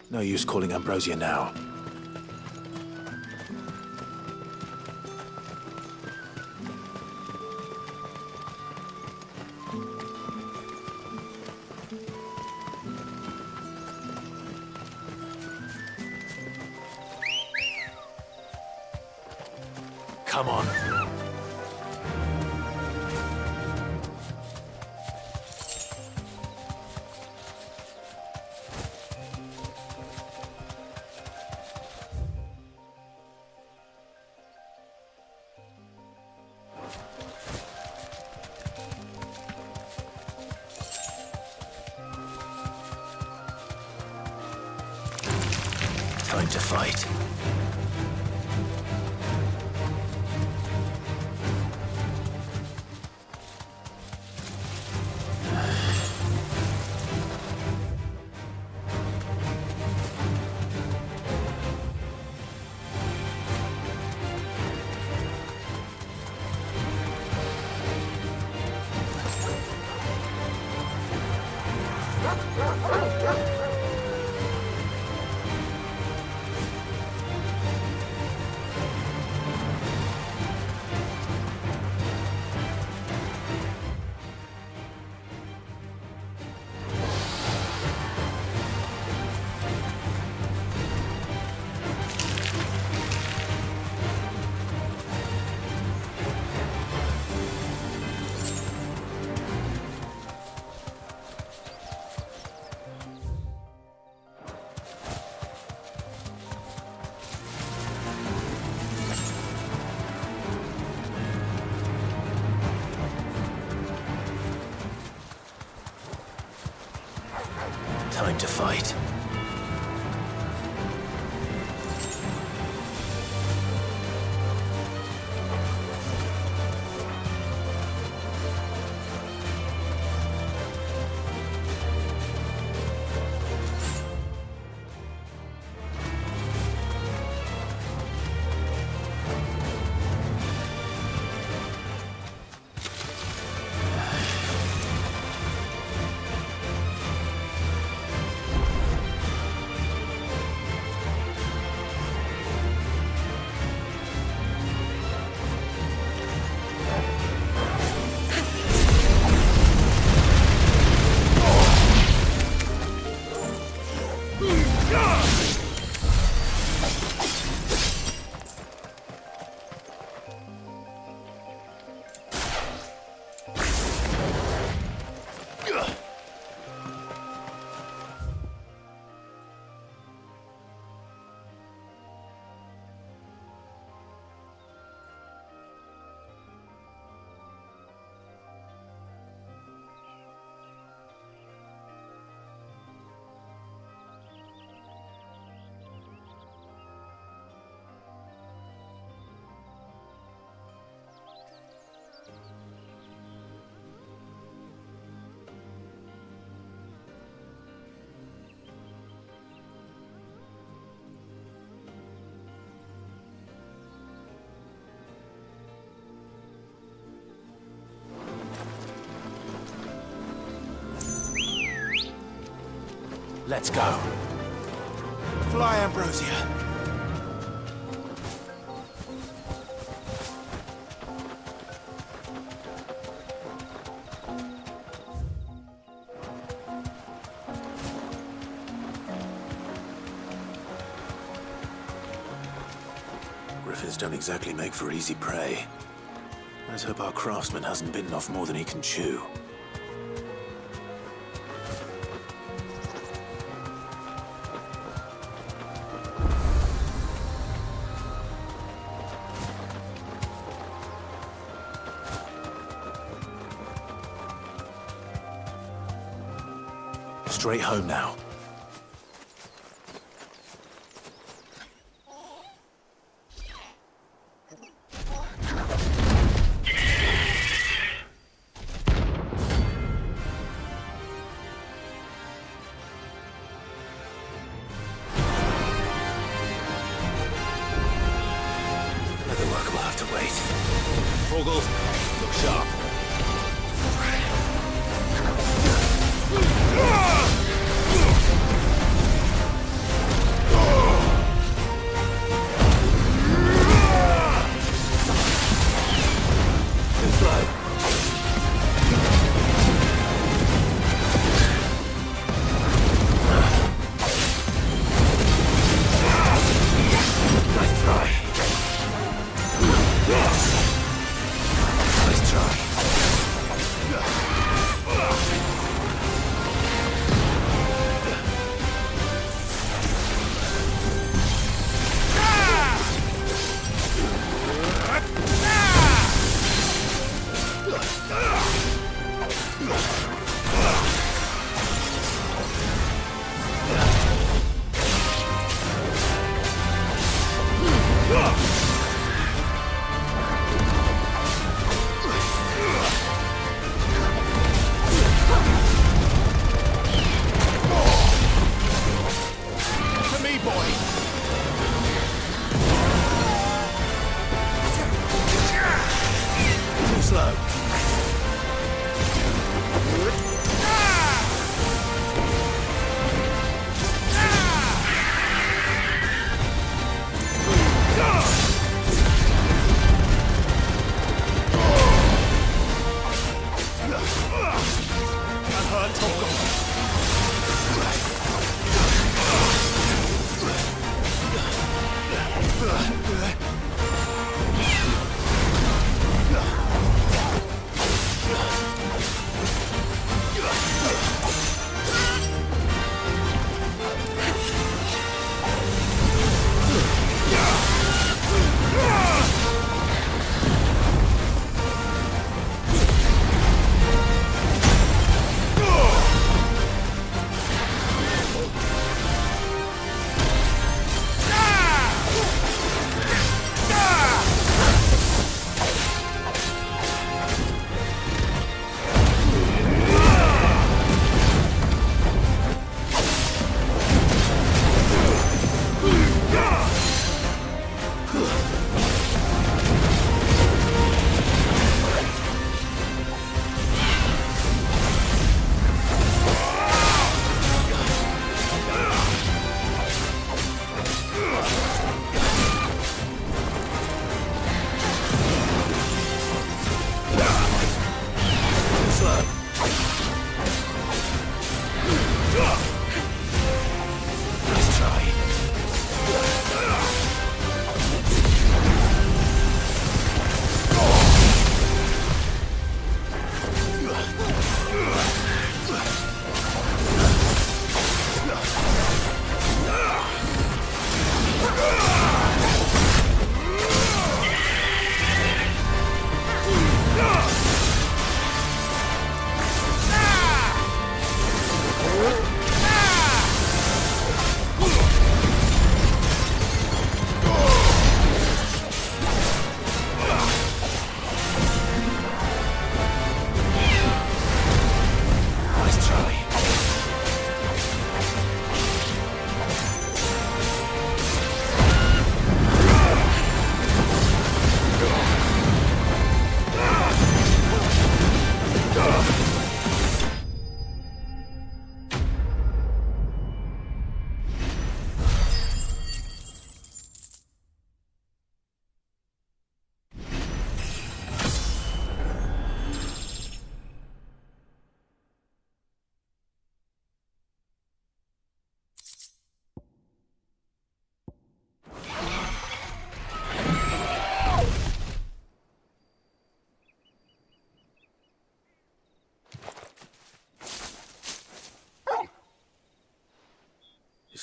No use calling Ambrosia now. Come on. Time to fight. Time to fight. Let's go. Fly, Ambrosia. Griffins don't exactly make for easy prey. Let's hope our craftsman hasn't bitten off more than he can chew. Straight home now. Other work will have to wait. Vogel, look sharp.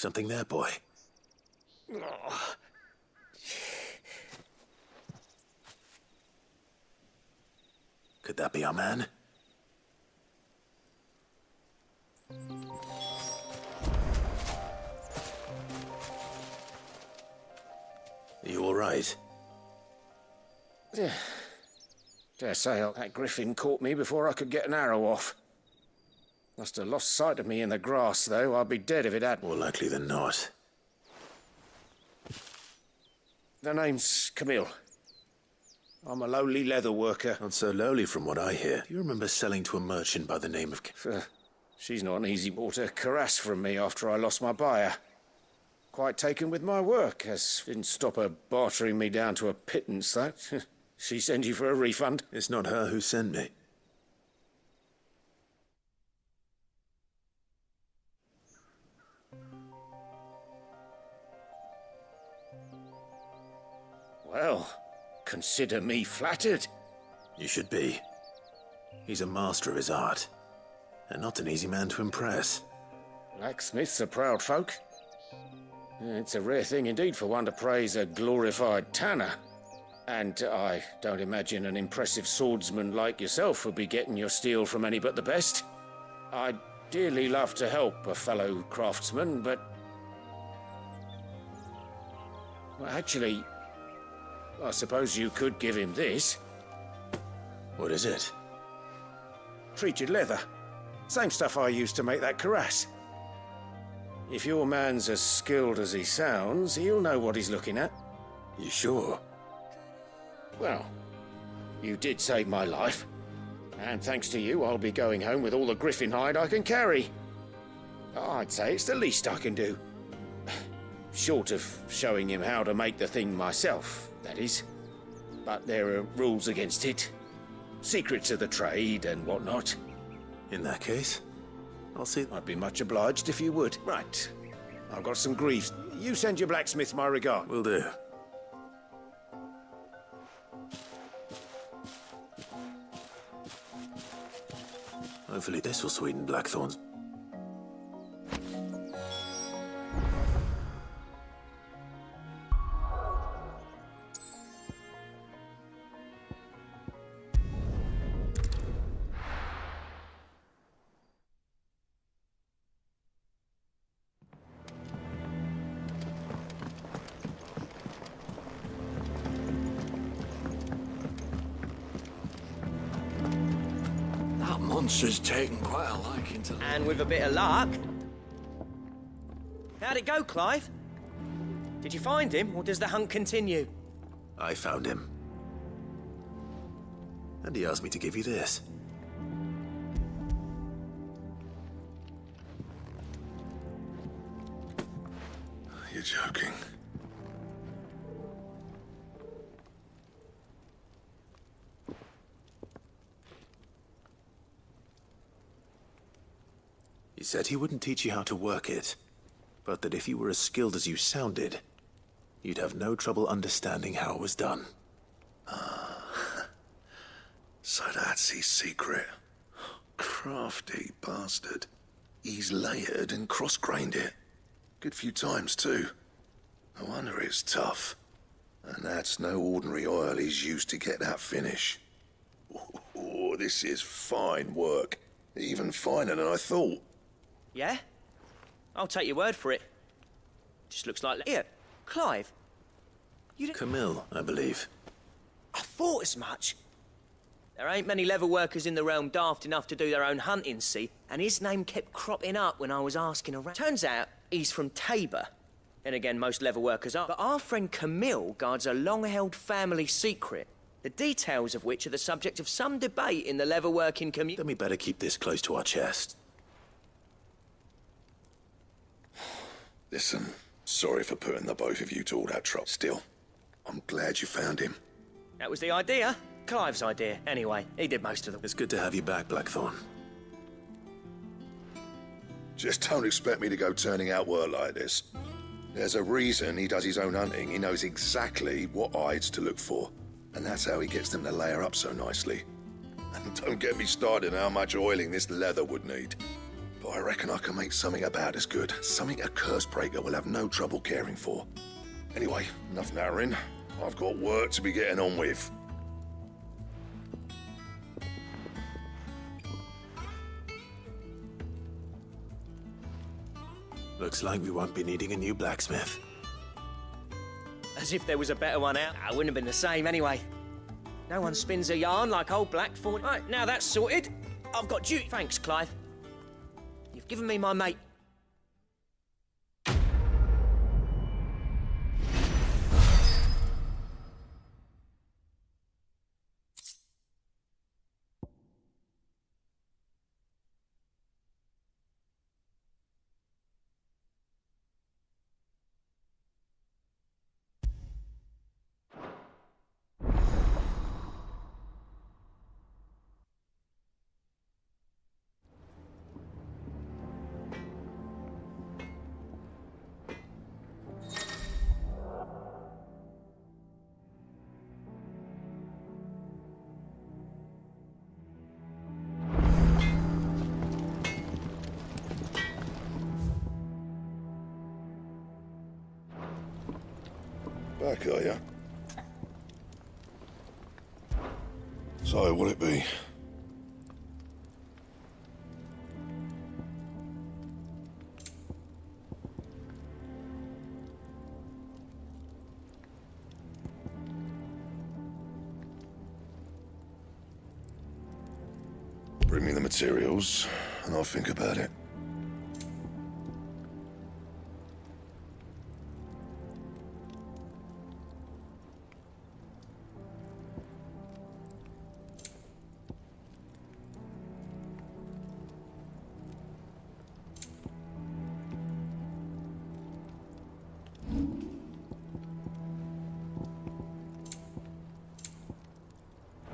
Something there, boy. Could that be our man? Are you all right? Dare say that griffin caught me before I could get an arrow off. Must have lost sight of me in the grass, though. I'd be dead if it hadn't. More likely than not. The name's Camille. I'm a lowly leather worker. Not so lowly from what I hear. Do you remember selling to a merchant by the name of... She's not an easy ball to caress from me after I lost my buyer. Quite taken with my work, as didn't stop her bartering me down to a pittance, though. She sent you for a refund? It's not her who sent me. Well, consider me flattered. You should be. He's a master of his art, and not an easy man to impress. Blacksmiths are proud folk. It's a rare thing indeed for one to praise a glorified tanner. And I don't imagine an impressive swordsman like yourself would be getting your steel from any but the best. I'd dearly love to help a fellow craftsman, but... Well, actually, I suppose you could give him this. What is it? Treated leather. Same stuff I used to make that cuirass. If your man's as skilled as he sounds, he'll know what he's looking at. You sure? Well, you did save my life. And thanks to you, I'll be going home with all the griffin hide I can carry. I'd say it's the least I can do. Short of showing him how to make the thing myself, that is. But there are rules against it. Secrets of the trade and whatnot. In that case, I'll see. I'd be much obliged if you would. Right. I've got some griefs. You send your blacksmith my regard. Will do. Hopefully this will sweeten Blackthorn's. Monster's taken quite a liking to... And with a bit of luck... How'd it go, Clive? Did you find him, or does the hunt continue? I found him. And he asked me to give you this. You're joking. He said he wouldn't teach you how to work it, but that if you were as skilled as you sounded, you'd have no trouble understanding how it was done. So that's his secret. Crafty bastard. He's layered and cross-grained it. Good few times, too. No wonder it's tough. And that's no ordinary oil he's used to get that finish. Oh, this is fine work. Even finer than I thought. Yeah? I'll take your word for it. Just looks like... Here, Clive. You don't... Camille, I believe. I thought as much. There ain't many leather workers in the realm daft enough to do their own hunting, see? And his name kept cropping up when I was asking around. Turns out he's from Tabor. And again, most leather workers are. But our friend Camille guards a long-held family secret, the details of which are the subject of some debate in the leather-working community. Then we better keep this close to our chest. Listen, sorry for putting the both of you to all that trouble. Still, I'm glad you found him. That was the idea. Clive's idea, anyway. He did most of the... It's good to have you back, Blackthorn. Just don't expect me to go turning out work like this. There's a reason he does his own hunting. He knows exactly what hides to look for. And that's how he gets them to layer up so nicely. And don't get me started on how much oiling this leather would need. but I reckon I can make something about as good. Something a Cursebreaker will have no trouble caring for. Anyway, enough narrowing. I've got work to be getting on with. Looks like we won't be needing a new blacksmith. As if there was a better one out. I wouldn't have been the same anyway. No one spins a yarn like old Blackthorn. Right, now that's sorted. I've got duty. Thanks, Clive. You've given me my mate. Back, are ya? So, what'll it be? Bring me the materials, and I'll think about it.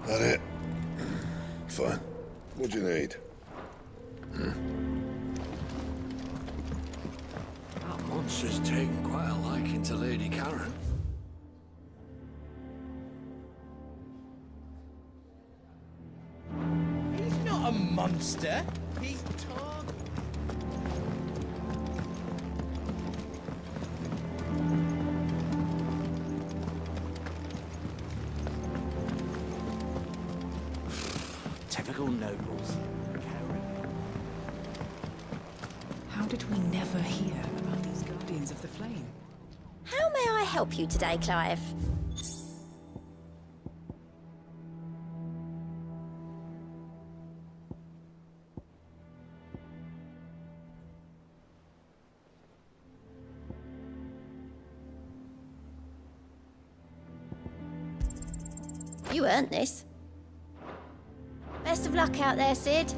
That it? Fine. What do you need? That monster's taken quite a liking to Lady Karen. He's not a monster. He's tall. Typical nobles. How did we never hear about these Guardians of the Flame? How may I help you today, Clive? You earned this. Best of luck out there, Sid.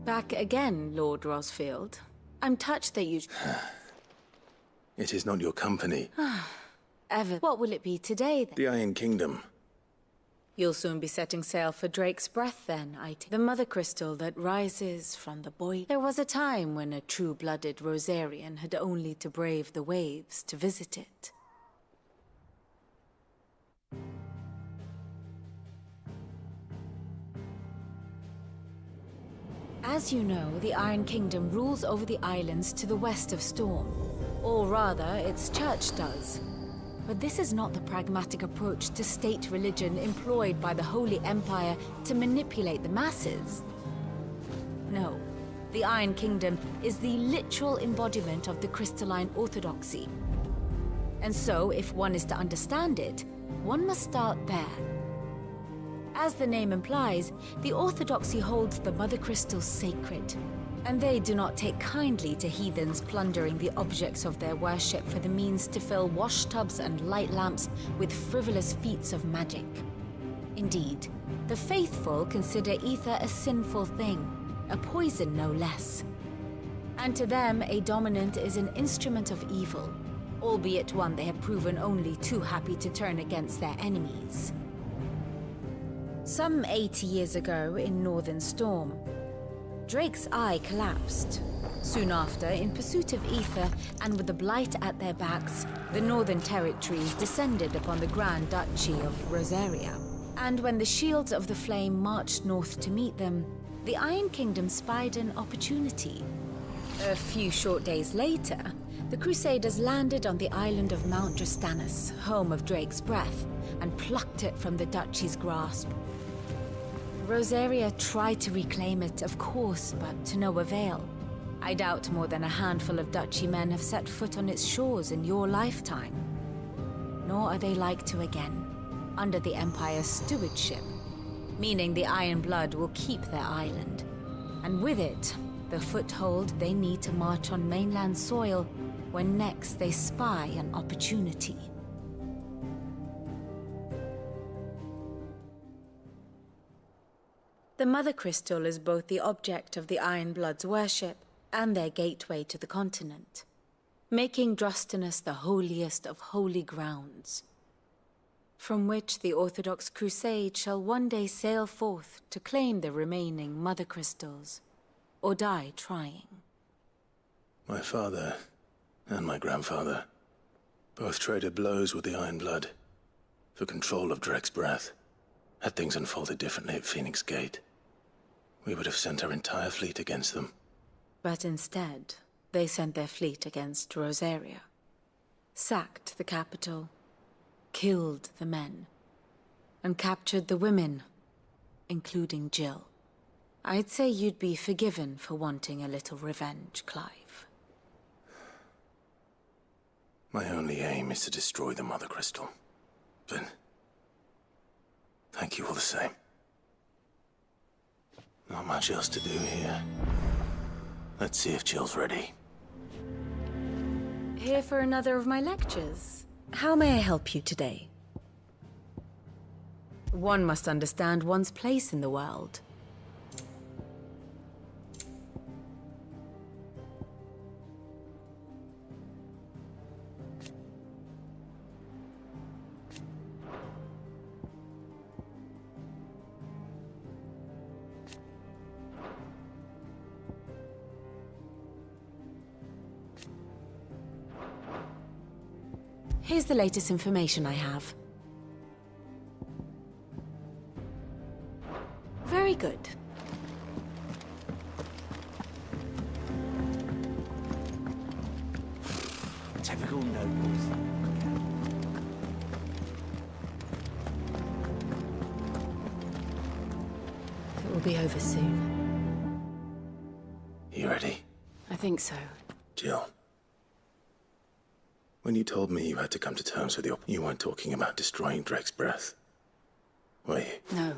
Back again, Lord Rosfield. I'm touched that you... It is not your company. Ever. What will it be today, then? The Iron Kingdom. You'll soon be setting sail for Drake's Breath, then, the mother crystal that rises from the void. There was a time when a true-blooded Rosarian had only to brave the waves to visit it. As you know, the Iron Kingdom rules over the islands to the west of Storm. Or rather, its church does. But this is not the pragmatic approach to state religion employed by the Holy Empire to manipulate the masses. No, the Iron Kingdom is the literal embodiment of the crystalline orthodoxy. And so, if one is to understand it, one must start there. As the name implies, the Orthodoxy holds the Mother Crystals sacred, and they do not take kindly to heathens plundering the objects of their worship for the means to fill washtubs and light lamps with frivolous feats of magic. Indeed, the faithful consider ether a sinful thing, a poison no less. And to them, a dominant is an instrument of evil, albeit one they have proven only too happy to turn against their enemies. Some 80 years ago in Northern Storm, Drake's eye collapsed. Soon after, in pursuit of ether and with the blight at their backs, the Northern Territories descended upon the Grand Duchy of Rosaria. And when the Shields of the Flame marched north to meet them, the Iron Kingdom spied an opportunity. A few short days later, the Crusaders landed on the island of Mount Drastanus, home of Drake's breath, and plucked it from the Duchy's grasp. Rosaria tried to reclaim it, of course, but to no avail. I doubt more than a handful of Duchy men have set foot on its shores in your lifetime. Nor are they like to again, under the Empire's stewardship, meaning the Iron Blood will keep their island, and with it, the foothold they need to march on mainland soil when next they spy an opportunity. The Mother Crystal is both the object of the Iron Blood's worship and their gateway to the continent, making Drastanus the holiest of holy grounds, from which the Orthodox Crusade shall one day sail forth to claim the remaining Mother Crystals, or die trying. My father and my grandfather both traded blows with the Iron Blood for control of Drake's breath. Had things unfolded differently at Phoenix Gate, we would have sent our entire fleet against them. But instead, they sent their fleet against Rosaria, sacked the capital, killed the men, and captured the women, including Jill. I'd say you'd be forgiven for wanting a little revenge, Clive. My only aim is to destroy the Mother Crystal. But thank you all the same. Not much else to do here. Let's see if Jill's ready. Here for another of my lectures. How may I help you today? One must understand one's place in the world. Here's the latest information I have. Very good. Typical nobles. It will be over soon. You ready? I think so. Jill. When you told me you had to come to terms with you weren't talking about destroying Drake's breath, were you? No.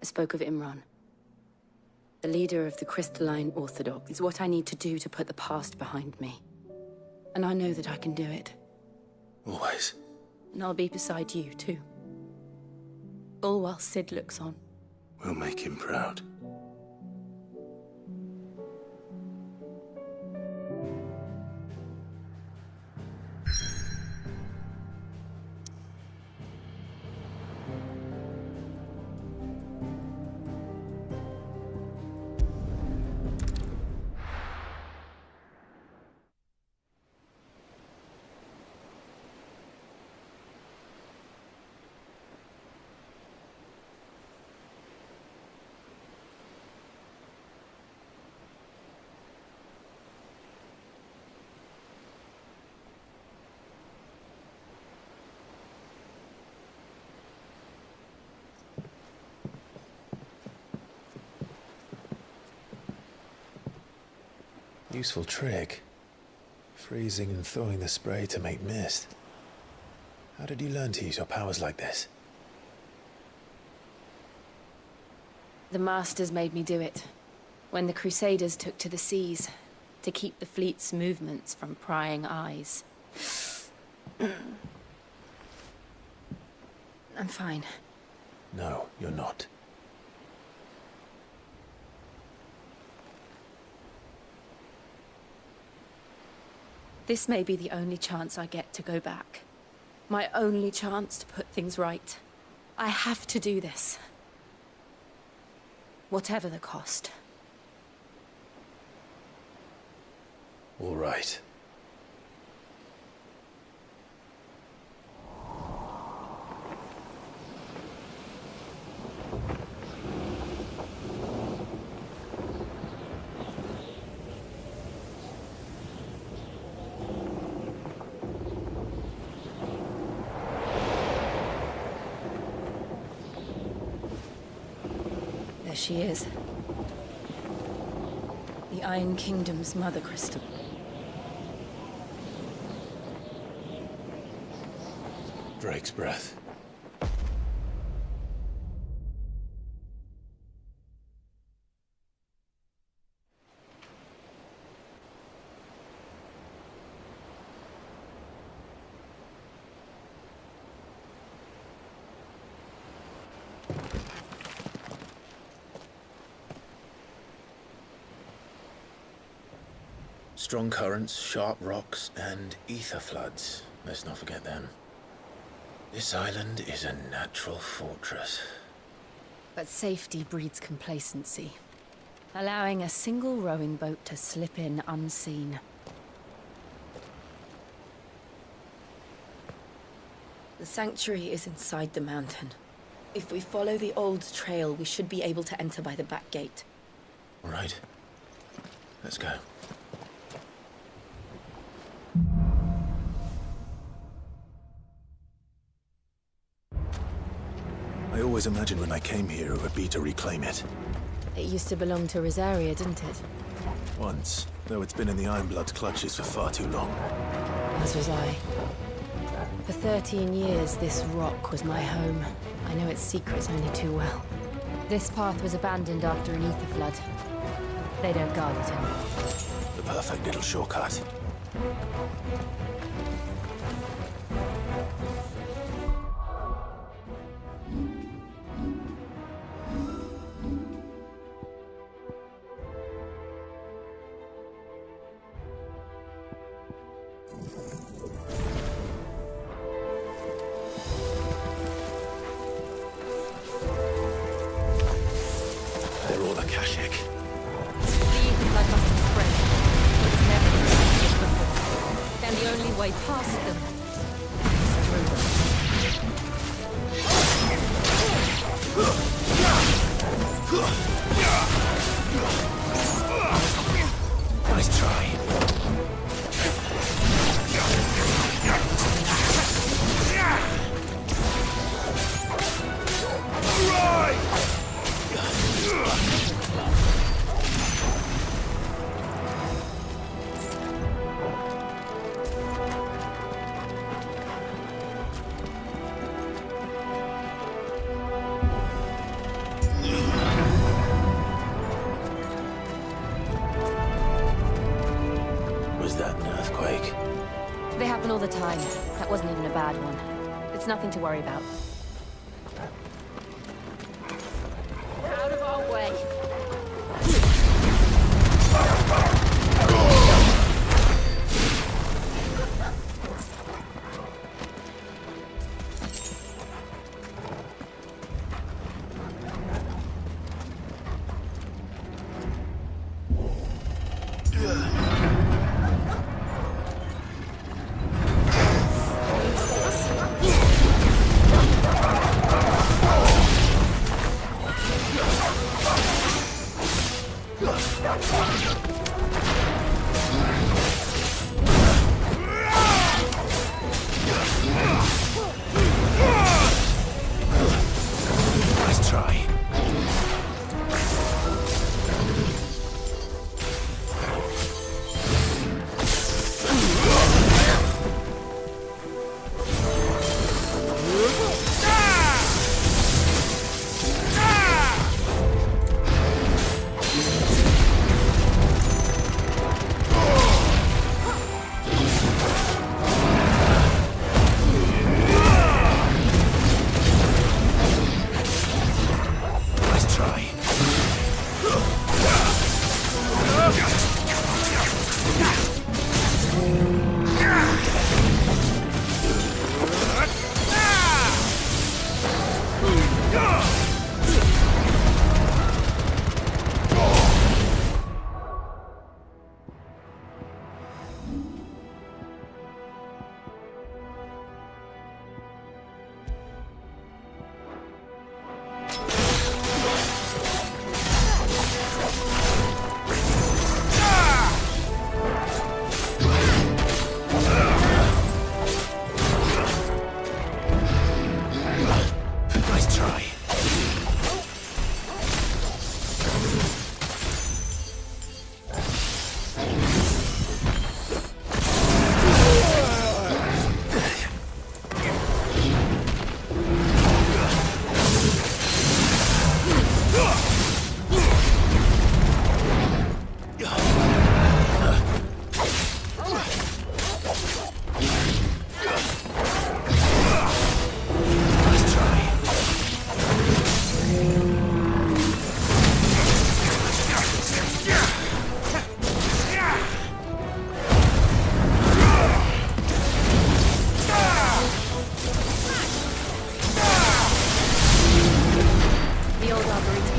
I spoke of Imran. The leader of the Crystalline Orthodox. It's what I need to do to put the past behind me. And I know that I can do it. Always. And I'll be beside you, too. All while Sid looks on. We'll make him proud. Useful trick. Freezing and throwing the spray to make mist. How did you learn to use your powers like this? The Masters made me do it. When the Crusaders took to the seas, to keep the fleet's movements from prying eyes. I'm fine. No, you're not. This may be the only chance I get to go back. My only chance to put things right. I have to do this. Whatever the cost. All right. There she is. The Iron Kingdom's mother crystal. Drake's breath. Strong currents, sharp rocks, and ether floods. Let's not forget them. This island is a natural fortress. But safety breeds complacency. Allowing a single rowing boat to slip in unseen. The sanctuary is inside the mountain. If we follow the old trail, we should be able to enter by the back gate. All right. Let's go. I always imagined when I came here it would be to reclaim it. It used to belong to Rosaria, didn't it? Once, though it's been in the Ironblood's clutches for far too long. As was I. For 13 years, this rock was my home. I know its secrets only too well. This path was abandoned after an ether flood. They don't guard it anymore. The perfect little shortcut. All the time. That wasn't even a bad one. It's nothing to worry about. Out of our way.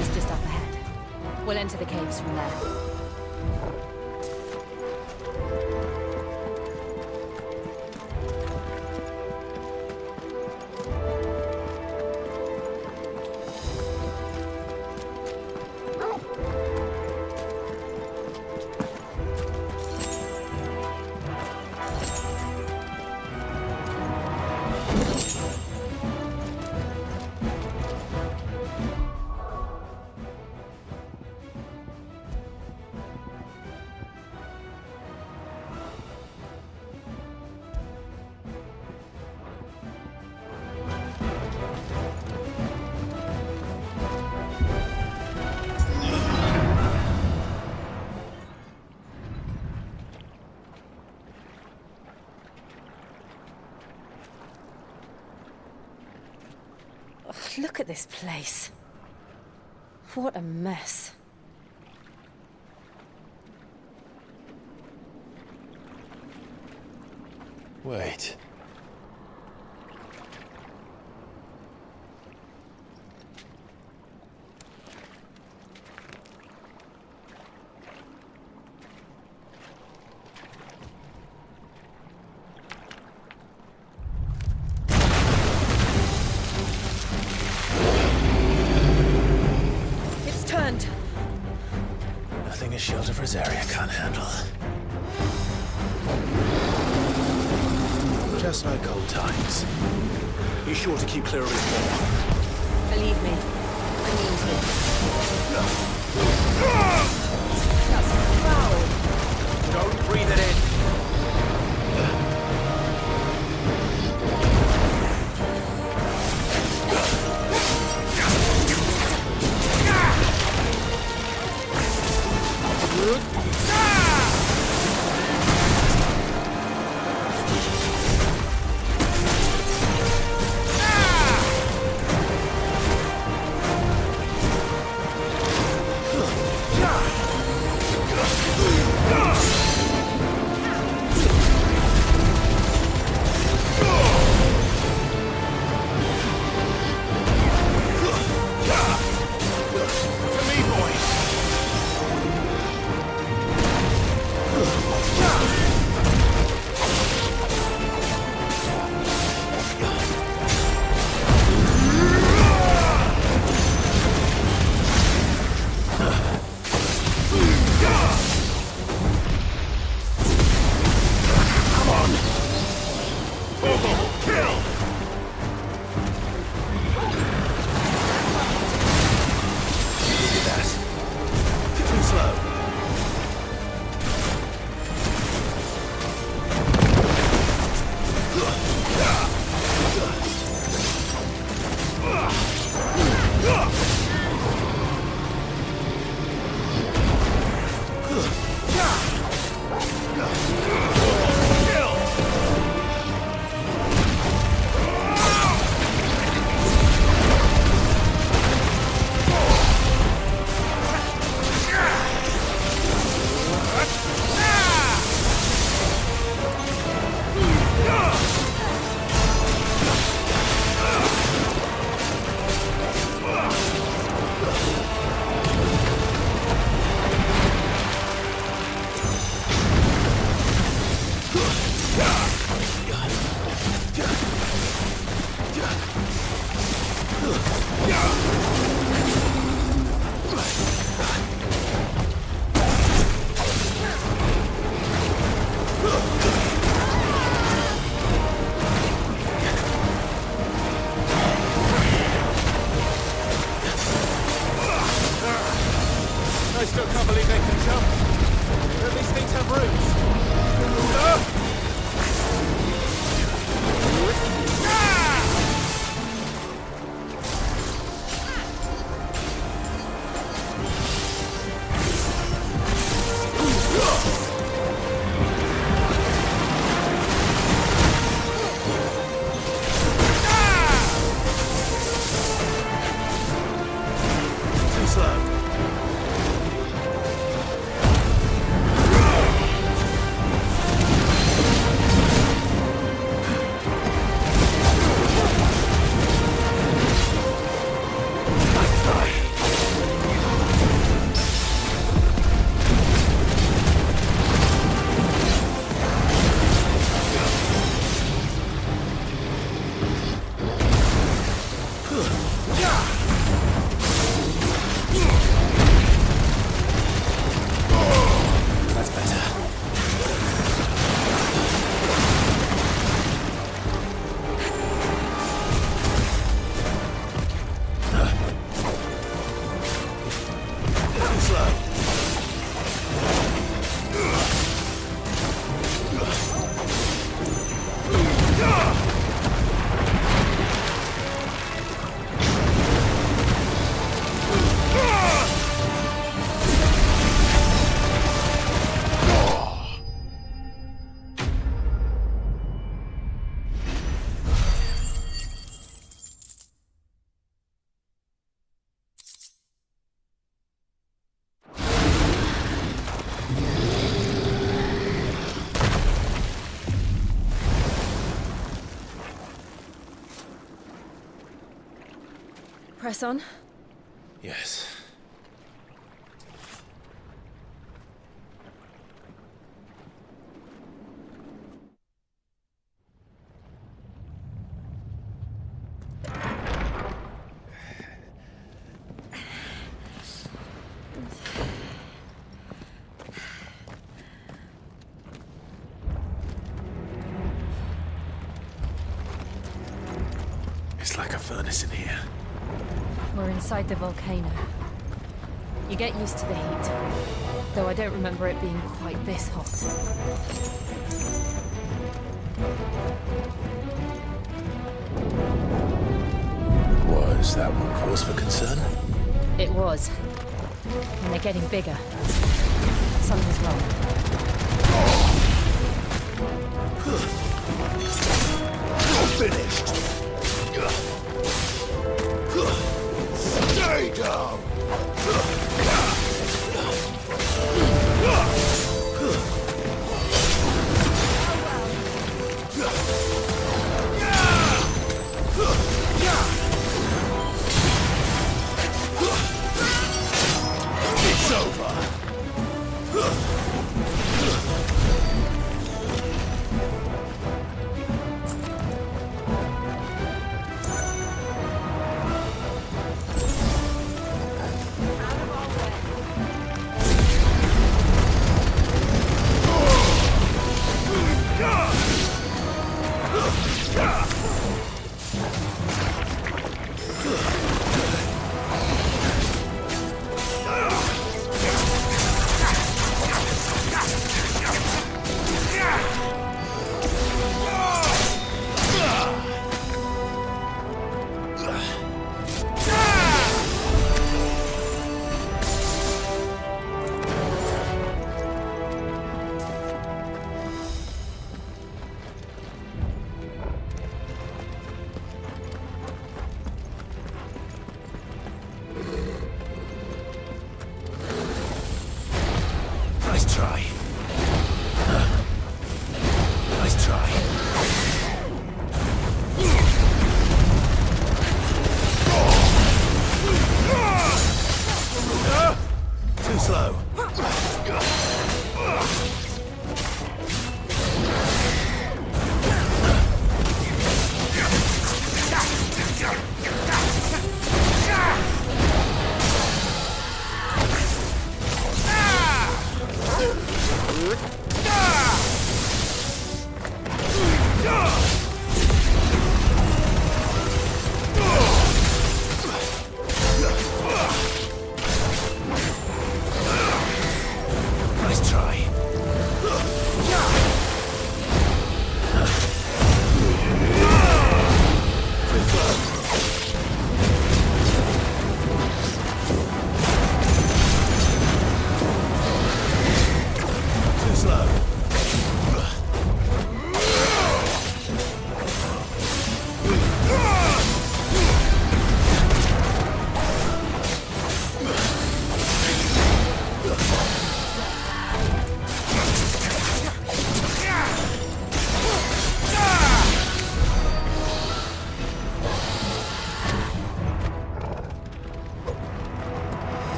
is just up ahead. We'll enter the caves from there. Look at this place. What a mess. Wait. It's turned. Nothing a shield of Rosaria can't handle. Just like old times. Be sure to keep clear of his ball. Believe me, I mean to. That's foul. Don't breathe it in. I still can't believe they can jump. But these things have roots. Too slow. Press on. Yes. It's like a furnace in here. We're inside the volcano. You get used to the heat, though I don't remember it being quite this hot. Was that one cause for concern? It was. And they're getting bigger. Something's wrong. You're finished! Stay down! It's over! Nice try. Nice try. Too slow.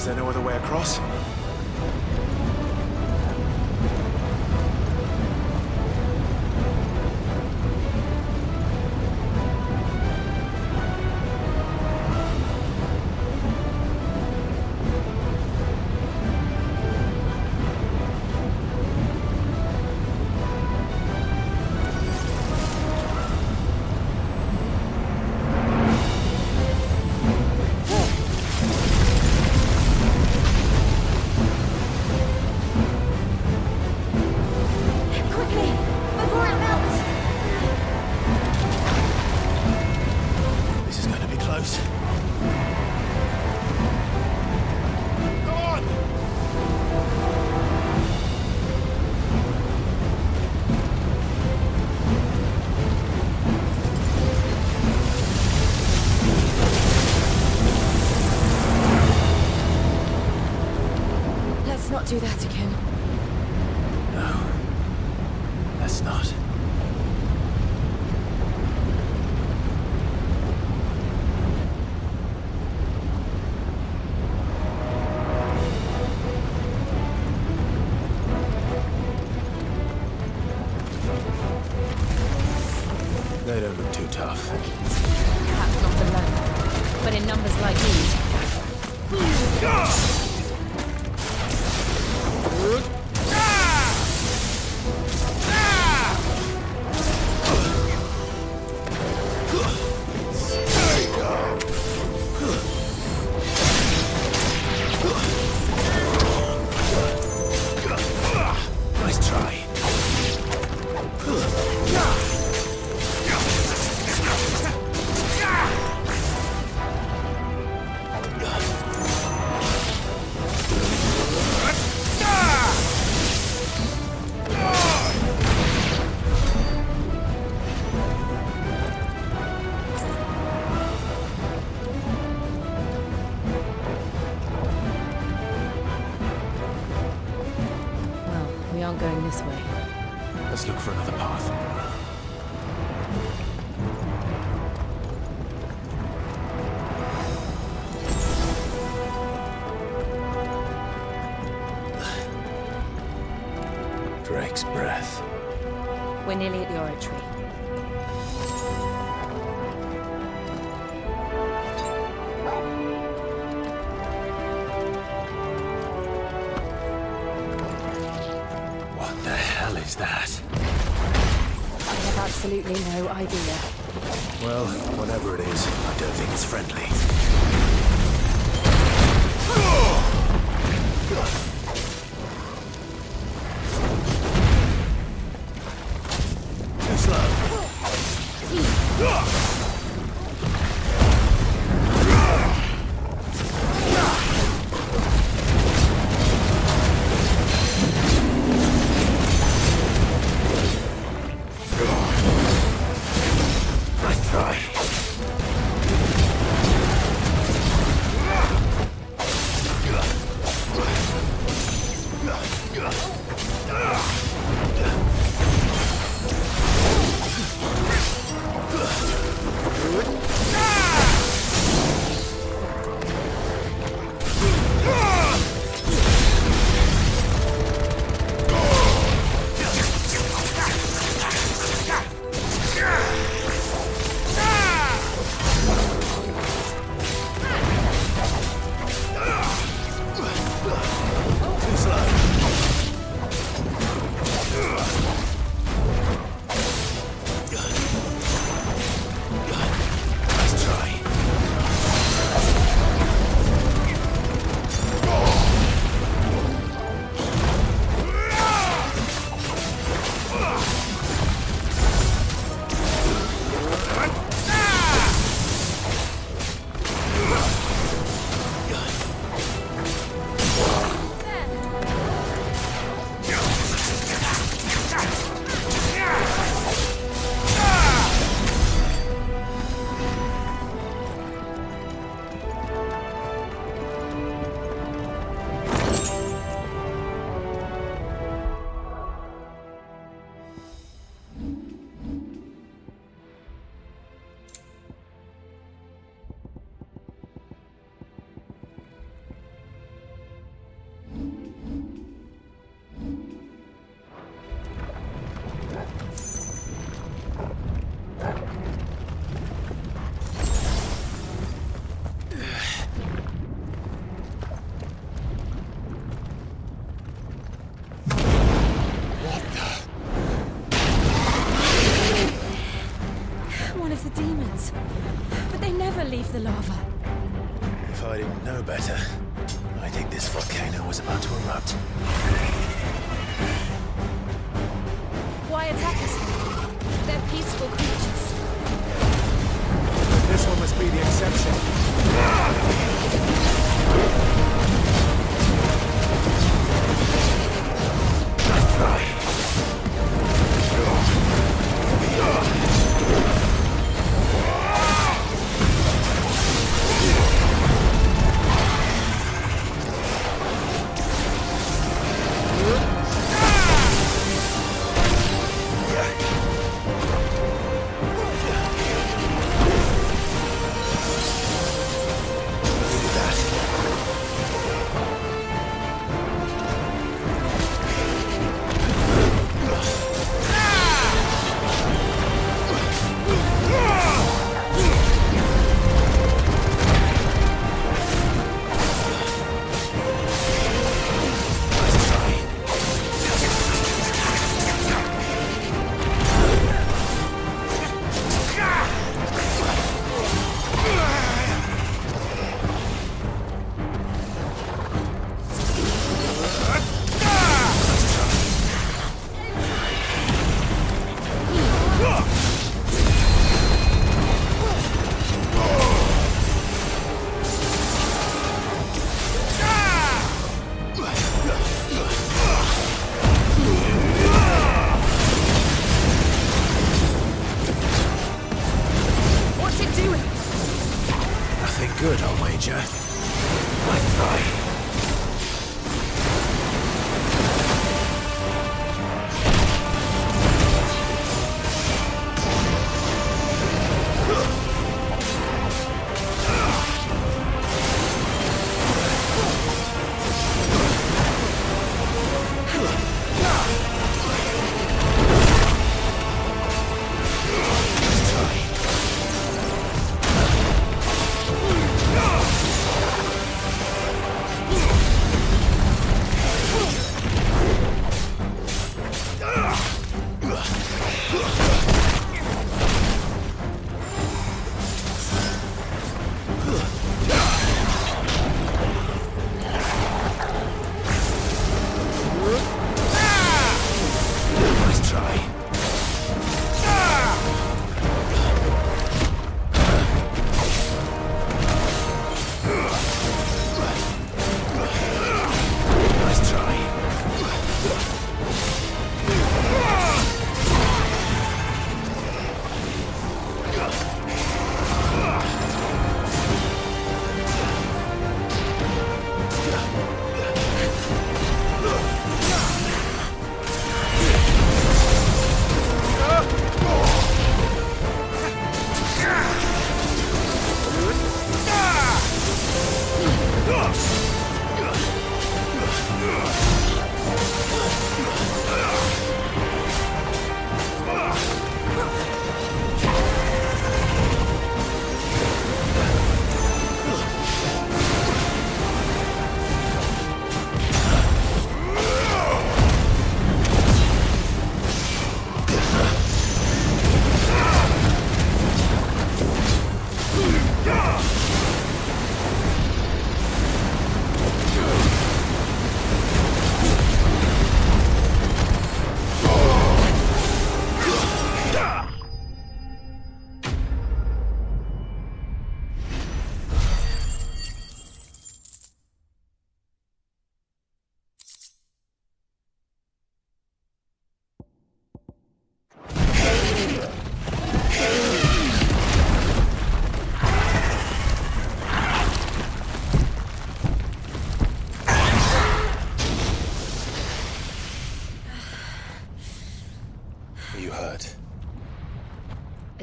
Is there no other way across? Do that again. No. Let's not. They don't look too tough. Perhaps not alone, but in numbers like these. Nice try. We aren't going this way. Let's look for another path. Drake's breath. We're nearly at the oratory. What the hell is that? I have absolutely no idea. Well, whatever it is, I don't think it's friendly. Too slow. Nice try. If I didn't know better, I think this volcano was about to erupt. Why attack us then? They're peaceful creatures. This one must be the exception. Let's try. Good, I'll wager. Let's try.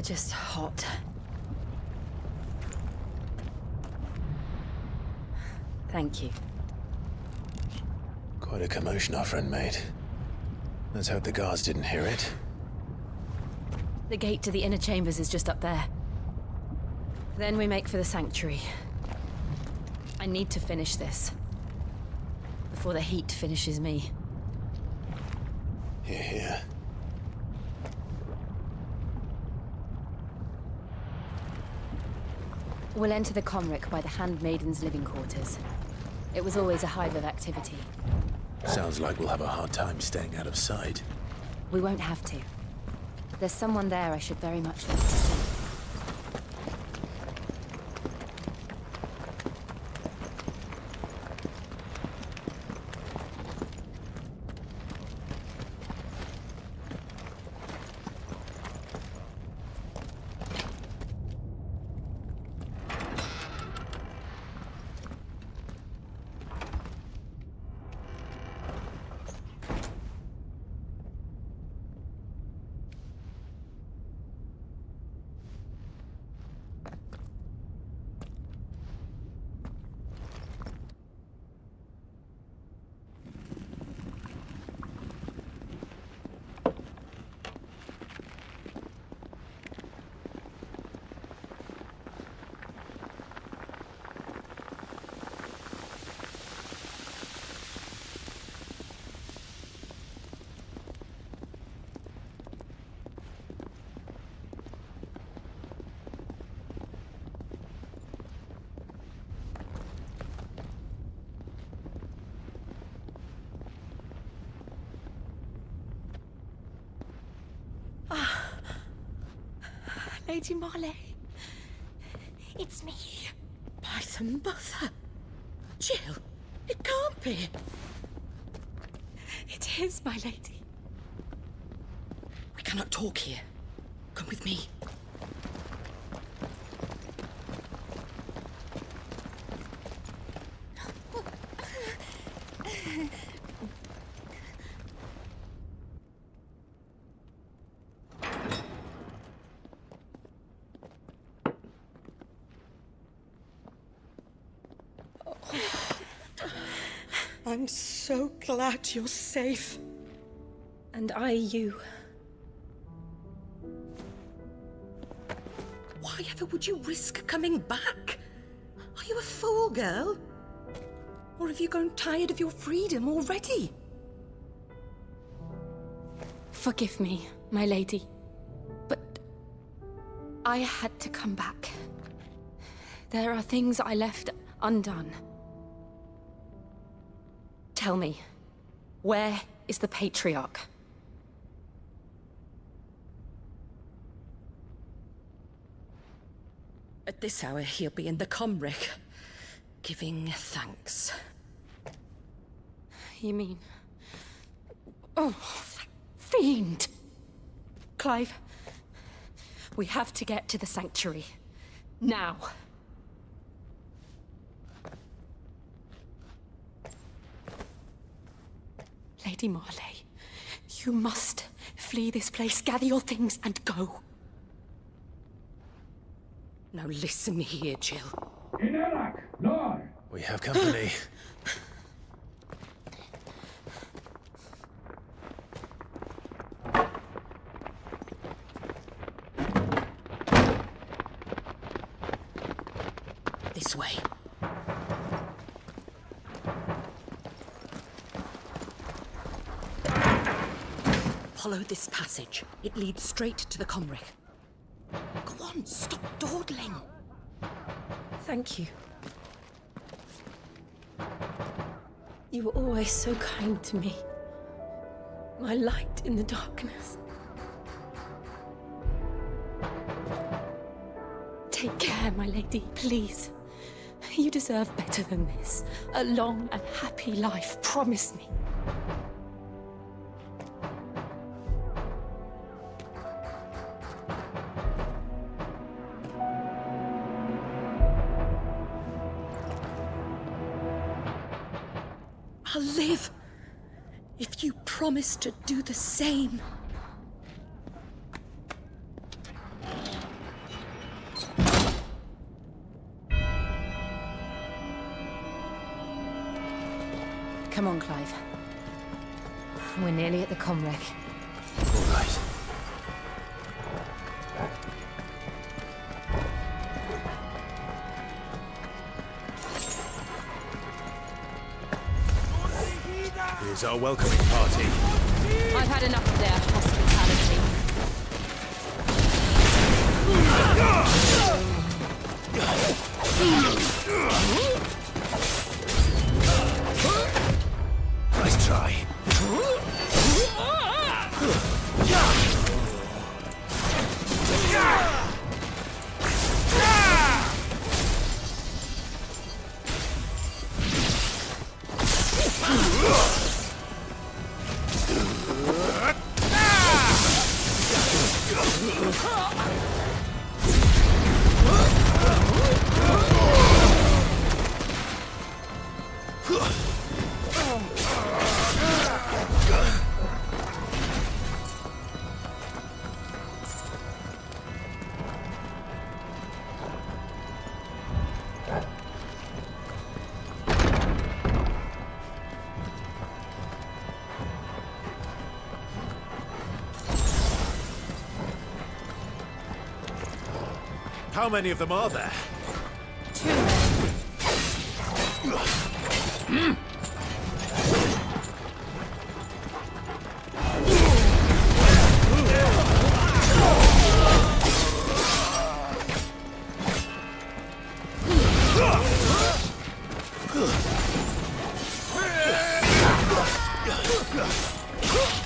Just hot. Thank you. Quite a commotion our friend made. Let's hope the guards didn't hear it. The gate to the inner chambers is just up there. Then we make for the sanctuary. I need to finish this. Before the heat finishes me. Hear, hear. We'll enter the Comric by the Handmaiden's living quarters. It was always a hive of activity. Sounds like we'll have a hard time staying out of sight. We won't have to. There's someone there I should very much like to see. Lady Marley. It's me. By the mother. Jill, it can't be. It is, my lady. We cannot talk here. Come with me. I'm so glad you're safe. And I you. Why ever would you risk coming back? Are you a fool, girl? Or have you grown tired of your freedom already? Forgive me, my lady. But I had to come back. There are things I left undone. Tell me, where is the Patriarch? At this hour, he'll be in the Comric, giving thanks. You mean... Oh, fiend! Clive, we have to get to the Sanctuary. Now. Lady Marley, you must flee this place, gather your things, and go. Now listen here, Jill. In Iraq, Lord! We have company. This way. Follow this passage. It leads straight to the Comric. Go on, stop dawdling. Thank you. You were always so kind to me. My light in the darkness. Take care, my lady, please. You deserve better than this. A long and happy life, promise me. I'll live if you promise to do the same. Come on, Clive. We're nearly at the Comric. All right. Here's our welcoming party. I've had enough of their hospitality. Nice try. How many of them are there?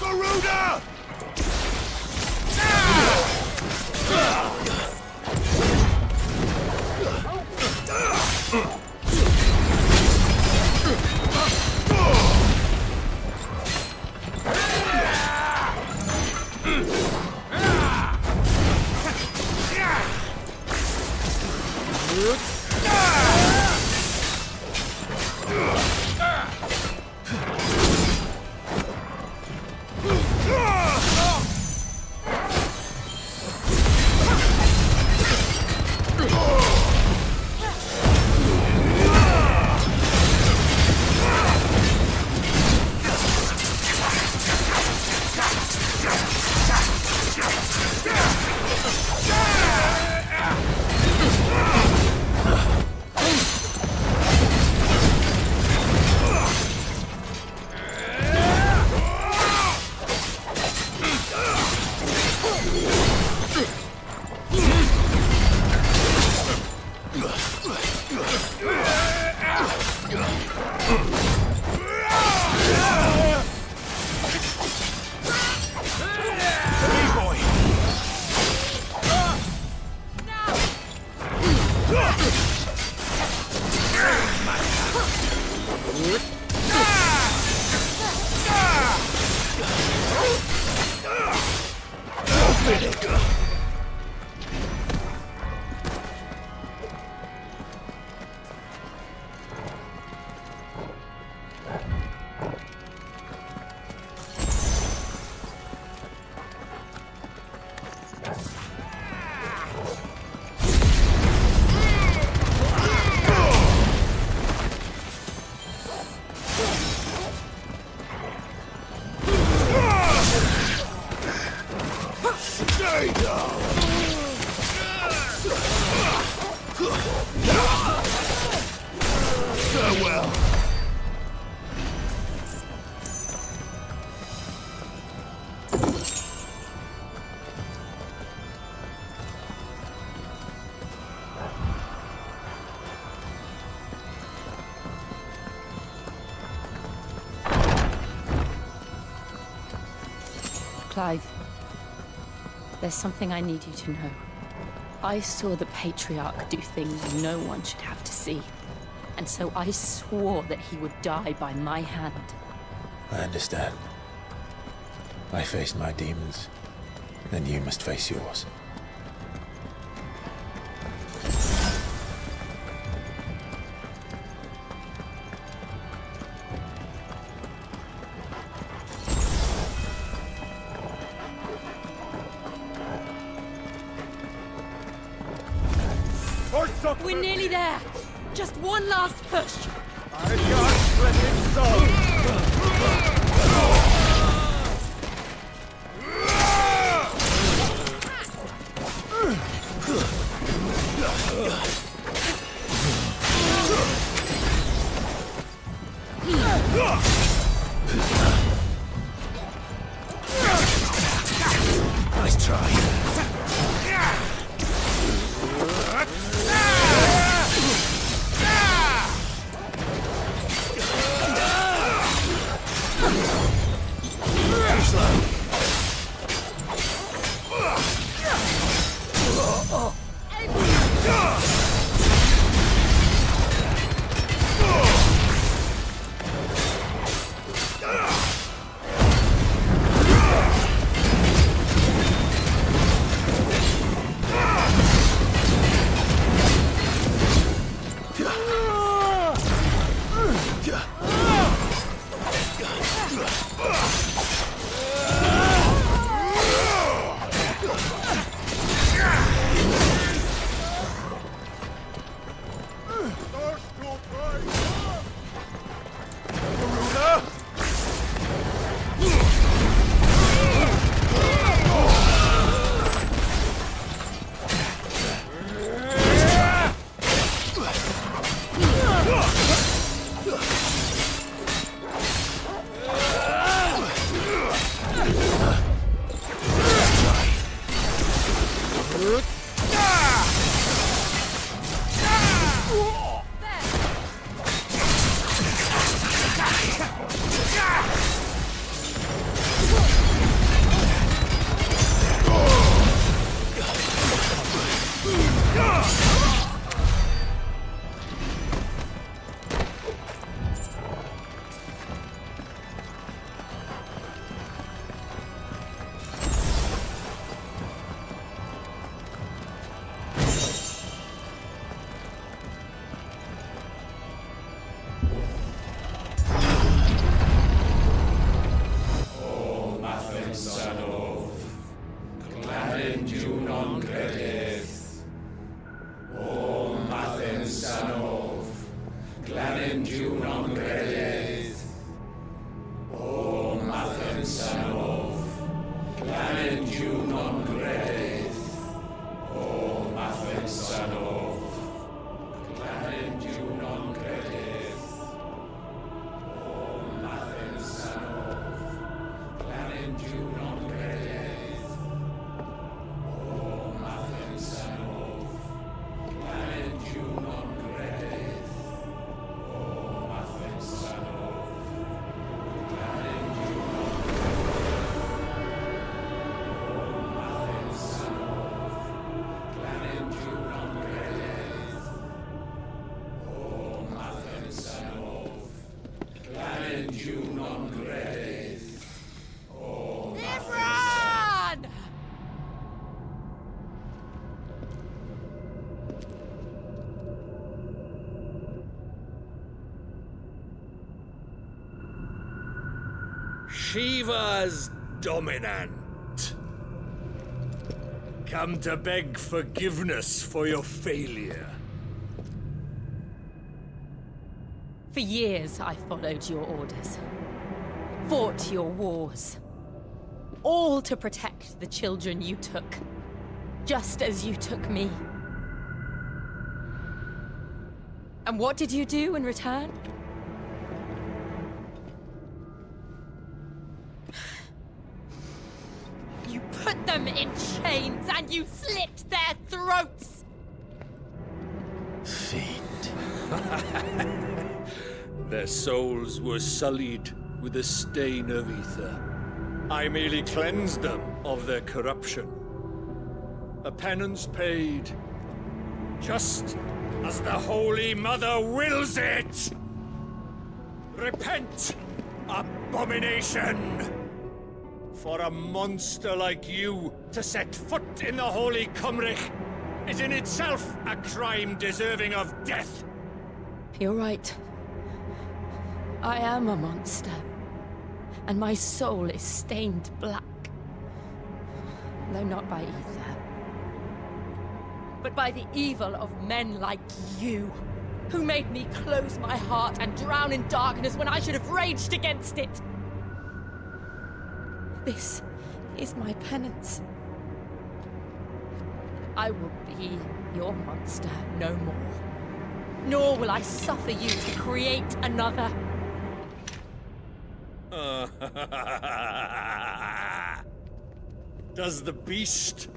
Garuda! Farewell. Clive, there's something I need you to know. I saw the Patriarch do things no one should have to see. And so I swore that he would die by my hand. I understand. I face my demons, then you must face yours. We're nearly there. Just one last push. I can't let him go. Nice try. Shiva's dominant. Come to beg forgiveness for your failure. For years, I followed your orders. Fought your wars. All to protect the children you took. Just as you took me. And what did you do in return? You put them in chains and you slit their throats! Fiend. Their souls were sullied with the stain of ether. I merely cleansed them of their corruption. A penance paid, just as the Holy Mother wills it! Repent, abomination! For a monster like you to set foot in the Holy Cymric is in itself a crime deserving of death. You're right. I am a monster. And my soul is stained black. Though not by ether. But by the evil of men like you, who made me close my heart and drown in darkness when I should have raged against it. This is my penance. I will be your monster no more. Nor will I suffer you to create another. Does the beast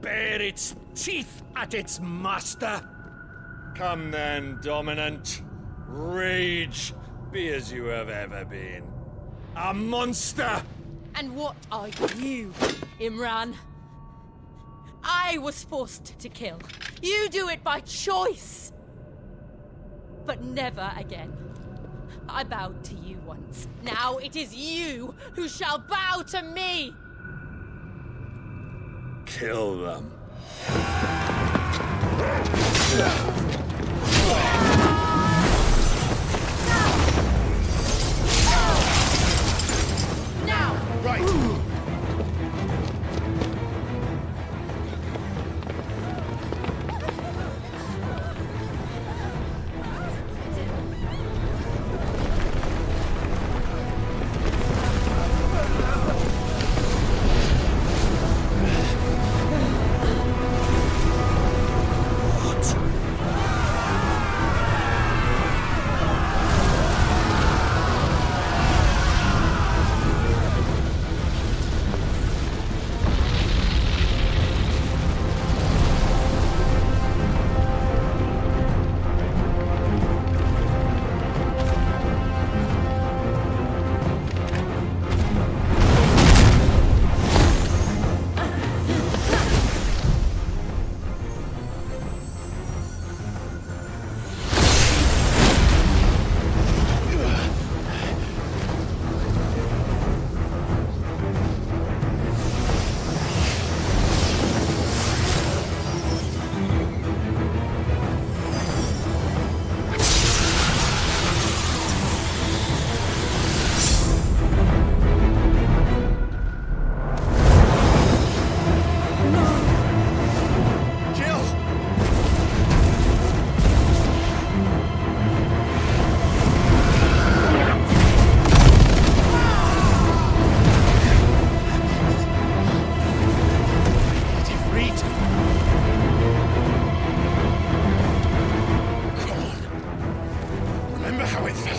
bare its teeth at its master? Come then, dominant. Rage, be as you have ever been. A monster! And what are you, Imran? I was forced to kill. You do it by choice. But never again. I bowed to you once. Now it is you who shall bow to me! Kill them. Now! Right!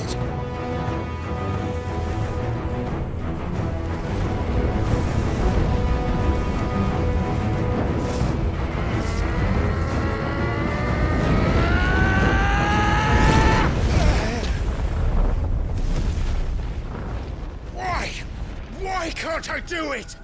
shield. Why can't I do it?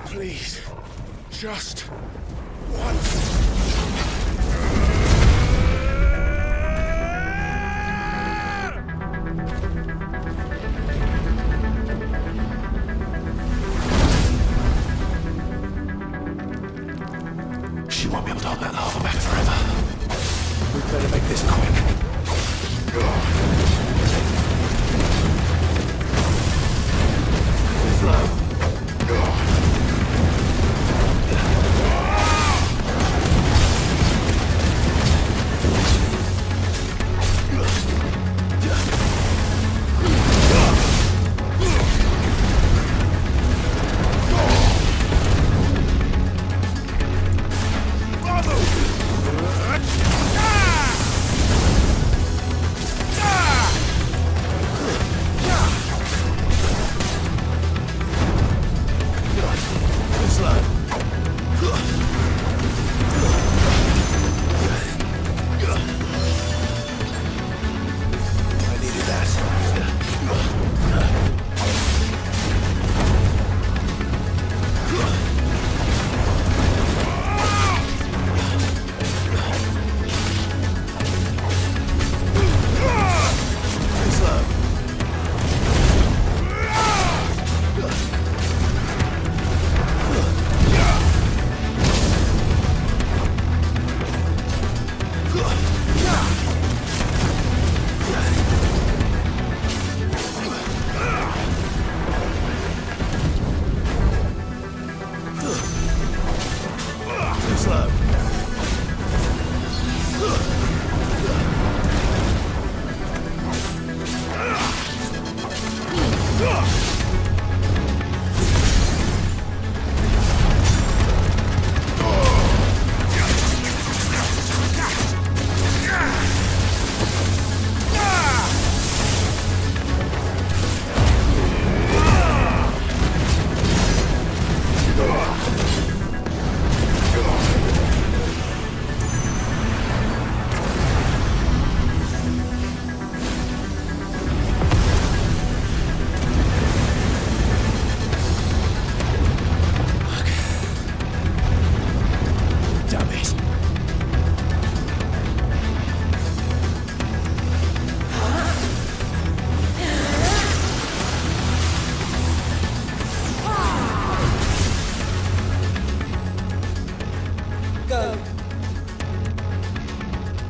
Please, just once. She won't be able to hold that lava back forever. We better make this quick. Slow.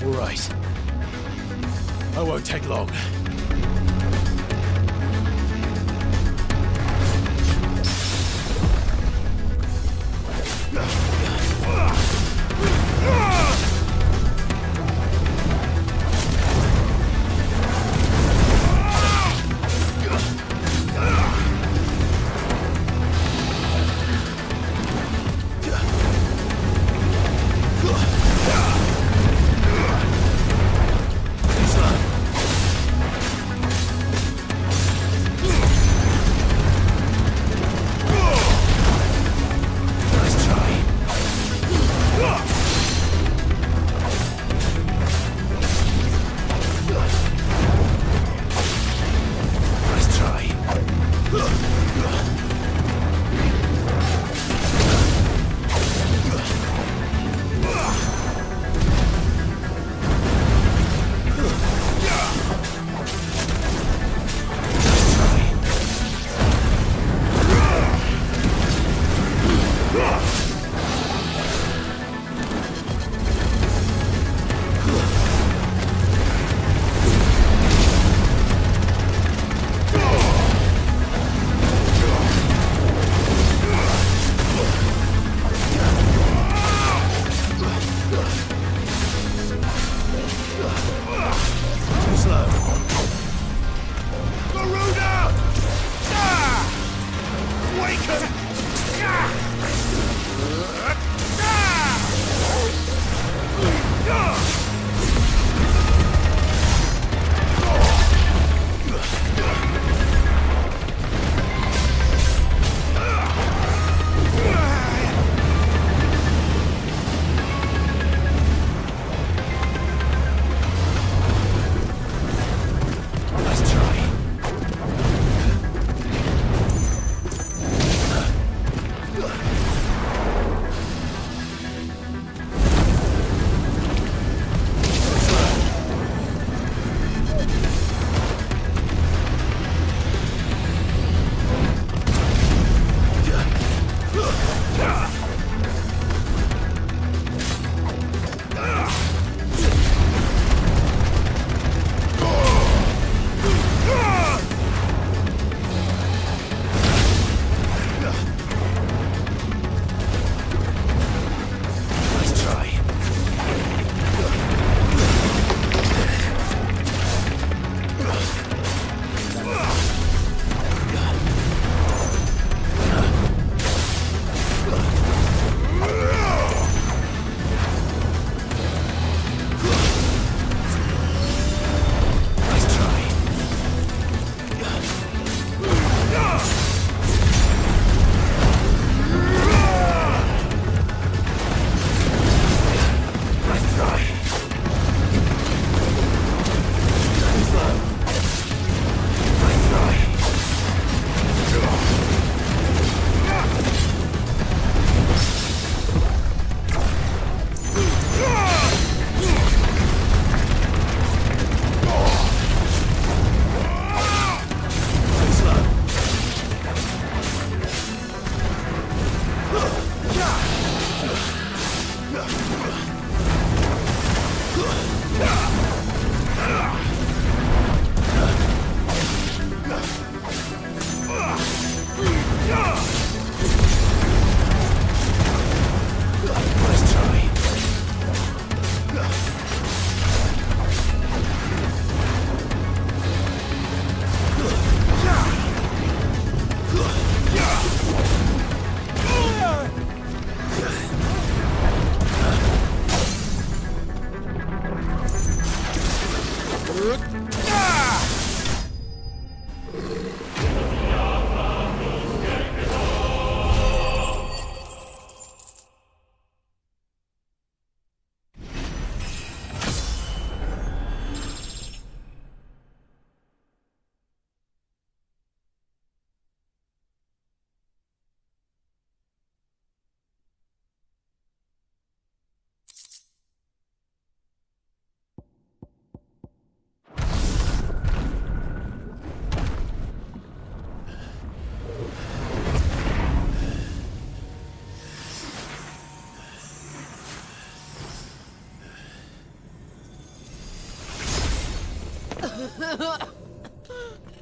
All right. I won't take long.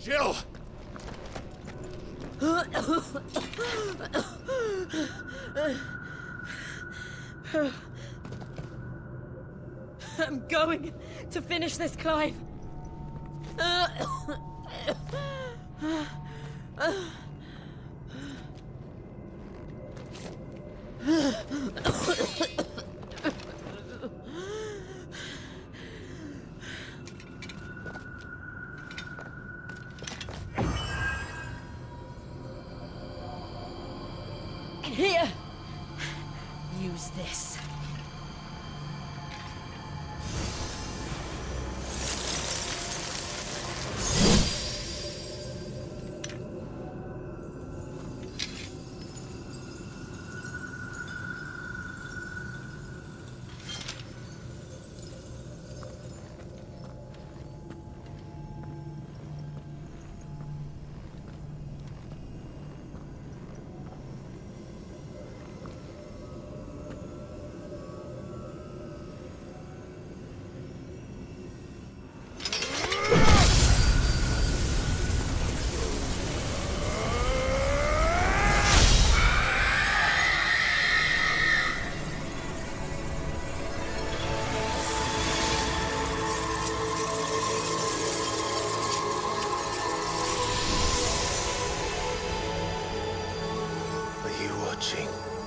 Jill! I'm going to finish this, Clive. Here, use this.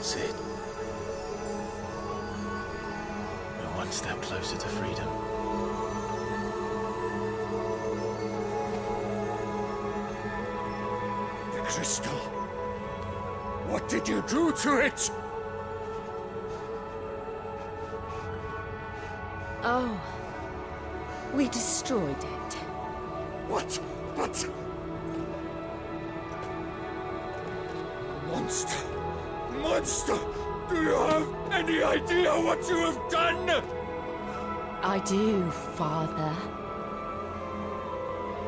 Sid. We're one step closer to freedom. The crystal. What did you do to it? Oh, we destroyed it. What? But... Monster! Monster! Do you have any idea what you have done? I do, Father.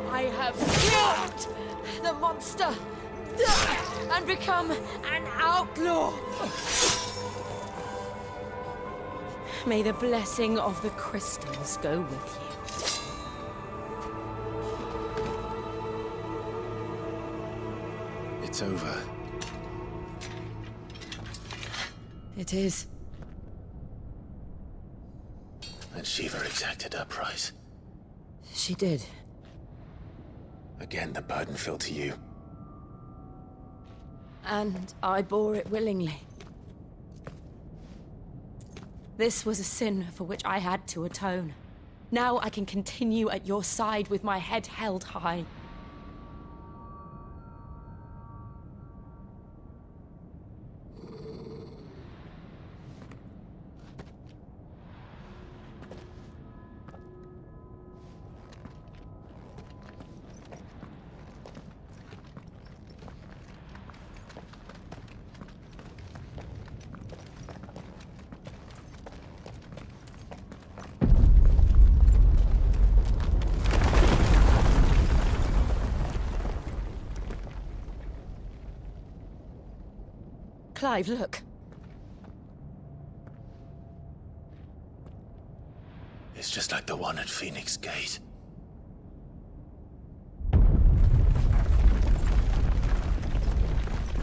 I have killed the monster and become an outcast. Lord! May the blessing of the crystals go with you. It's over. It is. And Shiva exacted her price. She did. Again, the burden fell to you. And I bore it willingly. This was a sin for which I had to atone. Now I can continue at your side with my head held high. Clive, look. It's just like the one at Phoenix Gate.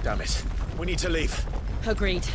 Damn it. We need to leave. Agreed.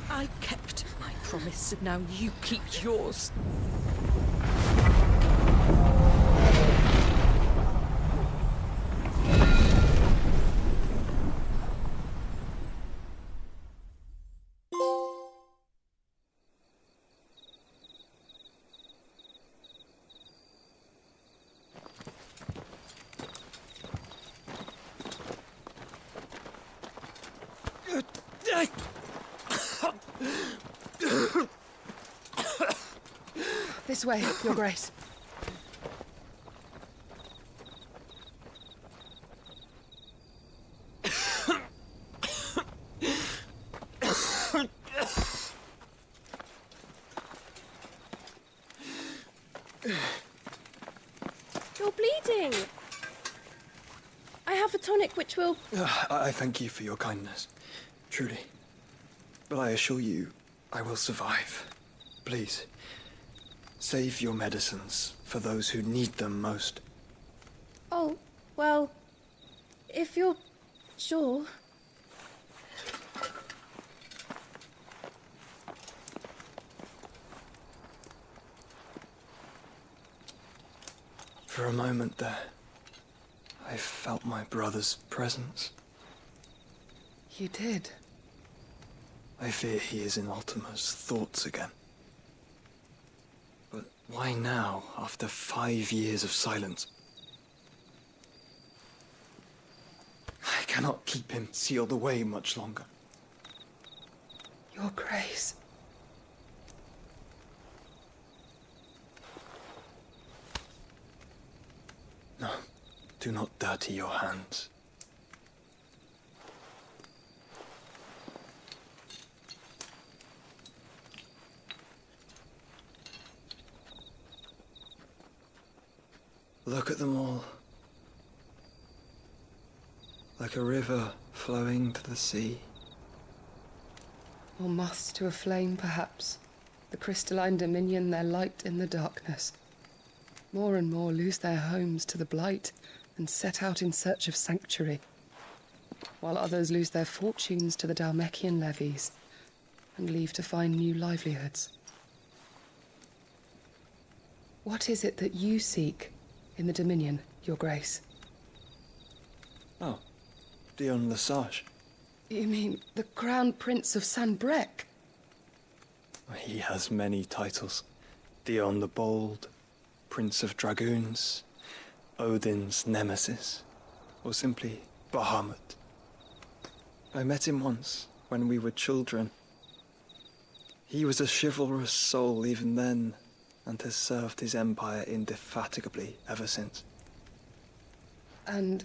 I kept my promise, and now you keep yours. This way, Your Grace. You're bleeding. I have a tonic which will... I thank you for your kindness, truly. But I assure you, I will survive. Please, save your medicines for those who need them most. Oh, well, if you're sure. For a moment there, I felt my brother's presence. You did? I fear he is in Ultima's thoughts again. But why now, after 5 years of silence? I cannot keep him sealed away much longer. Your Grace. No, do not dirty your hands. Look at them all. Like a river flowing to the sea. Or moths to a flame, perhaps. The crystalline dominion, their light in the darkness. More and more lose their homes to the blight and set out in search of sanctuary, while others lose their fortunes to the Dalmekian levies and leave to find new livelihoods. What is it that you seek in the Dominion, Your Grace? Oh, Dion Lesage. You mean the Crown Prince of Sanbrec? He has many titles. Dion the Bold, Prince of Dragoons, Odin's Nemesis, or simply Bahamut. I met him once, when we were children. He was a chivalrous soul even then, and has served his empire indefatigably ever since. And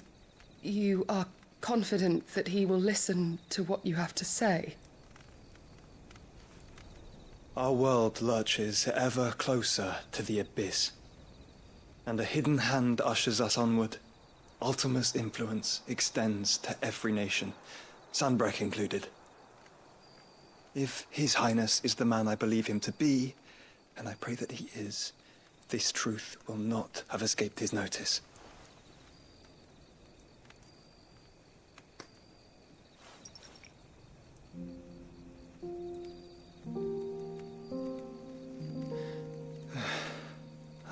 you are confident that he will listen to what you have to say? Our world lurches ever closer to the abyss, and a hidden hand ushers us onward. Ultima's influence extends to every nation, Sanbreque included. If His Highness is the man I believe him to be, and I pray that he is, this truth will not have escaped his notice.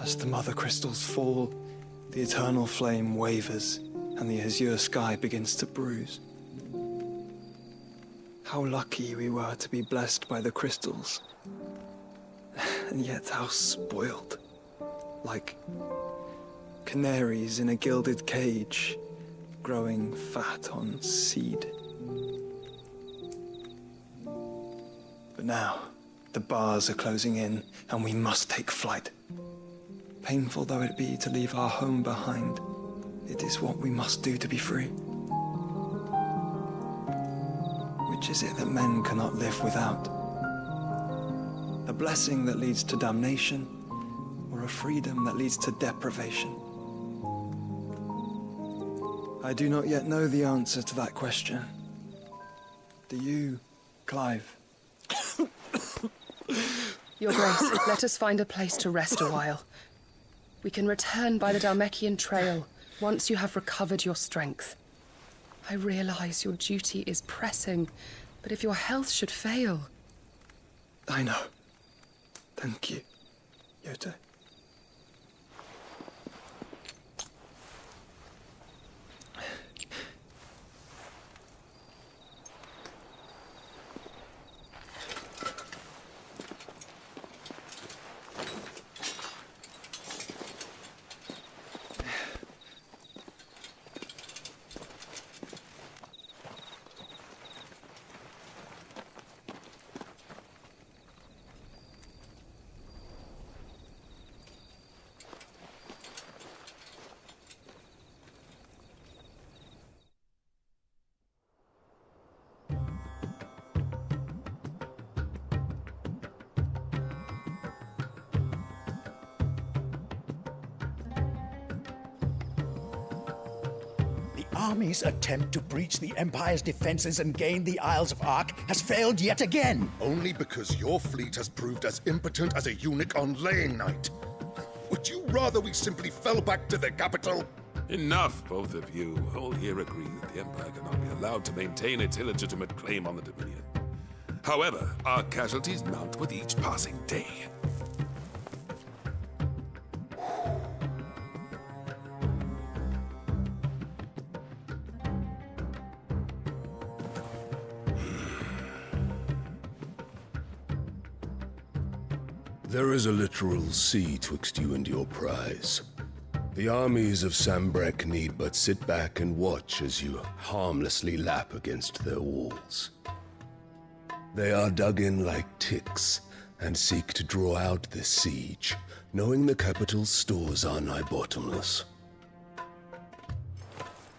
As the mother crystals fall, the eternal flame wavers, and the azure sky begins to bruise. How lucky we were to be blessed by the crystals. And yet how spoiled. Like canaries in a gilded cage, growing fat on seed. But now, the bars are closing in, and we must take flight. Painful though it be to leave our home behind, it is what we must do to be free. Which is it that men cannot live without? A blessing that leads to damnation, or a freedom that leads to deprivation? I do not yet know the answer to that question. Do you, Clive? Your Grace, let us find a place to rest a while. We can return by the Dalmekian trail once you have recovered your strength. I realize your duty is pressing, but if your health should fail... I know. Thank you, Yote. Army's attempt to breach the Empire's defenses and gain the Isles of Ark has failed yet again. Only because your fleet has proved as impotent as a eunuch on laying night. Would you rather we simply fell back to the capital? Enough, both of you. All here agree that the Empire cannot be allowed to maintain its illegitimate claim on the Dominion. However, our casualties mount with each passing day. There is a literal sea twixt you and your prize. The armies of Sanbreque need but sit back and watch as you harmlessly lap against their walls. They are dug in like ticks and seek to draw out this siege, knowing the capital's stores are nigh bottomless.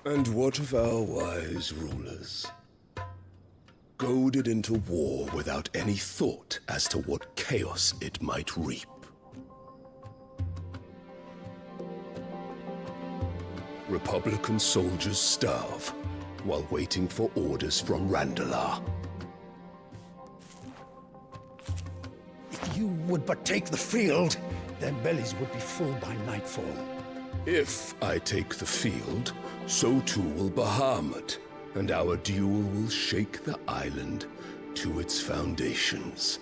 And what of our wise rulers? Goaded into war without any thought as to what chaos it might reap. Republican soldiers starve while waiting for orders from Randalar. If you would but take the field, their bellies would be full by nightfall. If I take the field, so too will Bahamut, and our duel will shake the island to its foundations.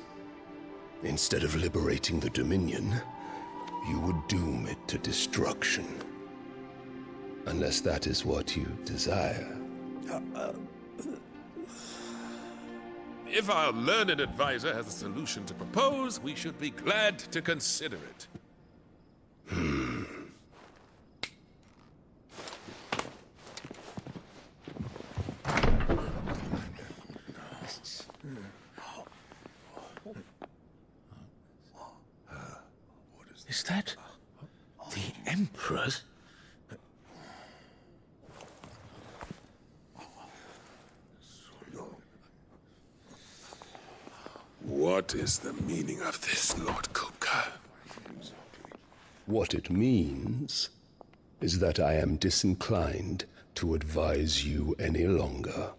Instead of liberating the Dominion, you would doom it to destruction. Unless that is what you desire. If our learned advisor has a solution to propose, we should be glad to consider it. Is that the Emperor's? What is the meaning of this, Lord Kupka? What it means is that I am disinclined to advise you any longer.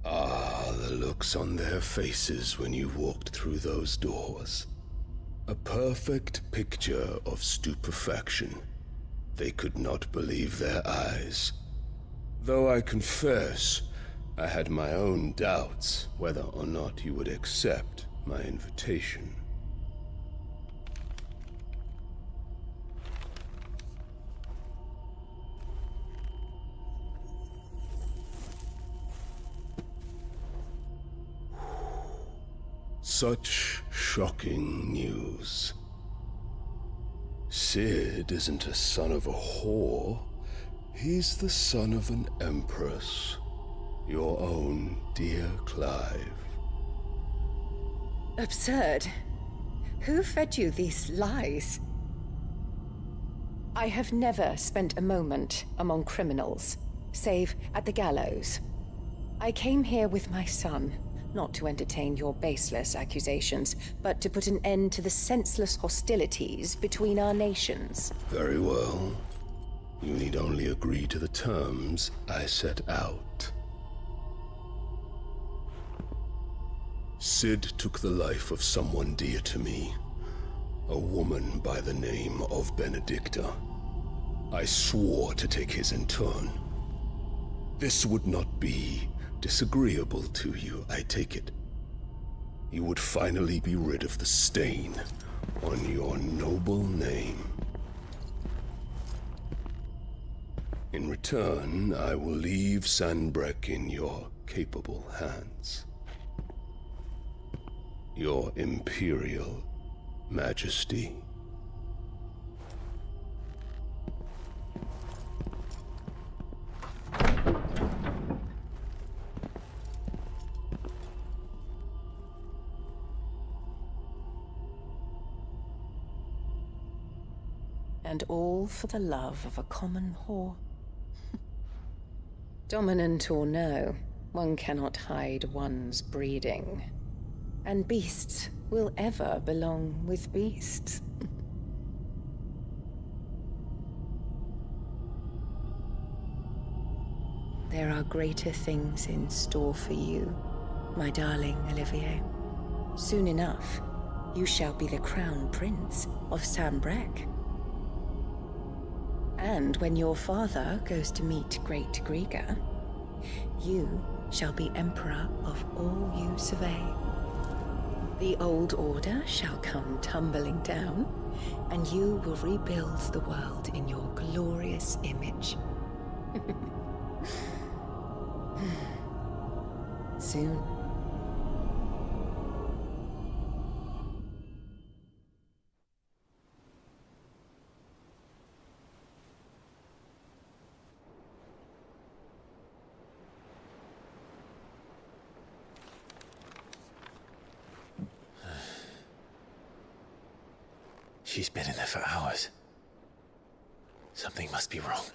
Ah, the looks on their faces when you walked through those doors. A perfect picture of stupefaction. They could not believe their eyes. Though I confess, I had my own doubts whether or not you would accept my invitation. Such shocking news. Sid isn't a son of a whore. He's the son of an empress. Your own dear Clive. Absurd. Who fed you these lies? I have never spent a moment among criminals, save at the gallows. I came here with my son, not to entertain your baseless accusations, but to put an end to the senseless hostilities between our nations. Very well. You need only agree to the terms I set out. Sid took the life of someone dear to me, a woman by the name of Benedicta. I swore to take his in turn. This would not be disagreeable to you, I take it. You would finally be rid of the stain on your noble name. In return, I will leave Sanbreque in your capable hands. Your Imperial Majesty. And all for the love of a common whore. Dominant or no, one cannot hide one's breeding. And beasts will ever belong with beasts. There are greater things in store for you, my darling Olivier. Soon enough, you shall be the crown prince of Sanbreque. And when your father goes to meet Great Griga, you shall be emperor of all you survey. The old order shall come tumbling down, and you will rebuild the world in your glorious image. Soon. She's been in there for hours. Something must be wrong.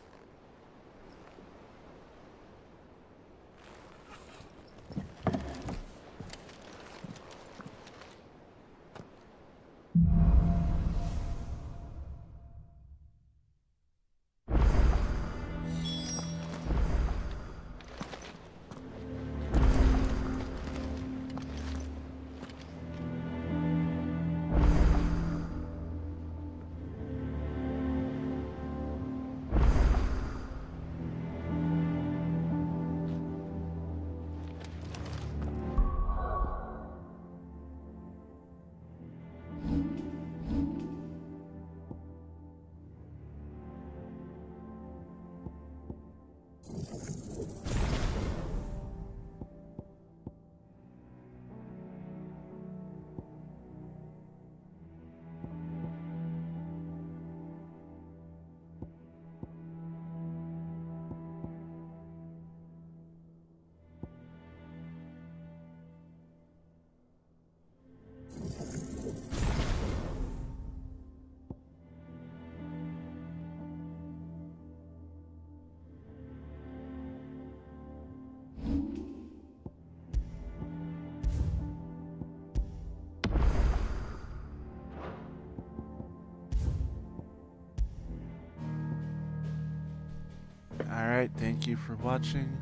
Alright, thank you for watching.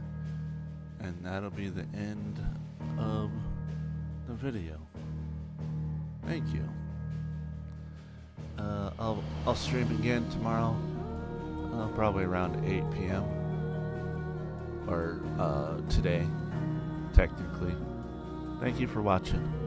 And that'll be the end of the video. Thank you. I'll stream again tomorrow, probably around 8 p.m. or today, technically. Thank you for watching.